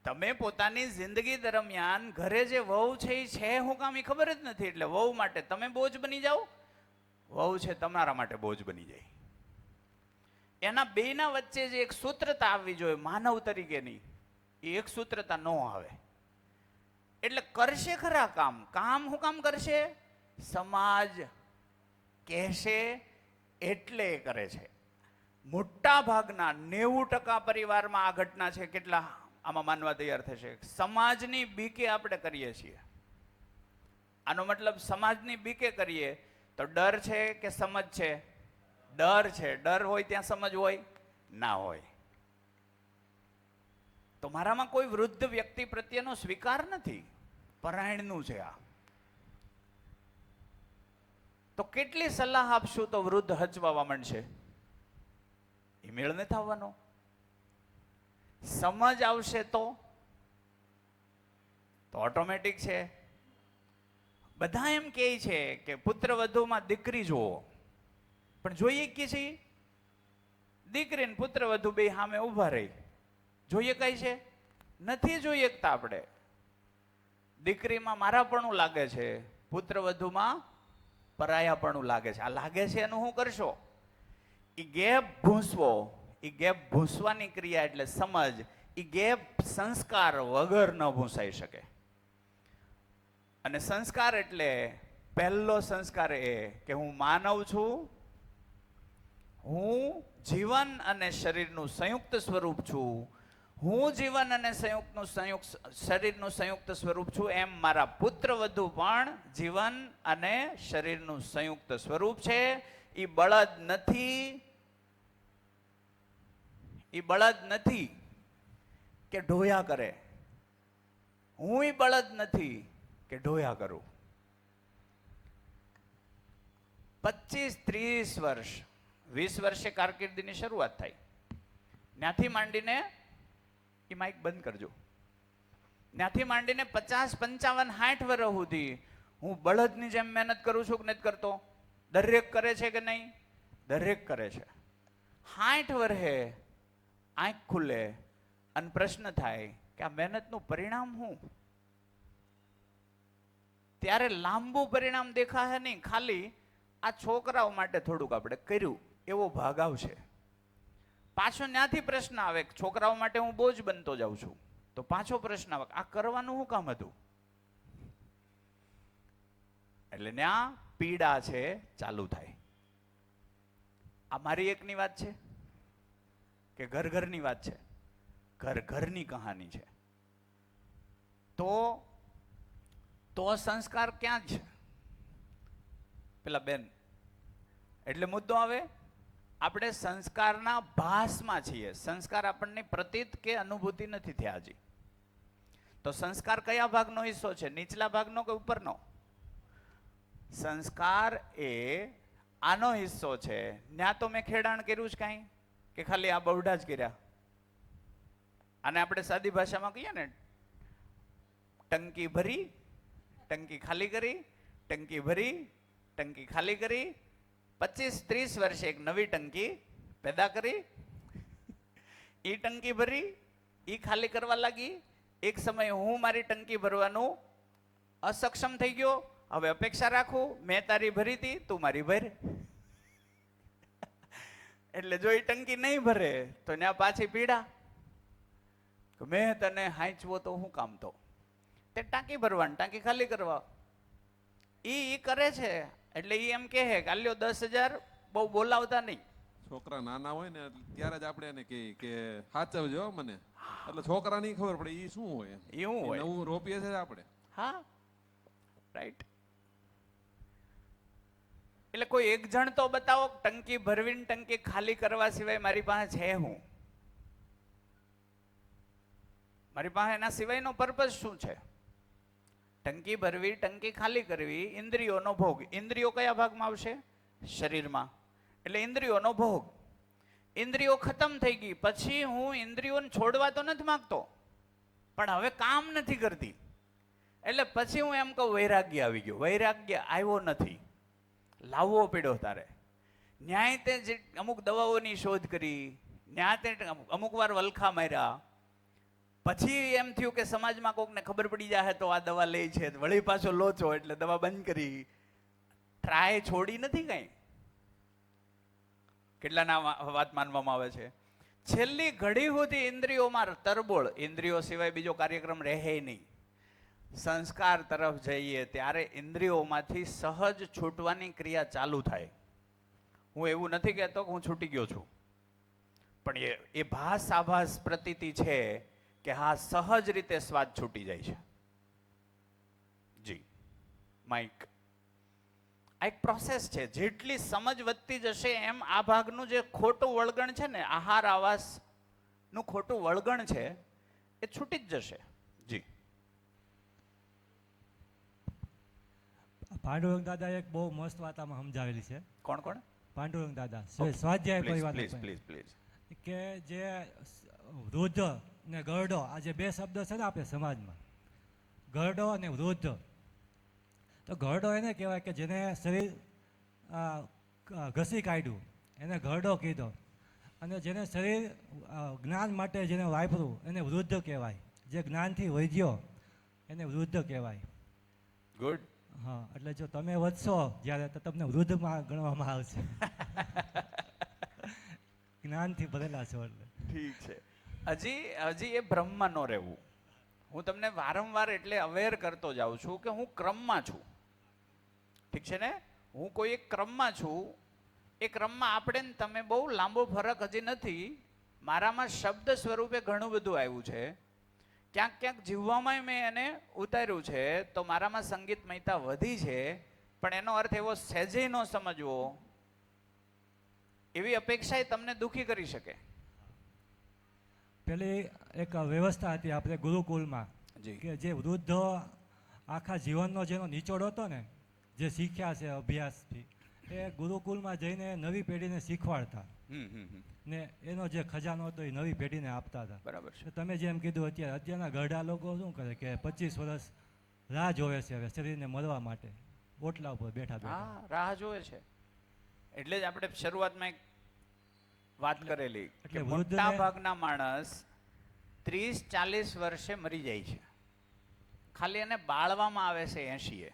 તમે પોતાની જિંદગી દરમિયાન ઘરે જે વહુ છે એ છે હું કામ એ ખબર જ નથી. એટલે વહુ માટે તમે બોજ બની જાઓ, વહુ છે તમારા માટે બોજ બની જાય. એના બેના વચ્ચે જે એક સૂત્રતા આવવી જોઈએ માનવ તરીકેની, એ એક સૂત્રતા ન આવે. એટલે કરશે ખરા કામ હું કામ કરશે? સમાજ કહેશે એટલે કરે છે. મોટા ભાગના 90% પરિવારમાં આ ઘટના છે. કેટલા આમાં માનવા તૈયાર થશે? સમાજની બીકે આપણે કરીએ છીએ. આનો મતલબ સમાજની બીકે કરીએ તો ડર છે કે સમજ છે? ડર છે. ડર હોય ત્યાં સમજ હોય ના હોય. તો મારામાં કોઈ વૃદ્ધ વ્યક્તિ પ્રત્યેનો સ્વીકાર નથી, પરાયણનું છે આ. તો કેટલી સલાહ આપશું તો વૃદ્ધ હચવાવા માંડશે? એ મેળ નથી આવવાનો. સમજ આવશે તો ઓટોમેટિક છે. બધા એમ કહે છે કે પુત્ર વધુમાં દીકરી જુઓ, પણ જોઈએ કે છે દીકરી ને પુત્ર વધુ બે સામે ઉભા રહી જોઈએ કઈ છે? નથી જોઈ શકતા આપણે. દીકરીમાં મારાપણું લાગે છે, પુત્ર વધુમાં પરાયાપણું લાગે છે. આ લાગે છે એનું શું કરશો? એ ગેપ ભૂંસવાની ક્રિયા એટલે સમજ. એ ગેપ સંસ્કાર વગર ન ભૂંસાઈ શકે. અને સંસ્કાર એટલે પહેલો સંસ્કાર એ કે હું માનવ છું, હું જીવન અને શરીરનું સંયુક્ત સ્વરૂપ છું. હું જીવન અને શરીરનું સંયુક્ત સ્વરૂપ છું, એમ મારા પુત્ર વધુ પણ જીવન અને શરીરનું સંયુક્ત સ્વરૂપ છે. એ બળદ નથી કે ઢોયા કરે. હું એ બળદ નથી કે ઢોયા કરું. 25-30 વર્ષ 20 વર્ષે કારકિર્દીની શરૂઆત થાય. ત્યાંથી માંડીને એ માઇક બંધ કરજો. ત્યાંથી માંડીને 50-55-60 વર્ષ સુધી હું બળદની જેમ મહેનત કરું છું કે નથી કરતો? દરેક કરે છે કે નહીં? દરેક કરે છે. 60 વર્ષે આંખ ખુલે અને પ્રશ્ન થાય કે આ મહેનતનું પરિણામ શું, ત્યારે લાંબુ પરિણામ દેખાશે નહીં, ખાલી આ છોકરાઓ માટે થોડુંક આપણે કર્યું એવો ભાગ આવશે. પાછો ત્યાંથી પ્રશ્ન આવે કે છોકરાઓ માટે હું બોજ બનતો જાઉં છું, તો પાછો પ્રશ્ન આવે આ કરવાનું શું કામ હતું. એટલે ત્યાં પીડા છે ચાલુ થાય. આ મારી એકની વાત છે કે ઘર ઘરની વાત છે, ઘર ઘરની કહાની છે. તો સંસ્કાર ક્યાં છે પેલા બેન? એટલે મુદ્દો આવે આપણે સંસ્કારના ભાસમાં છીએ. સંસ્કાર આપણને પ્રતીત કે અનુભૂતિ નથી થયા હજી. તો સંસ્કાર કયા ભાગનો હિસ્સો છે? નીચલા ભાગનો કે ઉપરનો? સંસ્કાર એ આનો હિસ્સો છે. ત્યાં તો મેં ખેડાણ કર્યું જ કાંઈ કે ખાલી આ બહુડા જ કર્યા? આને આપણે સાદી ભાષામાં કહીએ ને, ટંકી ભરી, ટંકી ખાલી કરી, ટંકી ભરી, ટંકી ખાલી કરી, 25-30 વર્ષે એક નવી ટંકી પેદા કરી, એ ટંકી ભરી, એ ખાલી કરવા લાગી. એક સમય હું મારી ટંકી ભરવાનું અસક્ષમ થઈ ગયો. હવે અપેક્ષા રાખું મેં તારી ભરી હતી, તું મારી ભર. એટલે જો એ ટંકી નહીં ભરે તો ત્યાં પાછી પીડા. મેં તને હાંચવો તો શું કામ? તો તે ટાંકી ભરવાની, ટાંકી ખાલી કરવા ઈ કરે છે. એટલે ઈ એમ કહે કે આલ્યો 10,000, બહુ બોલાવતા નહીં. છોકરા નાના હોય ને ત્યારે જ આપણે એને કહીએ કે સાચવજો મને, એટલે છોકરા નહીં ખબર પડે ઈ શું હોય, એવું હોય. નવું રોપીએ છે આપણે. હા, રાઈટ. એટલે કોઈ એક જણ તો બતાવો ટંકી ભરવીને ટંકી ખાલી કરવા સિવાય મારી પાસે છે હું? મારી પાસે એના સિવાયનો પર્પઝ શું છે? ટંકી ભરવી, ટંકી ખાલી કરવી, ઇન્દ્રિયોનો ભોગ. ઇન્દ્રિયો કયા ભાગમાં આવશે? શરીરમાં. એટલે ઇન્દ્રિયોનો ભોગ. ઇન્દ્રિયો ખતમ થઈ ગઈ પછી હું ઇન્દ્રિયોને છોડવા તો નથી માંગતો, પણ હવે કામ નથી કરતી. એટલે પછી હું એમ કહું વૈરાગ્ય આવી ગયો. વૈરાગ્ય આવ્યો નથી, લાવવો પડ્યો તારે. ન્યાય તે અમુક દવાઓની શોધ કરી, ન્યા તે અમુક વાર વલખા માર્યા, પછી એમ થયું કે સમાજમાં કોકને ખબર પડી જાય તો આ દવા લે છે, વળી પાછો લોચો એટલે દવા બંધ કરી. ટ્રાય છોડી નથી કઈ. કેટલાના વાત માનવામાં આવે છે છેલ્લી ઘડી સુધી ઇન્દ્રિયોમાં તરબોળ. ઇન્દ્રિયો સિવાય બીજો કાર્યક્રમ રહે નહીં. સંસ્કાર તરફ જઈએ ત્યારે ઇન્દ્રિયોમાંથી સહજ છૂટવાની ક્રિયા ચાલુ થાય. હું એવું નથી કહેતો કે હું છૂટી ગયો છું, પણ એ ભાસ આભાસ પ્રતીતિ છે કે હા સહજ રીતે સ્વાદ છૂટી જાય છે. જી માઇક. આ એક પ્રોસેસ છે. જેટલી સમજ વધતી જશે એમ આ ભાગનું જે ખોટું વળગણ છે ને, આહાર આવાસનું ખોટું વળગણ છે, એ છૂટી જ જશે. જી. પાંડુરંગ દાદા એક બહુ મસ્ત વાત આમાં સમજાવેલી છે. કોણ કોણ? પાંડુરંગ દાદા સ્વાધ્યાય પરિવાર. Please please. કે જે વૃદ્ધ ને ગરડો, આ જે બે શબ્દ છે ને આપણે સમાજમાં, ગરડો અને વૃદ્ધ. તો ગરડો એને કહેવાય કે જેને શરીર ઘસી કાઢ્યું એને ગરડો કીધો, અને જેને શરીર જ્ઞાન માટે જેને વાપર્યું એને વૃદ્ધ કહેવાય. જે જ્ઞાનથી વધ્યો એને વૃદ્ધ કહેવાય. ગુડ. હા, એટલે જો તમે વધશો જ્યારે તો તમને વૃદ્ધમાં ગણવામાં આવશે. જ્ઞાનથી ભરેલા છો એટલે. ઠીક છે. હજી એ ભ્રમમાં ન રહેવું. હું તમને વારંવાર એટલે અવેર કરતો જાઉં છું કે હું ક્રમમાં છું. ઠીક છે ને? હું કોઈ એક ક્રમમાં છું. એ ક્રમમાં આપણે ને તમે બહુ લાંબો ફરક હજી નથી. મારામાં શબ્દ સ્વરૂપે ઘણું બધું આવ્યું છે. ક્યાંક ક્યાંક જીવવામાં મેં એને ઉતાર્યું છે. તો મારામાં સંગીતમયતા વધી છે, પણ એનો અર્થ એવો સહેજે ન સમજવો, એવી અપેક્ષા તમને દુઃખી કરી શકે. પેલી એક વ્યવસ્થા હતી આપણે ગુરુકુલમાં કે જે વૃદ્ધ આખા જીવનનો જેનો નિચોડ હતો ને, જે શીખ્યા છે અભ્યાસથી, એ ગુરુકુલમાં જઈને નવી પેઢીને શીખવાડતા ને એનો જે ખજાનો હતો એ નવી પેઢીને આપતા હતા. બરાબર છે. તમે જેમ કીધું અત્યારના ગરડા લોકો શું કરે કે 25 વર્ષ રાહ જોવે છે હવે શરીરને મળવા માટે, ઓટલા ઉપર બેઠા બેઠા રાહ જોવે છે. એટલે જ આપણે શરૂઆતમાં એક વાત કરેલી કે એટલે મોટા વૃદ્ધને- ભાગના માણસ 30-40 વર્ષે મરી જાય છે, ખાલી એને બાળવામાં આવે છે 80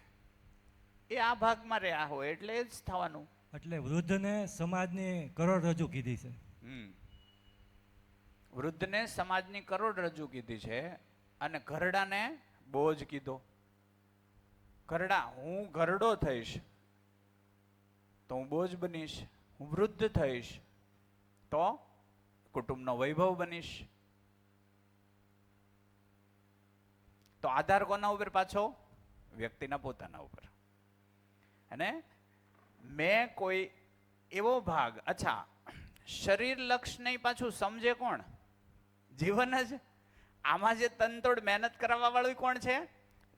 એ આ ભાગમાં રહ્યા હોય એટલે એ જ થવાનું. એટલે વૃદ્ધને સમાજની કરોડરજ્જુ કીધી છે. વૃદ્ધને સમાજની કરોડરજ્જુ કીધી છે અને ઘરડાને બોજ કીધો. ઘરડા, હું ઘરડો થઈશ તો હું બોજ બનીશ, હું વૃદ્ધ થઈશ તો કુટુંબનો વૈભવ બનીશ. તો આધાર કોના ઉપર પાછો? વ્યક્તિના પોતાના ઉપર. અને મેં કોઈ એવો ભાગ, અચ્છા શરીર લક્ષ નહીં, પાછું સમજે કોણ? જીવન જ. આમાં જે તનતોડ મહેનત કરાવવા વાળું કોણ છે?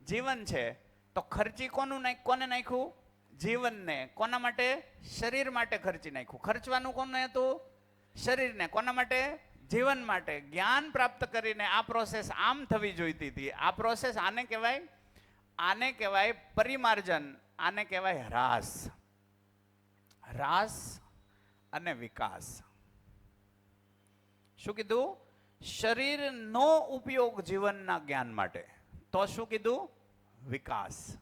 જીવન છે. તો ખર્ચી કોને નાખ્યું? જીવનને. કોના માટે? શરીર માટે ખર્ચી નાખ્યું. ખર્ચવાનું કોને હતું? શરીરને. કોના માટે? જીવન માટે. જ્ઞાન પ્રાપ્ત કરીને આ પ્રોસેસ આમ થવી જોઈતી હતી. આ પ્રોસેસ આને કહેવાય પરિમાર્જન, આને કહેવાય હ્રાસ. હ્રાસ અને વિકાસ. શું કીધું? શરીરનો ઉપયોગ જીવનના જ્ઞાન માટે. તો શું કીધું? વિકાસ.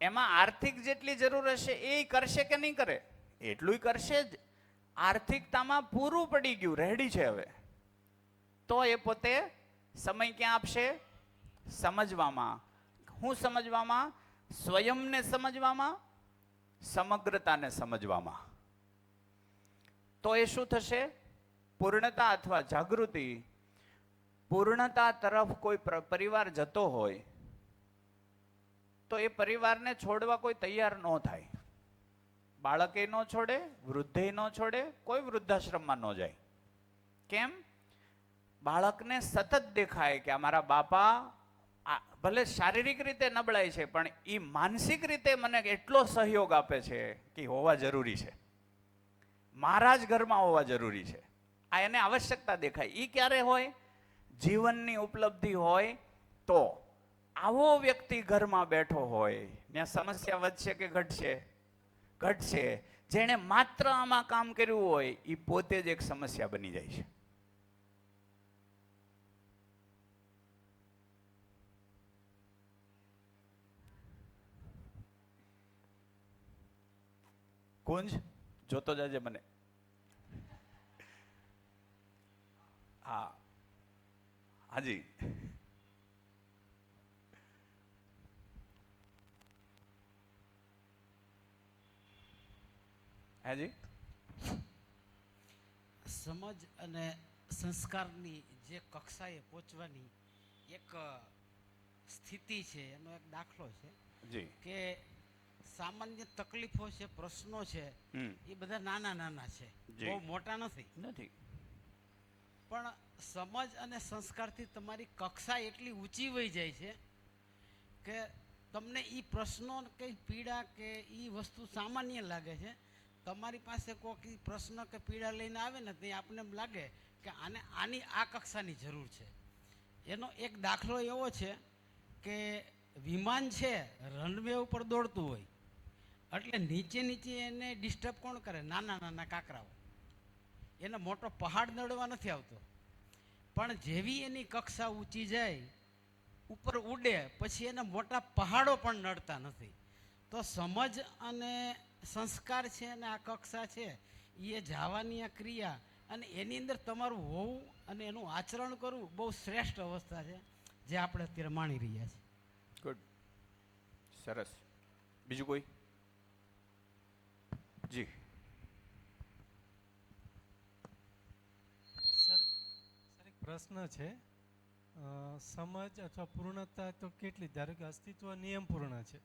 એમાં આર્થિક જેટલી જરૂર હશે એ કરશે કે નહીં કરે? એટલું કરશે જ. આર્થિકતામાં પૂરું પડી ગયું, રેડી છે હવે. તો એ પોતે સમય ક્યાં આપશે? સમજવામાં. હું સમજવામાં? સ્વયંને સમજવામાં, સમગ્રતાને સમજવામાં. તો એ શું થશે? પૂર્ણતા અથવા જાગૃતિ. પૂર્ણતા તરફ કોઈ પરિવાર જતો હોય તો એ પરિવારને છોડવા કોઈ તૈયાર ન થાય. બાળકે ન છોડે, વૃદ્ધે ન છોડે, કોઈ વૃદ્ધાશ્રમમાં ન જાય. કેમ? બાળકને સતત દેખાય કે અમારા બાપા ભલે શારીરિક રીતે નબળાઈ છે પણ એ માનસિક રીતે મને એટલો સહયોગ આપે છે કે હોવા જરૂરી છે, મારા જ ઘરમાં હોવા જરૂરી છે. આ એને આવશ્યકતા દેખાય. એ ક્યારે હોય? જીવનની ઉપલબ્ધિ હોય તો. આવો વ્યક્તિ ઘરમાં બેઠો હોય ત્યાં સમસ્યા વધશે કે ઘટશે? ઘટશે. જેણે માત્ર આમાં કામ કર્યું હોય એ પોતે જ એક સમસ્યા બની જાય છે. કુંજ જોતો જાજે મને. હા, હાજી. હાજી. સમજ અને સંસ્કારની જે કક્ષાએ પહોંચવાની એક સ્થિતિ છે, એનો એક દાખલો છે જી કે સામાન્ય તકલીફો છે, પ્રશ્નો છે, એ બધા નાના નાના છે, બહુ મોટા નથી. પણ સમજ અને સંસ્કારથી તમારી કક્ષા એટલી ઊંચી વહી જાય છે કે તમને એ પ્રશ્નો કે પીડા કે એ વસ્તુ સામાન્ય લાગે છે. તમારી પાસે કોઈ પ્રશ્ન કે પીડા લઈને આવે ને તો આપણને એમ લાગે કે આની આ કક્ષાની જરૂર છે. એનો એક દાખલો એવો છે કે વિમાન છે રનવે ઉપર દોડતું હોય એટલે નીચે નીચે એને ડિસ્ટર્બ કોણ કરે? નાના નાના કાંકરાઓ. એને મોટો પહાડ નડવા નથી આવતો. પણ જેવી એની કક્ષા ઊંચી જાય, ઉપર ઉડે, પછી એને મોટા પહાડો પણ નડતા નથી. તો સમજ અને સંસ્કાર છે અને આ કક્ષા છે એ જવાની આ ક્રિયા અને એની અંદર તમારું હોવું અને એનું આચરણ કરવું બહુ શ્રેષ્ઠ અવસ્થા છે જે આપણે અત્યારે માણી રહ્યા છીએ. ગુડ, સરસ. બીજું કોઈ? જી સર, એક પ્રશ્ન છે. સમજ અથવા પૂર્ણતા તો કેટલી? ધારો કે અસ્તિત્વ નિયમપૂર્ણ છે,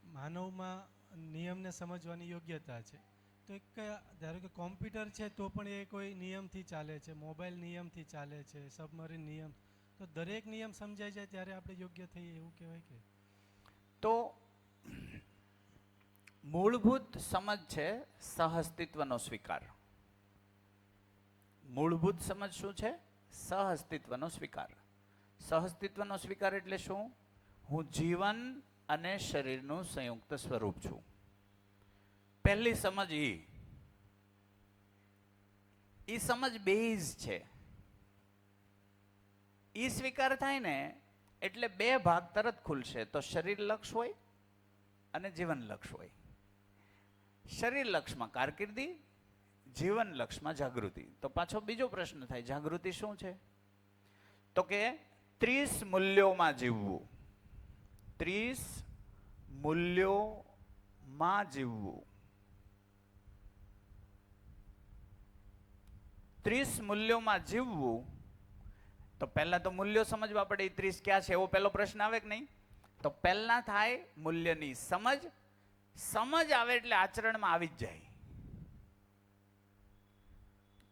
માનવમાં નિયમને સમજવાની યોગ્યતા છે. તો એક ધારો કે કોમ્પ્યુટર છે તો પણ એ કોઈ નિયમથી ચાલે છે, મોબાઈલ નિયમથી ચાલે છે, સબમરીન નિયમ. તો દરેક નિયમ સમજાઈ જાય ત્યારે આપણે યોગ્ય થઈએ એવું કહેવાય કે? તો મૂળભૂત સમજ છે સહઅસ્તિત્વનો સ્વીકાર. મૂળભૂત સમજ શું છે? સહઅસ્તિત્વનો સ્વીકાર. સહઅસ્તિત્વનો સ્વીકાર એટલે શું? હું જીવન અને શરીરનું સંયુક્ત સ્વરૂપ છું. પહેલી સમજ એ. એ સમજ બેઝ છે. એ સ્વીકાર થાય ને એટલે બે ભાગ તરત ખુલશે. તો શરીર લક્ષ હોય અને જીવન લક્ષ હોય. શરીર લક્ષમાં કારકિર્દી, જીવન લક્ષમાં જાગૃતિ. તો પાછો બીજો પ્રશ્ન થાય, જાગૃતિ શું છે? તો કે 30 મૂલ્યોમાં જીવવું. 30 મૂલ્યોમાં જીવવું. 30 મૂલ્યોમાં જીવવું. તો પહેલા તો મૂલ્યો સમજવા પડે. 30 ક્યાં છે એવો પહેલો પ્રશ્ન આવે કે નહીં? તો પહેલા થાય મૂલ્યની સમજ. સમજ આવે એટલે આચરણમાં આવી જ જાય.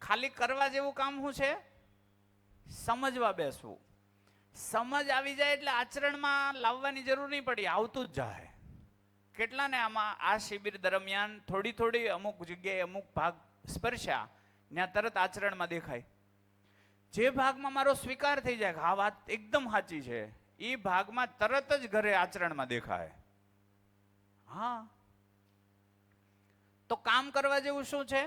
ખાલી કરવા જેવું કામ શું છે? સમજવા બેસવું. સમજ આવી જાય એટલે આચરણમાં લાવવાની જરૂર નહીં પડી, આવતું જ જાય. કેટલાને આમાં આ શિબિર દરમિયાન થોડી અમુક જગ્યાએ અમુક ભાગ સ્પર્શ્યા, ત્યાં તરત આચરણમાં દેખાય. જે ભાગમાં મારો સ્વીકાર થઈ જાય કે આ વાત એકદમ સાચી છે, એ ભાગમાં તરત જ ઘરે આચરણમાં દેખાય. હા, તો કામ કરવા જેવું શું છે?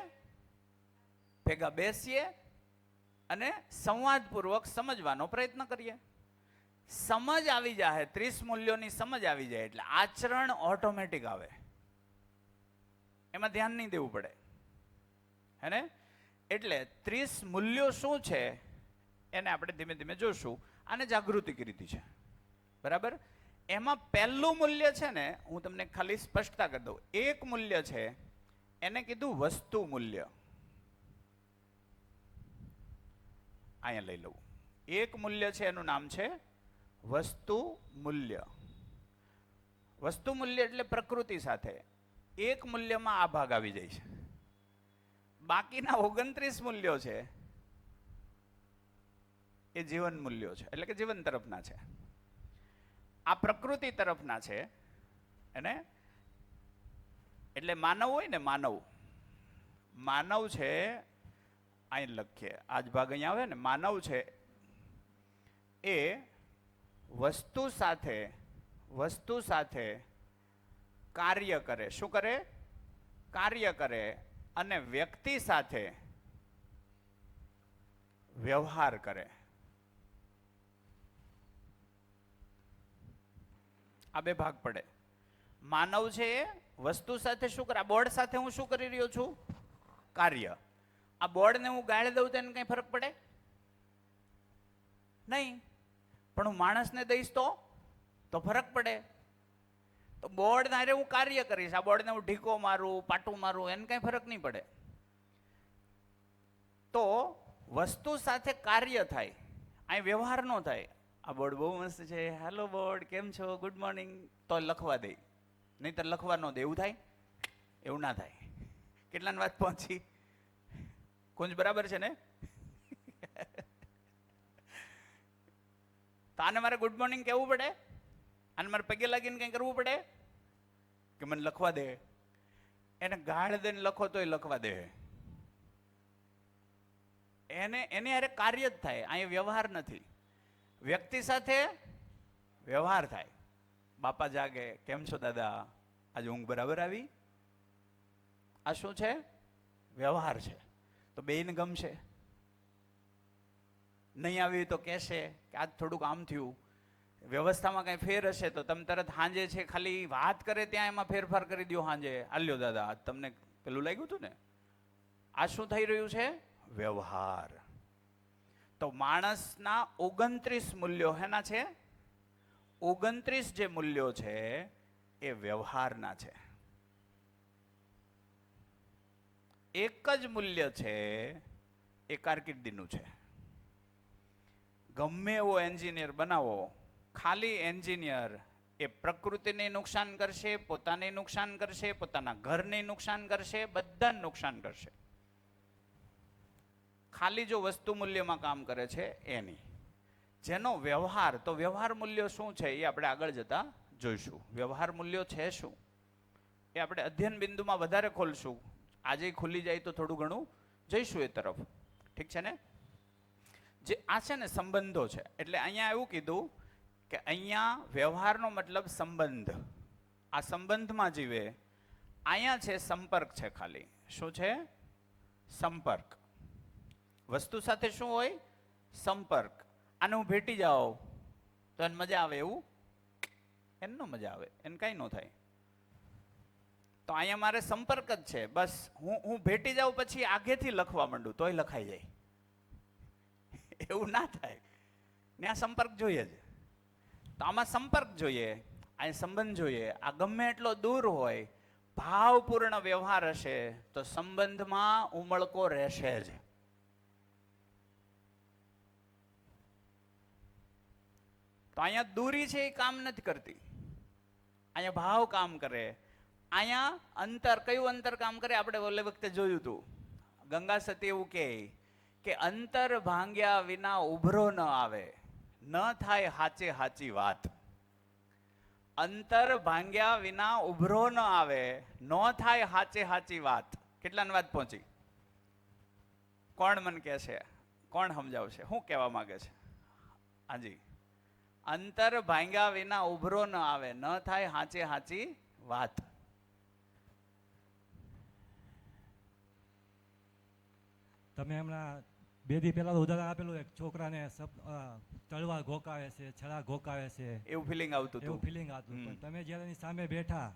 ભેગા બેસીએ અને સંવાદપૂર્વક સમજવાનો પ્રયત્ન કરીએ. સમજ આવી જાય, 30 મૂલ્યોની સમજ આવી જાય એટલે આચરણ ઓટોમેટિક આવે. એમાં ધ્યાન નહીં દેવું પડે, હે ને? એટલે 30 મૂલ્યો શું છે એને આપણે ધીમે ધીમે જોશું. આને જાગૃતિ કીધી છે, બરાબર? એમાં પહેલું મૂલ્ય છે ને, હું તમને ખાલી સ્પષ્ટતા કરી દઉં. એક મૂલ્ય છે એને કીધું વસ્તુ મૂલ્ય. અહીંયા લઈ લઉં. એક મૂલ્ય છે એનું નામ છે વસ્તુ મૂલ્ય. વસ્તુ મૂલ્ય એટલે પ્રકૃતિ સાથે. એક મૂલ્યમાં આ ભાગ આવી જાય છે. બાકીના 29 મૂલ્યો છે એ જીવન મૂલ્યો છે, એટલે કે જીવન તરફના છે. આ પ્રકૃતિ તરફના છે. અને એટલે માનવ હોય ને, માનવ છે, અહીં લખીએ, આજ ભાગ અહીંયા આવે ને, માનવ છે એ વસ્તુ સાથે કાર્ય કરે. શું કરે? કાર્ય કરે. અને વ્યક્તિ સાથે વ્યવહાર કરે. આ બે ભાગ પડે. માનવ છે એ વસ્તુ સાથે શું કરે? આ બોર્ડ સાથે હું શું કરી રહ્યો છું? કાર્ય. આ બોર્ડને હું ગાળી દઉં તો એને કઈ ફરક પડે નહીં, પણ હું માણસને દઈશ તો ફરક પડે. તો બોર્ડ હારે હું કાર્ય કરીશ, આ બોર્ડને હું ઢીકો મારું, પાટું મારું, એને કઈ ફરક નહીં પડે. તો વસ્તુ સાથે કાર્ય થાય, અહીં વ્યવહાર ન થાય. આ બોર્ડ બહુ મસ્ત છે, હેલો બોર્ડ, કેમ છો, ગુડ મોર્નિંગ, તો લખવા દે, નહીતર લખવા ન દે. એવું થાય? એવું ના થાય. કેટલાની વાત પહોંચી? કુંજ બરાબર છે ને? તો આને મારે ગુડ મોર્નિંગ કહેવું પડે? આને મારે પગે લાગીને કંઈ કરવું પડે કે મને લખવા દે? એને ગાળ દઈને લખો તોય લખવા દે. એની હારે કાર્ય જ થાય, અહીંયા વ્યવહાર નથી. વ્યક્તિ સાથે વ્યવહાર થાય. બાપા જાગે, કેમ છો દાદા, આજે ઊંઘ બરાબર આવી? આ શું છે? વ્યવહાર છે. તો બેયને ગમશે. નહીં આવી તો કહેશે કે આજ થોડુંક આમ થયું, વ્યવસ્થામાં કઈ ફેર હશે તો તમે તરત હાંજે છે ખાલી વાત કરે ત્યાં એમાં ફેરફાર કરી દો. હાંજે આલ્યો દાદા, તમને પેલું લાગ્યું હતું ને. આ શું થઈ રહ્યું છે? વ્યવહાર. તો માણસના 29 મૂલ્યો હેના છે? 29 જે મૂલ્યો છે એ વ્યવહારના છે. એક જ મૂલ્ય છે એ કારકિર્દીનું છે. ગમે એવો એન્જિનિયર બનાવો, ખાલી એન્જિનિયર એ પ્રકૃતિને નુકસાન કરશે, પોતાને નુકસાન કરશે, પોતાના ઘરને નુકસાન કરશે, બધાને નુકસાન કરશે. ખાલી જો વસ્તુ મૂલ્યમાં કામ કરે છે એની. જેનો વ્યવહાર, તો વ્યવહાર મૂલ્યો શું છે એ આપણે આગળ જતા જોઈશું. વ્યવહાર મૂલ્યો છે શું એ આપણે અધ્યયન બિંદુમાં વધારે ખોલશું. આજે ખુલી જાય તો થોડું ઘણું જઈશું એ તરફ. ઠીક છે ને? જે આ છે ને સંબંધો છે, એટલે અહીંયા એવું કીધું કે અહીંયા વ્યવહારનો મતલબ સંબંધ. આ સંબંધમાં જીવે. અહીંયા છે સંપર્ક છે ખાલી. શું છે? સંપર્ક. વસ્તુ સાથે શું હોય? સંપર્ક. આને હું ભેટી જાઉં તો એને મજા આવે એવું? એને ન મજા આવે, એને કાંઈ ન થાય. તો અહીંયા મારે સંપર્ક જ છે. બસ હું ભેટી જાઉં પછી આગેથી લખવા માંડું તોય લખાઈ જાય. એવું ના થાય. ને આ સંપર્ક જોઈએ જ. તો આમાં સંપર્ક જોઈએ, અહીં સંબંધ જોઈએ. આ ગમે એટલો દૂર હોય, ભાવપૂર્ણ વ્યવહાર હશે તો સંબંધમાં ઉમળકો રહેશે જ. તો અહીંયા દૂરી છે એ કામ નથી કરતી, અહીંયા ભાવ કામ કરે. અહીંયા અંતર, કયું અંતર કામ કરે? આપણે ઓલે વખતે જોયું હતું. ગંગા સતી એવું કહે કે અંતર ભાંગ્યા વિના ઉભરો ન આવે, ન થાય હાચે હાચી વાત. અંતર ભાંગ્યા વિના ઉભરો ન આવે, ન થાય હાચે હાચી વાત. કેટલાની વાત પહોંચી? કોણ મને કહે છે? કોણ સમજાવશે? શું કહેવા માંગે છે? હાજી, અંતર ભાંગ્યા વિના ઉભરો ન આવે, ન થાય હાચે હાચી વાત. તમે હમણાં 2 દી પહેલા ઉદાહરણ આપેલું, એક છોકરાને તલવાર ઘોકાવે છે, છરા ઘોકાવે છે, એવું ફિલિંગ આવતું હતું. એવું ફિલિંગ આવતું. પણ તમે જ્યારે એની સામે બેઠા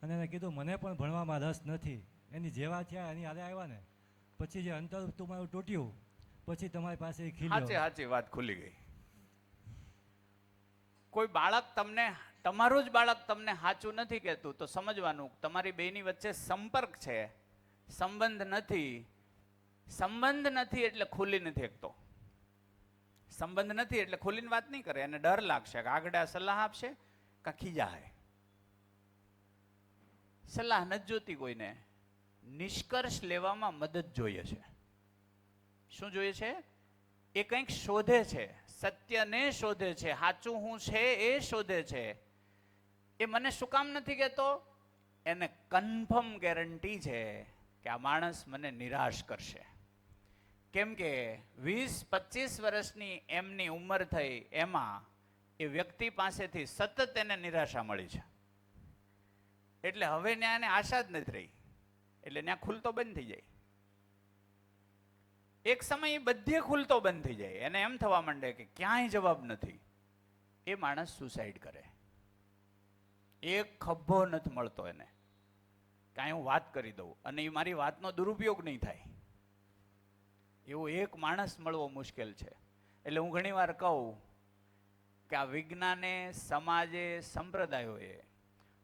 અને એને કીધું મને પણ ભણવામાં રસ નથી, એની જેવા થયા એની હારે આવ્યા ને, પછી જે અંતર તમારું તૂટ્યું, પછી તમારી પાસે હાચે હાચી વાત ખુલી ગઈ. કોઈ બાળક તમને, તમારું જ બાળક તમને સાચું નથી કહેતું તો સમજવાનું તમારી બેની વચ્ચે સંપર્ક છે, સંબંધ નથી. સંબંધ નથી એટલે ખુલી નથી શકતો. સંબંધ નથી એટલે ખુલીને વાત નહીં કરે. એને ડર લાગશે કે આગળ આ સલાહ આપશે કાં ખીજાય. સલાહ નથી જોતી કોઈને, નિષ્કર્ષ લેવામાં મદદ જોઈએ છે. શું જોઈએ છે? એ કંઈક શોધે છે, સત્યને શોધે છે, સાચું હું છે એ શોધે છે. એ મને શું કામ નથી કહેતો? એને કન્ફર્મ ગેરંટી છે કે આ માણસ મને નિરાશ કરશે. કેમ કે 20-25 વર્ષની એમની ઉંમર થઈ, એમાં એ વ્યક્તિ પાસેથી સતત એને નિરાશા મળી છે. એટલે હવે ત્યાં એને આશા જ નથી રહી, એટલે ત્યાં ખુલતો બંધ થઈ જાય. એક સમય બધે ખુલતો બંધ થઈ જાય, એને એમ થવા માંડે કે ક્યાંય જવાબ નથી. એ માણસ સુસાઇડ કરે. એક ખભો નથી મળતો એને, કાંઈ હું વાત કરી દઉં અને એ મારી વાતનો દુરુપયોગ નહીં થાય, એવો એક માણસ મળવો મુશ્કેલ છે. એટલે હું ઘણી વાર કહું કે આ વિજ્ઞાને, સમાજે, સંપ્રદાયોએ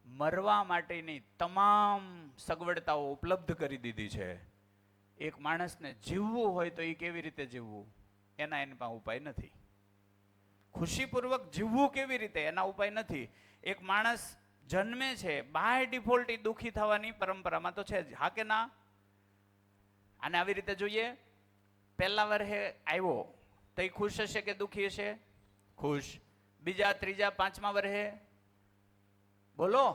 મરવા માટેની તમામ સગવડતાઓ ઉપલબ્ધ કરી દીધી છે. એક માણસને જીવવું હોય તો એ કેવી રીતે જીવવું એના પાસે ઉપાય નથી. ખુશીપૂર્વક જીવવું કેવી રીતે એના ઉપાય નથી. એક માણસ જન્મે છે, બાય ડિફોલ્ટ એ દુઃખી થવાની પરંપરામાં તો છે જ. હા કે ના? આને આવી રીતે જોઈએ. પહેલા વર્ષે આવ્યો તો એ ખુશ હશે કે દુઃખી હશે? ખુશ. બીજા, ત્રીજા, 5મા વર્ષે બોલો,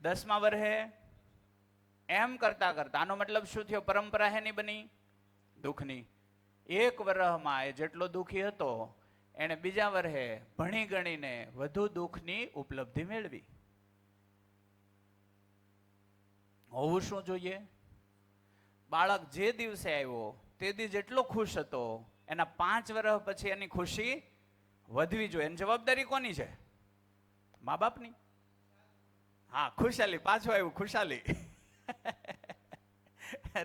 10મા વર્ષે, એમ કરતા કરતા આનો મતલબ શું થયો? પરંપરા હેની બની? દુઃખની. એક વર્ષમાં એ જેટલો દુઃખી હતો એણે બીજા વર્ષે ભણી ગણીને વધુ દુઃખની ઉપલબ્ધિ મેળવી. હોવું શું જોઈએ? બાળક જે દિવસે આવ્યો તે દી જેટલો ખુશ હતો એના 5 વર્ષ પછી એની ખુશી વધવી જોઈએ. એની જવાબદારી કોની છે? મા બાપની. હા, ખુશાલી. પાછું આવ્યું ખુશાલી.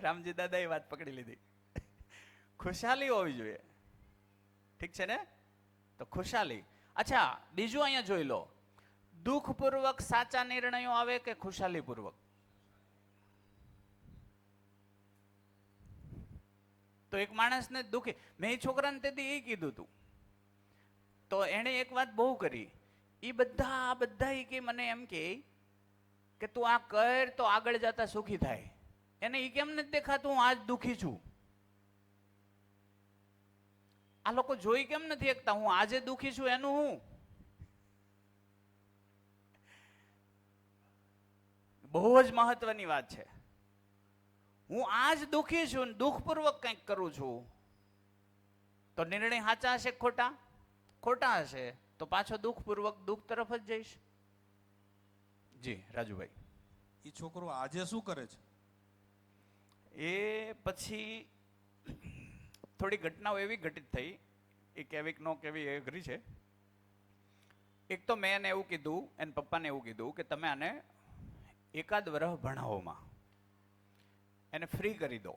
રામજી દાદા એ વાત પકડી લીધી. ખુશાલી હોવી જોઈએ. ઠીક છે ને? તો ખુશાલી. અચ્છા, બીજું અહીંયા જોઈ લો. દુઃખપૂર્વક સાચા નિર્ણયો આવે કે ખુશાલીપૂર્વક? તો એક માણસને દુઃખી, મેં એ છોકરાને તેથી એ કીધું હતું, તો એણે એક વાત બહુ કરી. એ બધા એ કે મને એમ કે તું આ કર તો આગળ જતા સુખી થાય. એને એ કેમ નથી દેખાતું હું આજ દુઃખી છું? આ લોકો જોઈ કેમ નથી શકતા હું આજે દુઃખી છું? એનું હું બહુ જ મહત્વની વાત છે. હું આજ દુઃખી છું, દુઃખપૂર્વક કંઈક કરું છું, તો નિર્ણય સાચા હશે ખોટા? ખોટા હશે તો પાછો દુઃખપૂર્વક દુઃખ તરફ જ જઈશ. જી રાજુભાઈ. એ છોકરો આજે શું કરે છે? એ પછી થોડી ઘટનાઓ એવી ઘટિત થઈ, એ કેવીક નો કેવી એ અઘરી છે. એક તો મેં એને એવું કીધું, એને પપ્પાને એવું કીધું કે તમે આને એકાદ વર્ષ ભણાવોમાં એને ફ્રી કરી દો.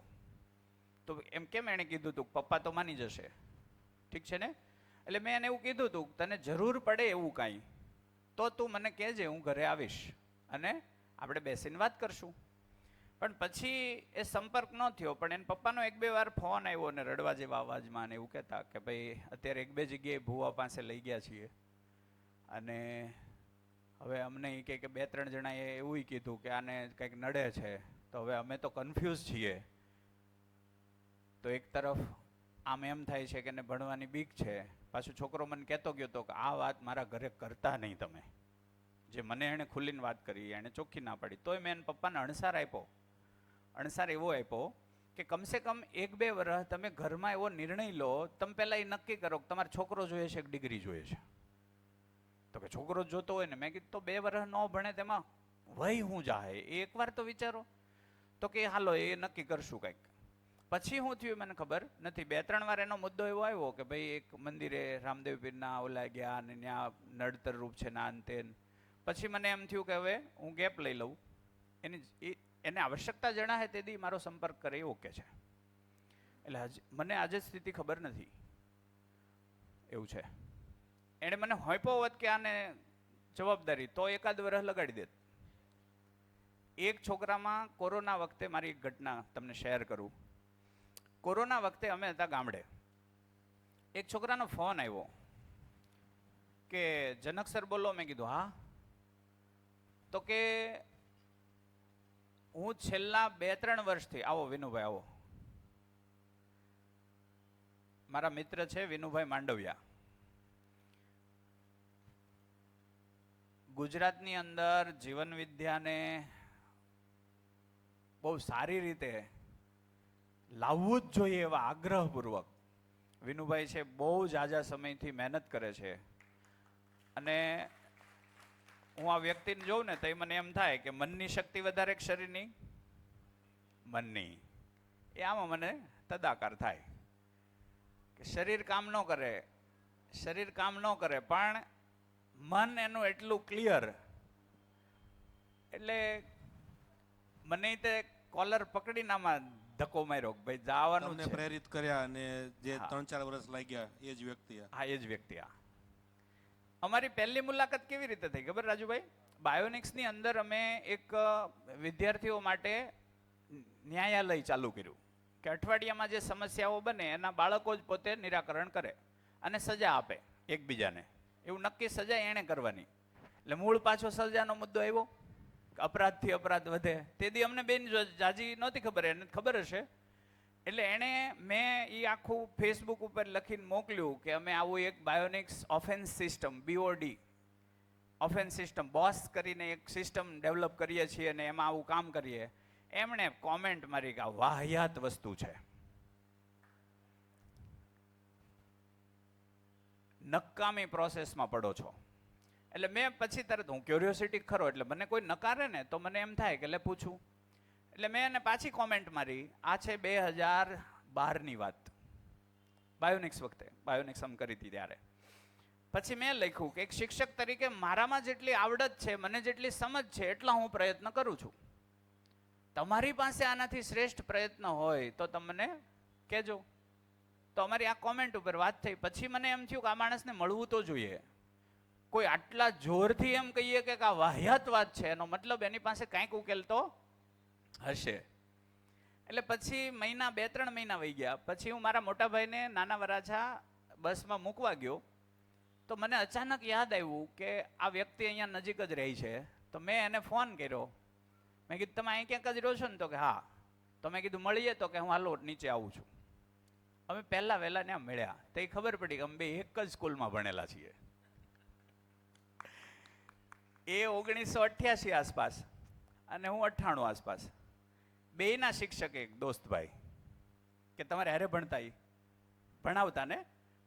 તો એમ કેમ એણે કીધું હતું, પપ્પા તો માની જશે, ઠીક છે ને. એટલે મેં એને એવું કીધું હતું, તને જરૂર પડે એવું કાંઈ તો તું મને કહેજે, હું ઘરે આવીશ અને આપણે બેસીને વાત કરશું. પણ પછી એ સંપર્ક ન થયો. પણ એના પપ્પાનો 1-2 વાર ફોન આવ્યો અને રડવા જેવા અવાજમાં એવું કહેતા કે ભાઈ અત્યારે 1-2 જગ્યાએ ભુવા પાસે લઈ ગયા છીએ અને હવે અમને એ કે 2-3 જણાએ એવું કીધું કે આને કંઈક નડે છે, તો હવે અમે તો કન્ફ્યુઝ છીએ. તો એક તરફ આમ એમ થાય છે કે એને ભણવાની બીક છે, પાછું છોકરો મને કહેતો ગયો હતો કે આ વાત મારા ઘરે કરતા નહીં તમે. જે મને એણે ખુલ્લીને વાત કરી, એણે ચોખ્ખી ના પાડી. તોય મેં એના પપ્પાને અણસાર આપ્યો. અણસાર એવો આપ્યો કે કમસે કમ 1-2 વર્ષ તમે ઘરમાં એવો નિર્ણય લો, તમે પહેલાં એ નક્કી કરો કે તમારો છોકરો જોઈએ છે કે ડિગ્રી જોઈએ છે. તો કે છોકરો જોતો હોય ને. મેં કીધું તો 2 વર્ષ ન ભણે તેમાં વહી હું જાહે, એ એકવાર તો વિચારો. તો કે હાલો એ નક્કી કરશું કંઈક. પછી શું થયું મને ખબર નથી. 2-3 વાર એનો મુદ્દો એવો આવ્યો કે ભાઈ એક મંદિરે રામદેવ પીરના ઓલા ગયા અને ત્યાં નડતર રૂપ છે ના અંતે. પછી મને એમ થયું કે હવે હું ગેપ લઈ લઉં. એને આવશ્યકતા જણાય તેથી મારો સંપર્ક કરે એ ઓકે છે. એટલે મને આજે સ્થિતિ ખબર નથી એવું છે. એણે મને હોંપ્યો હોત કે આને જવાબદારી તો 1-2 વર્ષ લગાડી દેત. એક છોકરામાં કોરોના વખતે મારી એક ઘટના તમને શેર કરું. કોરોના વખતે અમે હતા ગામડે. એક છોકરાનો ફોન આવ્યો કે જનક સર બોલો. મેં કીધું હા. તો કે હું છેલ્લા 2-3 વર્ષથી, આવો વિનુભાઈ આવો, મારા મિત્ર છે વિનુભાઈ માંડવિયા. ગુજરાતની અંદર જીવન વિદ્યાને બહુ સારી રીતે લાવવું જ જોઈએ એવા આગ્રહપૂર્વક વિનુભાઈ છે બહુ ઝાઝા સમયથી મહેનત કરે છે. અને હું આ વ્યક્તિને જોઉં ને તો મને એમ થાય કે મનની શક્તિ વધારે કે શરીરની? મનની. એ આમાં મને તદાકાર થાય કે શરીર કામ ન કરે, શરીર કામ ન કરે પણ મન એનું એટલું ક્લિયર. એટલે મને તે કોલર પકડીને આમાં ધક્કો માર્યો કે ભાઈ જવાનું તમને પ્રેરિત કર્યા અને જે 3-4 વર્ષ લાગ્યા એ જ વ્યક્તિ. હા એ જ વ્યક્તિ. અમારી પહેલી મુલાકાત કેવી રીતે થઈ ખબર રાજુભાઈ? બાયોનિક્સની અંદર અમે એક વિદ્યાર્થીઓ માટે ન્યાયાલય ચાલુ કર્યું કે અઠવાડિયામાં જે સમસ્યાઓ બને એના બાળકો જ પોતે નિરાકરણ કરે અને સજા આપે એકબીજાને. એવું નક્કી સજા એણે કરવાની. એટલે મૂળ પાછો સજાનો મુદ્દો આવ્યો, અપરાધથી અપરાધ વધે. તેથી અમને બેન જાજી નહોતી ખબર, એને ખબર હશે. એટલે એણે મેં એ આખું ફેસબુક ઉપર લખીને મોકલ્યું કે અમે આવું એક bionics offence system, BOD offence system, બોસ કરીને એક સિસ્ટમ ડેવલપ કરીએ છીએ અને એમાં આવું કામ કરીએ. એમણે કોમેન્ટ મારી કે વાહિયાત વસ્તુ છે, નકામી પ્રોસેસમાં પડો છો. એટલે મેં પછી તરત, હું ક્યુરિયોસિટી ખરો એટલે મને કોઈ નકારે ને તો મને એમ થાય કે લે પૂછું. એટલે મેં એને પાછી કોમેન્ટ મારી. આ છે 2012ની વાત, બાયોનિક્સ વખતે, બાયોનિક્સ આમ કરી હતી ત્યારે. પછી મેં લખ્યું કે એક શિક્ષક તરીકે મારામાં જેટલી આવડત છે, મને જેટલી સમજ છે એટલા હું પ્રયત્ન કરું છું. તમારી પાસે આનાથી શ્રેષ્ઠ પ્રયત્ન હોય તો તમને કહેજો. તો અમારી આ કોમેન્ટ ઉપર વાત થઈ. પછી મને એમ થયું કે આ માણસને મળવું તો જોઈએ. કોઈ આટલા જોરથી એમ કહીએ કે આ વાહિયાત વાત છે, એનો મતલબ એની પાસે કાંઈક ઉકેલ તો હશે. એટલે પછી 2-3 મહિના વહી ગયા. પછી હું મારા મોટા ભાઈને નાના વરાછા બસમાં મૂકવા ગયો તો મને અચાનક યાદ આવ્યું કે આ વ્યક્તિ અહીંયા નજીક જ રહી છે. તો મેં એને ફોન કર્યો. મેં કીધું તમે અહીં ક્યાંક જ રહો છો ને? તો કે હા. તો મેં કીધું મળીએ? તો કે હું હાલો નીચે આવું છું. અમે પહેલા વહેલા ત્યાં મળ્યા તો એ ખબર પડી કે અમે બે એક જ સ્કૂલમાં ભણેલા છીએ. એ 1988 આસપાસ અને હું 98 આસપાસ. બેયના શિક્ષક એક દોસ્તભાઈ કે તમારે હારે ભણતા, એ ભણાવતા ને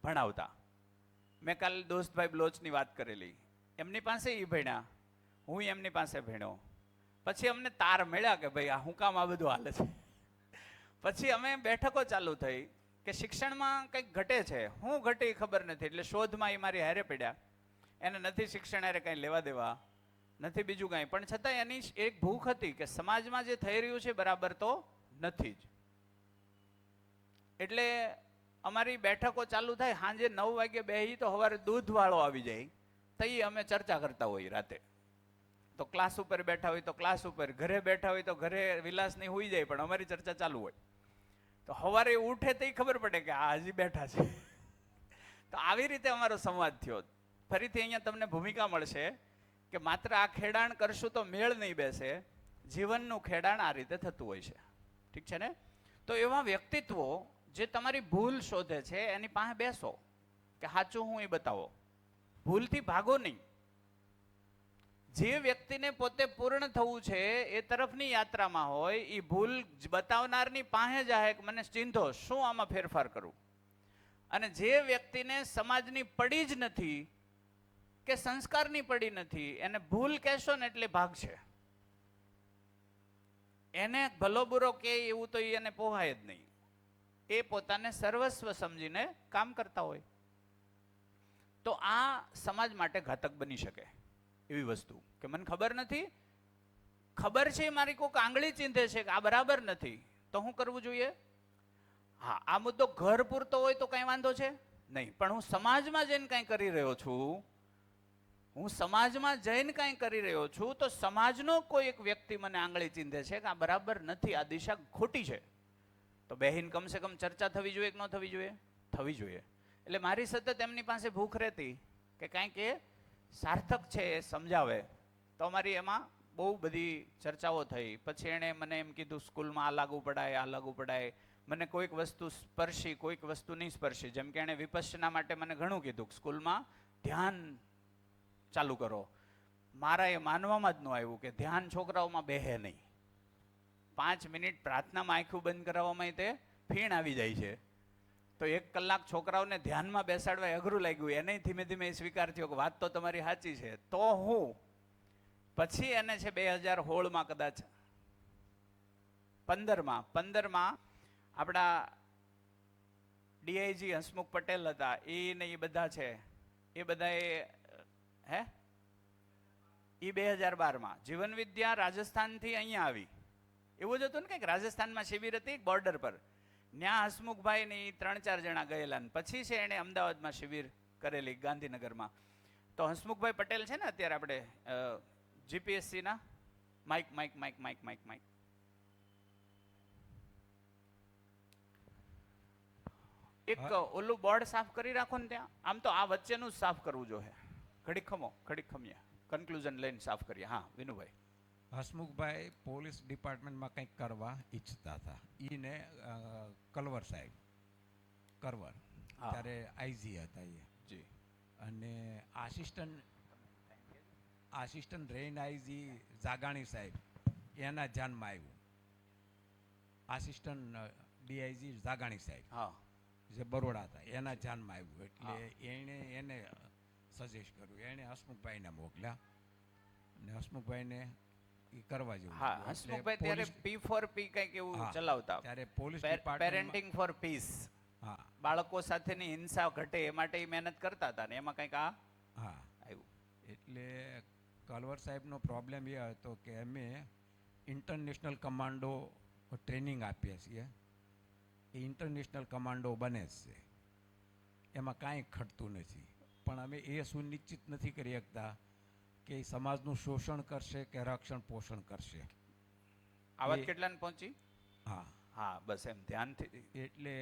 ભણાવતા. મેં કાલે દોસ્તભાઈ બ્લોચની વાત કરેલી, એમની પાસે એ ભણ્યા, હું એમની પાસે ભણ્યો. પછી અમને તાર મળ્યા કે ભાઈ આ હું કામ આ બધું હાલે છે. પછી અમે બેઠકો ચાલુ થઈ કે શિક્ષણમાં કંઈક ઘટે છે, શું ઘટે એ ખબર નથી, એટલે શોધમાં એ મારી હારે પડ્યા. એને નથી શિક્ષણ હારે કંઈ લેવા દેવા, નથી બીજું કાંઈ, પણ છતાં એની એક ભૂખ હતી કે સમાજમાં જે થઈ રહ્યું છે બરાબર તો નથી જ. એટલે અમારી બેઠકો ચાલુ થાય, સાંજે 9 વાગે બેસી તો સવારે દૂધવાળો આવી જાય, તો એ અમે ચર્ચા કરતા હોઈએ રાતે. તો ક્લાસ ઉપર બેઠા હોય તો ક્લાસ ઉપર, ઘરે બેઠા હોય તો ઘરે વિલાસની હોઈ જાય, પણ અમારી ચર્ચા ચાલુ હોય. તો સવારે ઉઠે તો ખબર પડે કે આ હજી બેઠા છે. તો આવી રીતે અમારો સંવાદ થયો. ફરીથી અહીંયા તમને ભૂમિકા મળશે કે માત્ર આ ખેડાણ કરશું તો મેળ નહીં બેસે, જીવનનું ખેડાણ આ રીતે થતું હોય છે. ઠીક છે ને? તો એવા વ્યક્તિત્વો જે તમારી ભૂલ શોધે છે એની પાસે બેસો કે સાચું હું એ બતાવો, ભૂલથી ભાગો નહીં. જે વ્યક્તિને પોતે પૂર્ણ થવું છે એ તરફની યાત્રામાં હોય, એ ભૂલ બતાવનારની પાસે જાય કે મને ચિંધો શું આમાં ફેરફાર કરું. અને જે વ્યક્તિને સમાજની પડી જ નથી કે સંસ્કારની પડી નથી, એને ભૂલ કહેશો ને એટલે ભાગશે. એને ભલો બુરો કે એવું તો એને પોહાય જ નહીં. એ પોતાને સર્વસ્વ સમજીને કામ કરતા હોય. તો આ સમાજ માટે ઘાતક બની શકે એવી વસ્તુ કે મને ખબર નથી, ખબર છે મારી કોઈક આંગળી ચીંધે છે કે આ બરાબર નથી, તો શું કરવું જોઈએ? હા, આ મુદ્દો ઘર પૂરતો હોય તો કઈ વાંધો છે નહીં, પણ હું સમાજમાં જઈને કંઈ કરી રહ્યો છું, હું સમાજમાં જઈને કંઈ કરી રહ્યો છું, તો સમાજનો કોઈ એક વ્યક્તિ મને આંગળી ચીંધે છે કે આ બરાબર નથી, આ દિશા ખોટી છે, તો બેહીન કમસે કમ ચર્ચા થવી જોઈએ કે ન થવી જોઈએ? થવી જોઈએ. એટલે મારી સતત એમની પાસે ભૂખ રહેતી કે કાંઈક એ સાર્થક છે એ સમજાવે. તો અમારી એમાં બહુ બધી ચર્ચાઓ થઈ. પછી એણે મને એમ કીધું સ્કૂલમાં આ લાગુ પડાય, આ લાગુ પડાય. મને કોઈક વસ્તુ સ્પર્શી, કોઈક વસ્તુ નહીં સ્પર્શી. જેમ કે એણે વિપશ્યના માટે મને ઘણું કીધું, સ્કૂલમાં ધ્યાન ચાલુ કરો. મારા એ માનવામાં જ ન આવ્યું કે ધ્યાન છોકરાઓમાં બેહે નહીં. 5 મિનિટ પ્રાર્થનામાં આંખું બંધ કરાવવામાં તે ફીણ આવી જાય છે. તો 1 કલાક છોકરાઓને ધ્યાનમાં બેસાડવા અઘરું લાગ્યું. એને ધીમે ધીમે સ્વીકાર થયો કે વાત તો તમારી સાચી છે. તો હું પછી એને છે 2016માં કદાચ 15માં આપણા ડીઆઈજી હસમુખ પટેલ હતા, એ ને એ બધા છે, એ બધાએ હે એ 2012માં જીવન વિદ્યા રાજસ્થાનથી અહીંયા આવી. એવું જ હતું ને, કંઈક રાજસ્થાનમાં શિબિર હતી બોર્ડર પર, ત્યાં હસમુખભાઈ ને 3-4 જણા ગયેલા. પછી છે એને અમદાવાદમાં શિબિર કરેલી ગાંધીનગરમાં. તો હસમુખભાઈ પટેલ છે ને અત્યારે આપણે જીપીએસસીના માઇક એક ઓલું બોર્ડ સાફ કરી રાખો ને ત્યાં. આમ તો આ વચ્ચેનું જ સાફ કરવું જોઈએ. ઘડીક ખમીએ કન્ક્લુઝન લઈને સાફ કરીએ. હા વિનુભાઈ. હસમુખભાઈ પોલીસ ડિપાર્ટમેન્ટમાં કંઈક કરવા ઈચ્છતા હતા. ઈને કલવર સાહેબ કરવર ત્યારે આઈજી હતા એ જી, અને આસિસ્ટન્ટ રેઇન આઈજી જાગાણી સાહેબ એના ધ્યાનમાં આવ્યું. આસિસ્ટન્ટ ડીઆઈજી જાગાણી સાહેબ હા જે બરોડા હતા એના ધ્યાનમાં આવ્યું. એટલે એને સજેસ્ટ કર્યું. એણે હસમુખભાઈને મોકલ્યા અને હસમુખભાઈને કરવા જેવું. હા, હસમુખભાઈ ત્યારે P4P કંઈક એવું ચલાવતા. ત્યારે પોલીસ પેરેન્ટિંગ ફોર પીસ. હા, બાળકો સાથેની હિંસા ઘટે એ માટે મહેનત કરતા હતા ને એમાં કંઈક હા આવ્યું. એટલે કલવર સાહેબનો પ્રોબ્લેમ એ હતો કે અમે ઇન્ટરનેશનલ કમાન્ડો ટ્રેનિંગ આપીએ છીએ. એ ઇન્ટરનેશનલ કમાન્ડો બને છે, એમાં કાંઈ ખટતું નથી. પણ અમે એ સુનિશ્ચિત નથી કરી શકતા કે સમાજનું શોષણ કરશે કે રક્ષણ પોષણ કરશે. આ વાત કેટલાને પહોંચી? હા હા, બસ એમ ધ્યાનથી. એટલે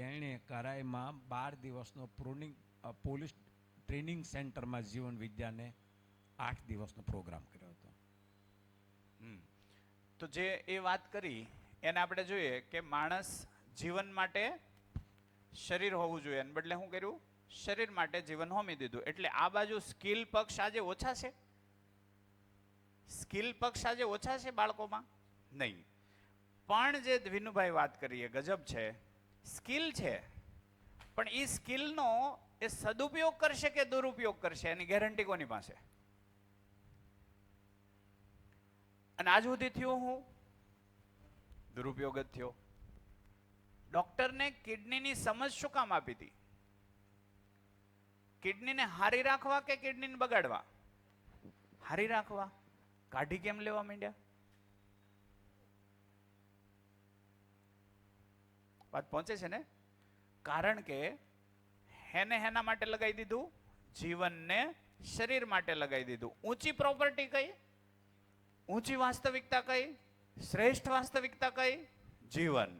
એણે કરાઈમાં 12 દિવસનો પોલીસ ટ્રેનિંગ સેન્ટરમાં જીવન વિદ્યાને 8 દિવસનો પ્રોગ્રામ કર્યો હતો. તો જે એ વાત કરી એને આપણે જોઈએ કે માણસ જીવન માટે શરીર હોવું જોઈએ, અને બદલે શું કર્યું? શરીર માટે જીવન હોમી દીધું. એટલે આ બાજુ સ્કિલ પક્ષ આજે ઓછા છે? સ્કિલ પક્ષ આજે ઓછા છે બાળકોમાં? નહીં. પણ જે વિનુભાઈ વાત કરીએ ગજબ છે. સ્કિલ છે, પણ એ સ્કિલનો એ સદુપયોગ કરશે કે દુરુપયોગ કરશે એની ગેરંટી કોની પાસે? અને આજ સુધી થયો હું દુરુપયોગ જ થયો. ડોક્ટરને કિડનીની સમજ શું કામ આપી હતી? કિડનીને હારી રાખવા કે કિડનીને બગાડવા? હારી રાખવા. કાઢી કેમ લેવા માંડ્યા? વાત પહોંચે છે ને? કારણ કે હેના માટે લગાવી દીધું? જીવનને શરીર માટે લગાવી દીધું. ઊંચી પ્રોપર્ટી કઈ? ઊંચી વાસ્તવિકતા કઈ? શ્રેષ્ઠ વાસ્તવિકતા કઈ? જીવન.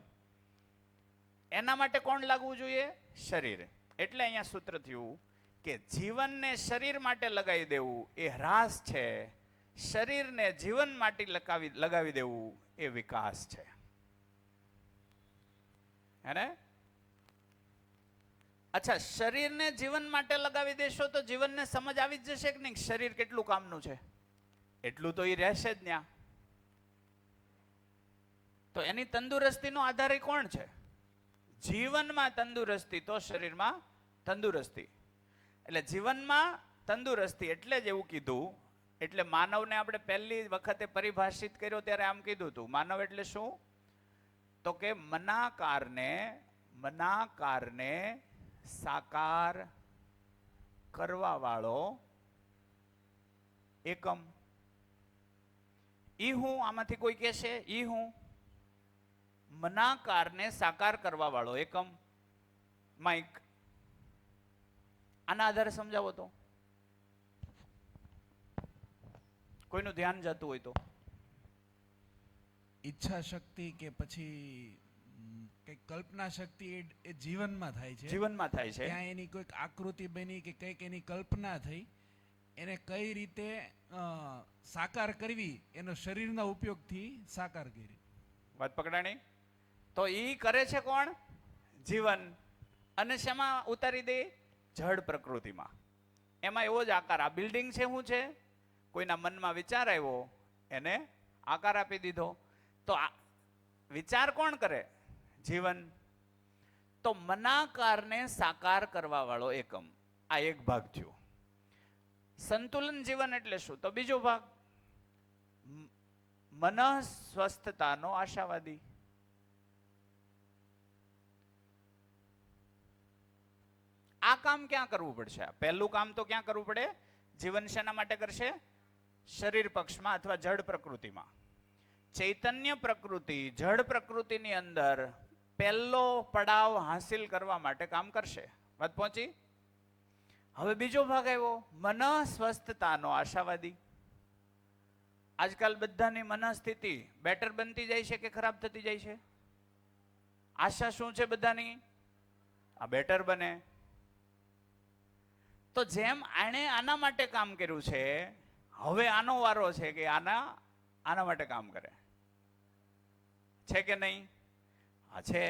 એના માટે કોણ લાગવું જોઈએ? શરીર. એટલે અહીંયા સૂત્ર થયું કે જીવનને શરીર માટે લગાવી દેવું એ હ્રાસ છે, શરીરને જીવન માટે લગાવી દેવું એ વિકાસ છે. હે? અચ્છા, શરીરને જીવન માટે લગાવી દેશો તો જીવનને સમજ આવી જ જશે કે નહીં? શરીર કેટલું કામનું છે એટલું તો એ રહેશે જ ત્યાં. તો એની તંદુરસ્તીનો આધાર કોણ છે? જીવનમાં તંદુરસ્તી તો શરીરમાં તંદુરસ્તી. એટલે જીવનમાં તંદુરસ્તી એટલે જ એવું કીધું. એટલે માનવને આપણે પહેલી વખતે પરિભાષિત કર્યો ત્યારે આમ કીધું હતું. માનવ એટલે શું? તો કે મનાકારને સાકાર કરવા વાળો એકમ. ઈ હું? આમાંથી કોઈ કહેશે ઈ હું? મનાકારને સાકાર કરવા વાળો એકમ. માઇક, આના આધારે સમજાવો તો. કોઈનું ધ્યાન જતું હોય તો. ઈચ્છા શક્તિ કે પછી કઈક કલ્પના શક્તિ એ જીવનમાં થાય છે. જીવનમાં થાય છે. ત્યાં એની કોઈક આકૃતિ બની કે કઈક એની કલ્પના થઈ, એને કઈ રીતે સાકાર કરવી એનો શરીરના ઉપયોગથી સાકાર કરી. વાત પકડાણી? તો ઈ કરે છે કોણ? જીવન. અને શેમાં ઉતારી દે? જડ પ્રકૃતિમાં. એમાં એવો જ આકાર. આ બિલ્ડિંગ છે શું છે? કોઈના મનમાં વિચાર આવ્યો, એને આકાર આપી દીધો. તો વિચાર કોણ કરે? જીવન. તો મનાકારને સાકાર કરવા વાળો એકમ. આ એક ભાગ થયો. સંતુલન જીવન એટલે શું? તો બીજો ભાગ. મન સ્વસ્થતાનો આશાવાદી. આ કામ ક્યાં કરવું પડશે? પહેલું કામ તો ક્યાં કરવું પડે? જીવન શેના માટે કરશે? શરીર પક્ષમાં અથવા જડ પ્રકૃતિમાં. ચૈતન્ય પ્રકૃતિ જડ પ્રકૃતિની અંદર પહેલો પડાવ હાંસિલ કરવા માટે કામ કરશે. વાત પહોંચી? હવે બીજો ભાગ આવ્યો, મન સ્વસ્થતાનો આશાવાદી. આજકાલ બધાની મનસ્થિતિ બેટર બનતી જાય છે કે ખરાબ થતી જાય છે? આશા શું છે બધાની? આ બેટર બને. તો જેમ આણે આના માટે કામ કર્યું છે, હવે આનો વારો છે કે આના માટે કામ કરે. છે કે નહીં? હા છે.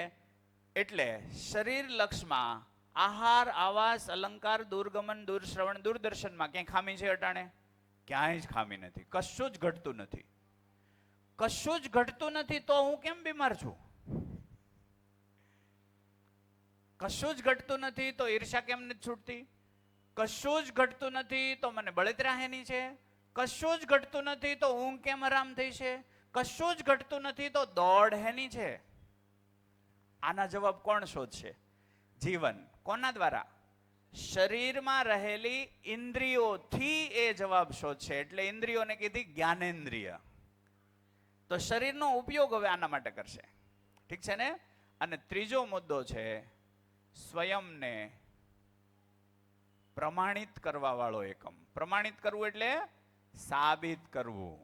એટલે શરીર લક્ષમાં આહાર, આવાસ, અલંકાર, દૂરગમન, દૂરશ્રવણ, દૂરદર્શનમાં ક્યાંય ખામી છે અટાણે? ક્યાંય જ ખામી નથી. કશું જ ઘટતું નથી. કશું જ ઘટતું નથી તો હું કેમ બીમાર છું? કશું જ ઘટતું નથી તો ઈર્ષા કેમ નથી છૂટતી? કશું જ ઘટતું નથી તો મને બળતરા હેની છે? કશું જ ઘટતું નથી તો ઊંઘ કેમ આરામ થઈ છે? કશું જ ઘટતું નથી તો દોડ હેની છે? આના જવાબ કોણ શોધશે? જીવન. કોના દ્વારા? શરીરમાં રહેલી ઇન્દ્રિયોથી એ જવાબ શોધશે. એટલે ઇન્દ્રિયોને કીધી જ્ઞાનેન્દ્રિય. તો શરીરનો ઉપયોગ હવે આના માટે કરશે. ઠીક છે ને? અને ત્રીજો મુદ્દો છે સ્વયંને પ્રમાણિત કરવા વાળો એકમ. પ્રમાણિત કરવું એટલે સાબિત કરવું.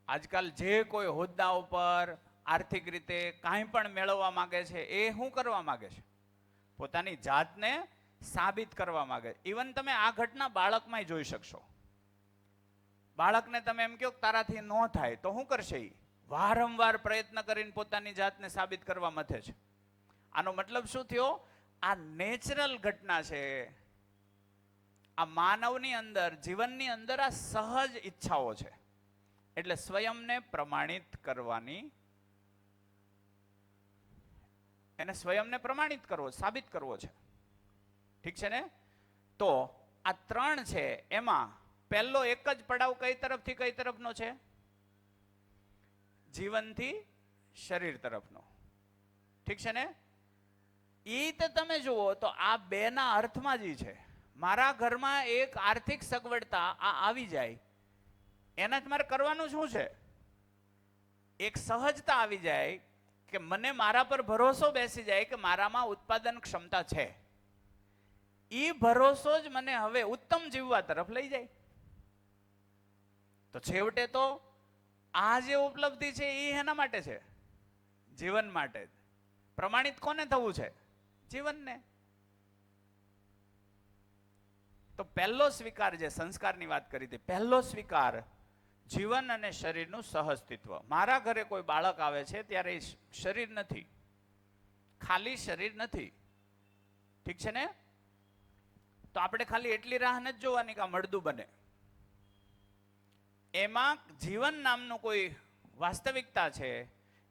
આજકાલ જે કોઈ હોદ્દા ઉપર આર્થિક રીતે કાંઈ પણ મેળવવા માંગે છે, એ શું કરવા માંગે છે? પોતાની જાતને સાબિત કરવા માંગે. ઇવન તમે આ ઘટના બાળકમાં જોઈ શકશો. બાળકને તમે એમ કહો તારાથી ન થાય તો શું કરશે? એ વારંવાર પ્રયત્ન કરીને પોતાની જાતને સાબિત કરવા મથે છે. આનો મતલબ શું થયો? આ નેચરલ ઘટના છે. આ માનવની અંદર, જીવનની અંદર આ સહજ ઈચ્છાઓ છે. એટલે સ્વયંને પ્રમાણિત કરવાની, એને સ્વયંને પ્રમાણિત કરવો, સાબિત કરવો છે. ઠીક છે ને? તો આ ત્રણ છે. એમાં પહેલો એક જ પડાવ કઈ તરફથી કઈ તરફનો છે? જીવનથી શરીર તરફનો. ઠીક છે ને? એ તો તમે જુઓ તો આ બેના અર્થમાં જ છે. મારા ઘરમાં એક આર્થિક સગવડતા આવી જાય, એના જ મારે કરવાનું શું છે? એક સહજતા આવી જાય કે મને મારા પર ભરોસો બેસી જાય કે મારામાં ઉત્પાદન ક્ષમતા છે. એ ભરોસો જ મને હવે ઉત્તમ જીવવા તરફ લઈ જાય. તો છેવટે તો આ જે ઉપલબ્ધિ છે એ એના માટે છે, જીવન માટે. પ્રમાણિત કોને થવું છે? જીવનને. તો પહેલો સ્વીકાર, જે સંસ્કારની વાત કરી હતી, પહેલો સ્વીકાર જીવન અને શરીરનું સહઅસ્તિત્વ. મારા ઘરે કોઈ બાળક આવે છે ત્યારે શરીર નથી, ખાલી શરીર નથી. ઠીક છે ને? તો આપણે ખાલી એટલી રાહ નથી જોવાની કે આ મળદું બને. એમાં જીવન નામનું કોઈ વાસ્તવિકતા છે.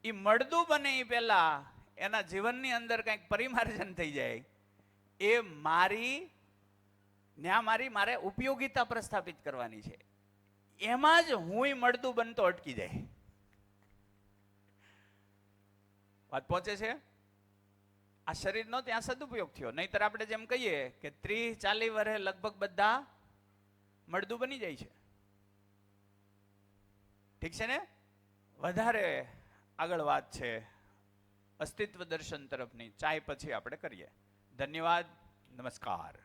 એ મળદું બને એ પહેલા એના જીવનની અંદર કંઈક પરિમાર્જન થઈ જાય. એ મારે ઉપયોગિતા પ્રસ્થાપિત કરવાની છે. એમાં જ હું મળદું બનતો અટકી જાય. વાત પહોંચે છે? આ શરીરનો ત્યાં સદુપયોગ થયો. નહીતર આપણે જેમ કહીએ કે 30-40 વર્ષે લગભગ બધા મળદું બની જાય છે. ઠીક છે ને? વધારે આગળ વાત છે અસ્તિત્વ દર્શન તરફની. ચાય પછી આપણે કરીએ. ધન્યવાદ. નમસ્કાર.